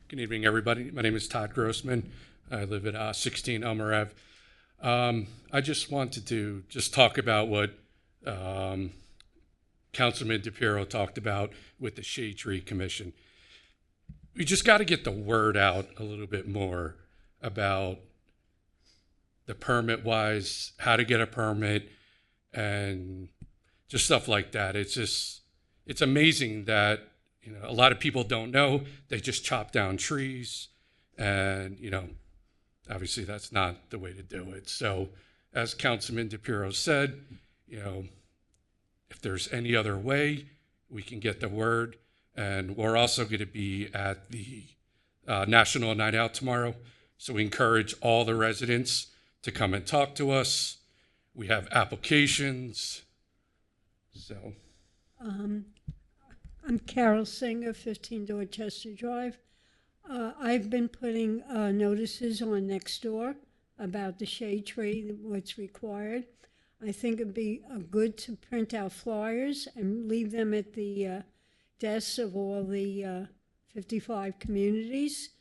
Good evening, everybody. My name is Todd Grossman. I live at 16 Elmer Ave. I just wanted to talk about what Councilman DePiero talked about with the Shade Tree Commission. We just got to get the word out a little bit more about the permit-wise, how to get a permit, and just stuff like that. It's amazing that a lot of people don't know. They just chop down trees, and obviously that's not the way to do it. So, as Councilman DePiero said, if there's any other way, we can get the word. And we're also going to be at the National Night Out tomorrow, so we encourage all the residents to come and talk to us. We have applications, so. I'm Carol Singer, 15 Dorchester Drive. I've been putting notices on Nextdoor about the shade tree, what's required. I think it'd be good to print out flyers and leave them at the desks of all the 55 communities.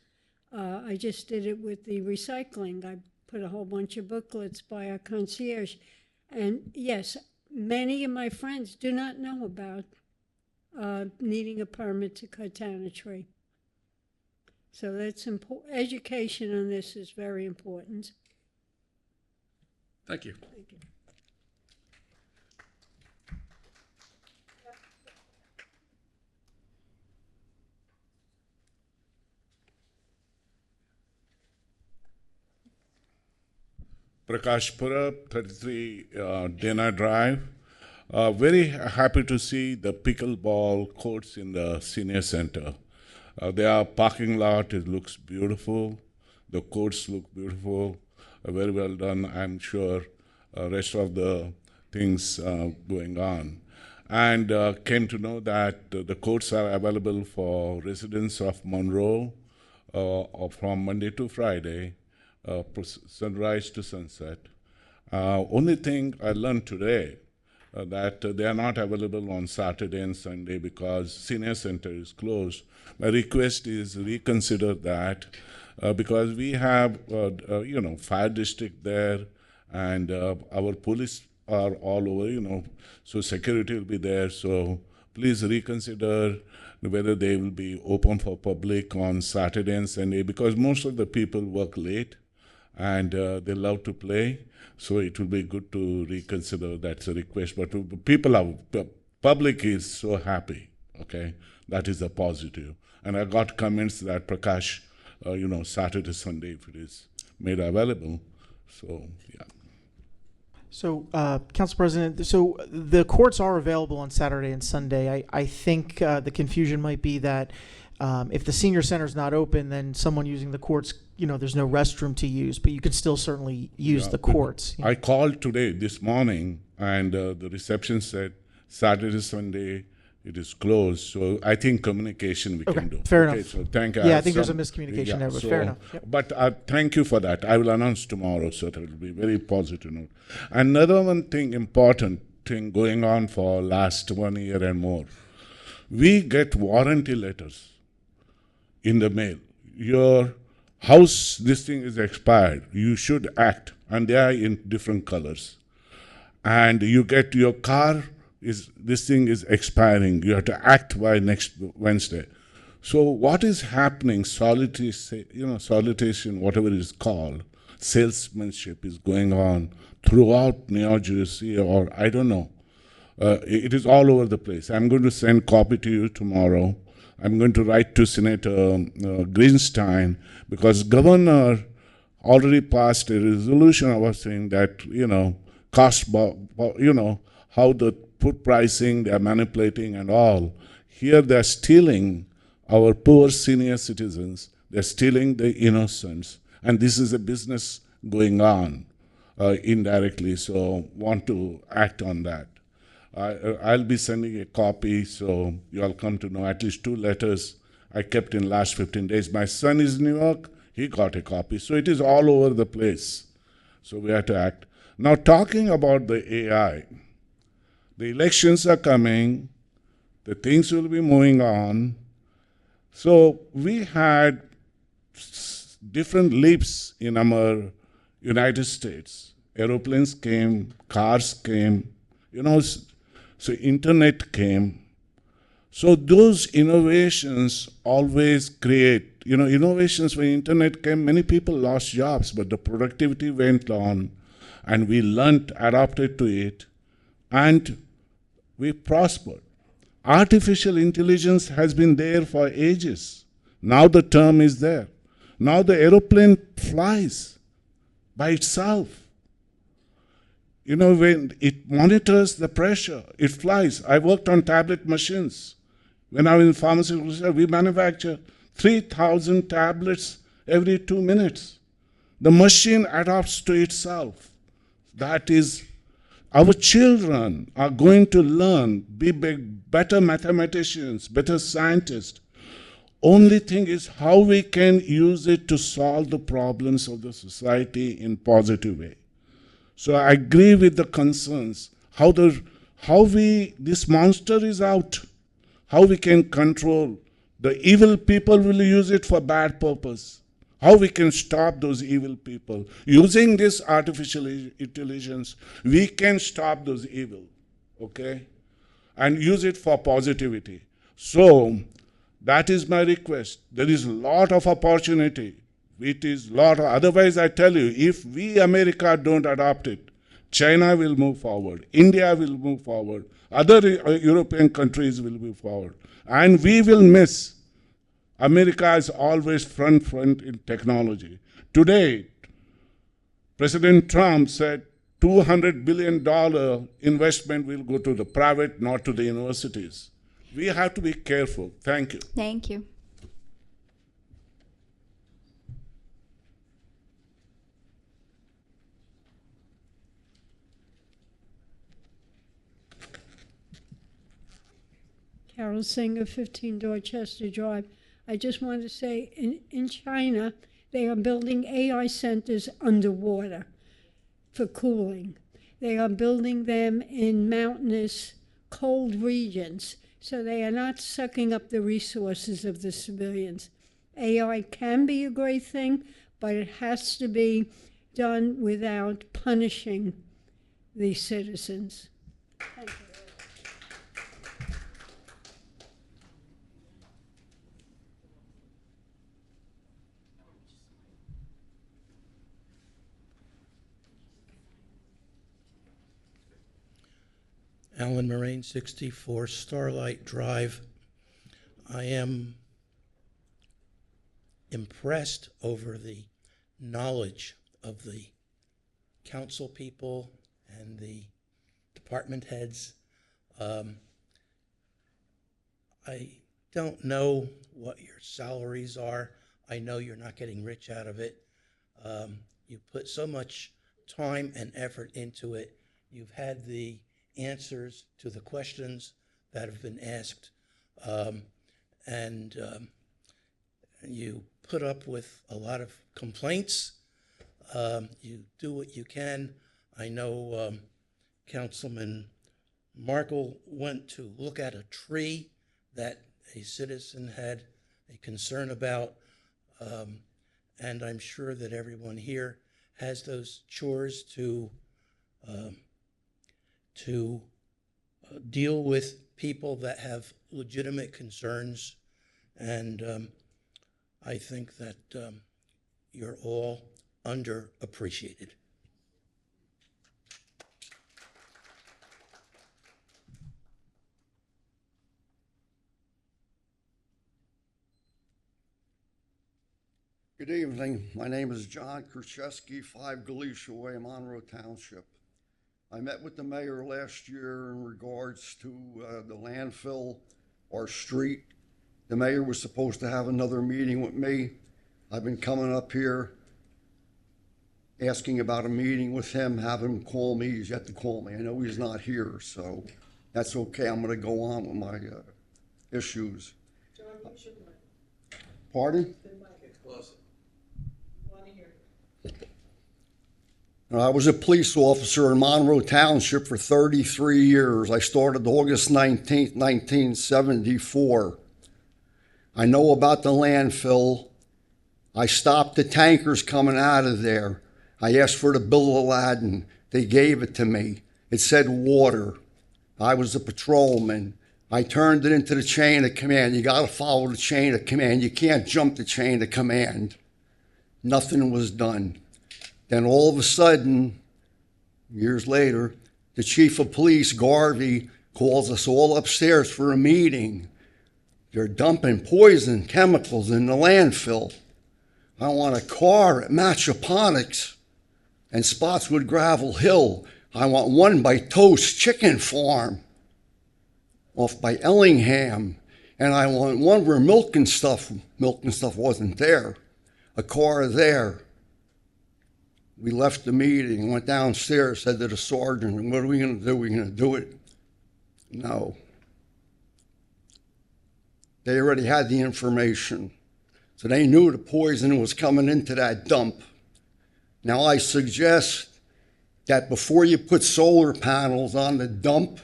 I just did it with the recycling. I put a whole bunch of booklets by our concierge. And yes, many of my friends do not know about needing a permit to cut down a tree. So that's important. Education on this is very important. Thank you. Thank you. Prakash Pura, 33 Dana Drive. Very happy to see the pickleball courts in the senior center. Their parking lot, it looks beautiful. The courts look beautiful, very well done. I'm sure rest of the things going on. And came to know that the courts are available for residents of Monroe from Monday to Friday, sunrise to sunset. Only thing I learned today that they are not available on Saturday and Sunday because senior center is closed. My request is reconsider that because we have, fire district there, and our police are all over, so security will be there. So please reconsider whether they will be open for public on Saturday and Sunday, because most of the people work late and they love to play. So it will be good to reconsider. That's a request. But public is so happy, okay? That is a positive. And I got comments that Prakash, Saturday, Sunday, if it is made available. So, yeah. So, Council President, so the courts are available on Saturday and Sunday. I think the confusion might be that if the senior center is not open, then someone using the courts, there's no restroom to use, but you can still certainly use the courts. I called this morning, and the reception said Saturday, Sunday, it is closed. So I think communication we can do. Fair enough. So thank you. Yeah, I think there's a miscommunication there, but fair enough. Yep. But thank you for that. I will announce tomorrow, so it will be very positive note. Another important thing going on for last 1 year and more. We get warranty letters in the mail. Your house, this thing is expired. You should act. And they are in different colors. And you get your car, this thing is expiring. You have to act by next Wednesday. So what is happening, solicitation, whatever it is called, salesmanship is going on throughout New Jersey, or I don't know. It is all over the place. I'm going to send copy to you tomorrow. I'm going to write to Senator Greenstein, because governor already passed a resolution about saying that, how the food pricing, they are manipulating and all. Here they're stealing our poor senior citizens. They're stealing the innocents. And this is a business going on indirectly, so want to act on that. I'll be sending a copy, so you all come to know at least 2 letters I kept in last 15 days. My son is in New York. He got a copy. So it is all over the place. So we have to act. Now, talking about the AI, the elections are coming. The things will be moving on. So we had different leaps in our United States. Aeroplanes came, cars came, so internet came. So those innovations always create, innovations when internet came, many people lost jobs, but the productivity went on and we learned, adapted to it, and we prospered. Artificial intelligence has been there for ages. Now the term is there. Now the aeroplane flies by itself. When it monitors the pressure, it flies. I worked on tablet machines. When I was in pharmaceutical research, we manufacture 3,000 tablets every 2 minutes. The machine adapts to itself. That is, our children are going to learn, be better mathematicians, better scientists. Only thing is how we can use it to solve the problems of the society in positive way. So I agree with the concerns, this monster is out, how we can control. The evil people will use it for bad purpose. How we can stop those evil people. Using this artificial intelligence, we can stop those evil, okay? And use it for positivity. So that is my request. There is a lot of opportunity. Otherwise I tell you, if we, America, don't adopt it, China will move forward, India will move forward, other European countries will move forward, and we will miss. America is always front in technology. Today, President Trump said $200 billion investment will go to the private, not to the universities. We have to be careful. Thank you. Thank you. Carol Singer, 15 Dorchester Drive. I just wanted to say, in China, they are building AI centers underwater for cooling. They are building them in mountainous, cold regions, so they are not sucking up the resources of the civilians. AI can be a great thing, but it has to be done without punishing the citizens. Thank you. Alan Moraine, 64 Starlight Drive. I am impressed over the knowledge of the council people and the department heads. I don't know what your salaries are. I know you're not getting rich out of it. You put so much time and effort into it. You've had the answers to the questions that have been asked, and you put up with a lot of complaints. You do what you can. I know Councilman Markle went to look at a tree that a citizen had a concern about, and I'm sure that everyone here has those chores to deal with people that have legitimate concerns, and I think that you're all underappreciated. Good evening. My name is John Krzyzewski, 5 Galicia Way, Monroe Township. I met with the mayor last year in regards to the landfill, our street. The mayor was supposed to have another meeting with me. I've been coming up here asking about a meeting with him, having him call me. He's yet to call me. I know he's not here, so that's okay. I'm going to go on with my issues. John, use your mic. Pardon? The mic. Get closer. We want to hear you. I was a police officer in Monroe Township for 33 years. I started August 19th, 1974. I know about the landfill. I stopped the tankers coming out of there. I asked for the bill of lading. They gave it to me. It said water. I was a patrolman. I turned it into the chain of command. You got to follow the chain of command. You can't jump the chain of command. Nothing was done. Then all of a sudden, years later, the chief of police, Garvey, calls us all upstairs for a meeting. They're dumping poison chemicals in the landfill. I want a car at Matchaponics and Spotswood Gravel Hill. I want one by Toast Chicken Farm off by Ellingham. And I want one where milk and stuff wasn't there. A car there. We left the meeting, went downstairs, said to the sergeant, what are we going to do? Are we going to do it? No. They already had the information. So they knew the poison was coming into that dump. Now I suggest that before you put solar panels on the dump,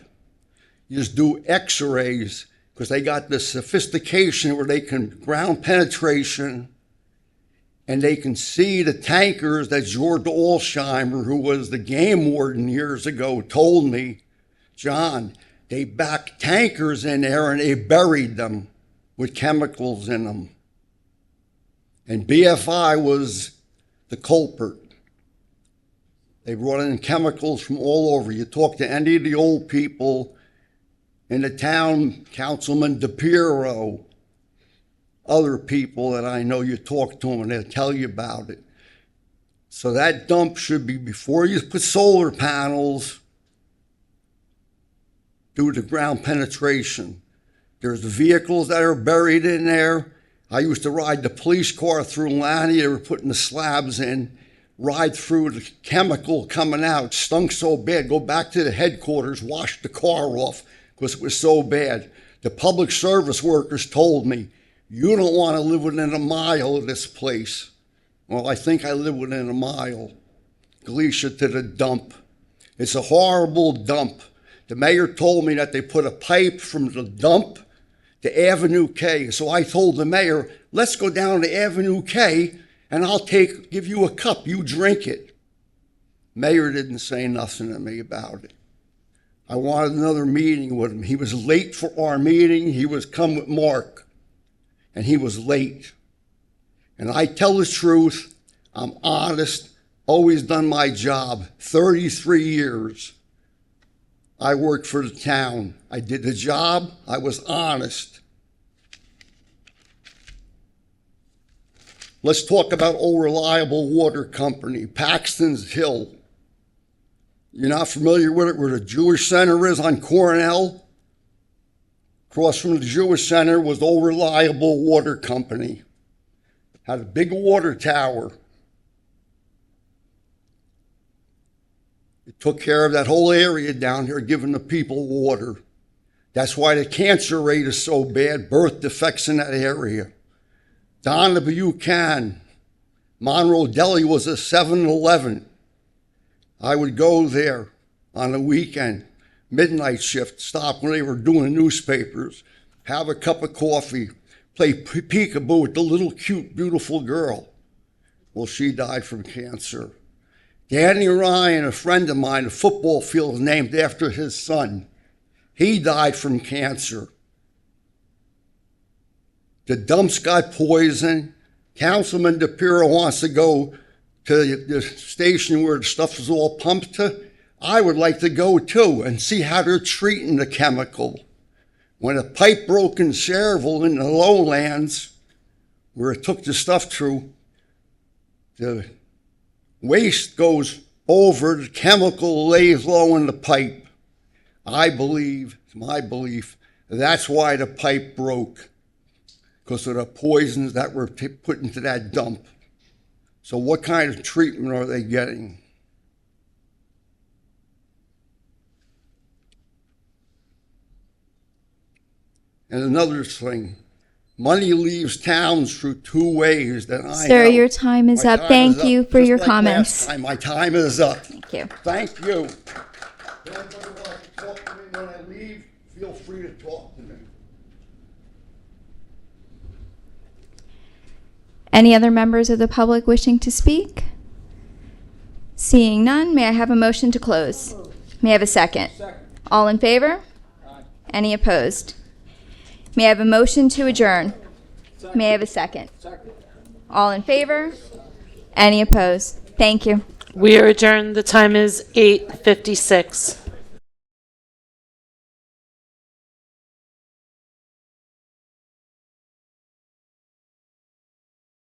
you just do x-rays, because they got the sophistication where they can ground penetration and they can see the tankers that George Alsheimer, who was the game warden years ago, told me, John, they backed tankers in there and they buried them with chemicals in them. And BFI was the culprit. They brought in chemicals from all over. You talk to any of the old people in the town, Councilman DePiero, other people that I know, you talk to them and they'll tell you about it. So that dump should be, before you put solar panels, do the ground penetration. There's the vehicles that are buried in there. I used to ride the police car through Lanny. They were putting the slabs in, ride through the chemical coming out. Stunk so bad. Go back to the headquarters, wash the car off because it was so bad. The public service workers told me, you don't want to live within a mile of this place. Well, I think I live within a mile. Galicia to the dump. It's a horrible dump. The mayor told me that they put a pipe from the dump to Avenue K. So I told the mayor, let's go down to Avenue K and I'll give you a cup, you drink it. Mayor didn't say nothing to me about it. I wanted another meeting with him. He was late for our meeting. He was come with Mark, and he was late. And I tell the truth. I'm honest, always done my job. 33 years I worked for the town. I did the job. I was honest. Let's talk about Old Reliable Water Company, Paxton's Hill. You're not familiar with it, where the Jewish Center is on Cornell? Across from the Jewish Center was Old Reliable Water Company. Had a big water tower. It took care of that whole area down here, giving the people water. That's why the cancer rate is so bad, birth defects in that area. Donna Buchanan, Monroe Deli was a 7-Eleven. I would go there on the weekend, midnight shift, stop when they were doing newspapers, have a cup of coffee, play peekaboo with the little cute, beautiful girl. Well, she died from cancer. Danny Ryan, a friend of mine, a football field is named after his son. He died from cancer. The dumps got poisoned. Councilman DePiro wants to go to the station where the stuff is all pumped to. I would like to go too and see how they're treating the chemical. When a pipe broke in Cherville in the lowlands, where it took the stuff through, the waste goes over, the chemical lays low in the pipe. I believe, it's my belief, that's why the pipe broke, because of the poisons that were put into that dump. So what kind of treatment are they getting? And another thing, money leaves towns through two ways that I know. Sir, your time is up. Thank you for your comments. My time is up. Thank you. Thank you. If anybody wants to talk to me when I leave, feel free to talk to me. Any other members of the public wishing to speak? Seeing none, may I have a motion to close? May I have a second? All in favor? Any opposed? May I have a motion to adjourn? May I have a second? All in favor? Any opposed? Thank you. We are adjourned. The time is 8:56.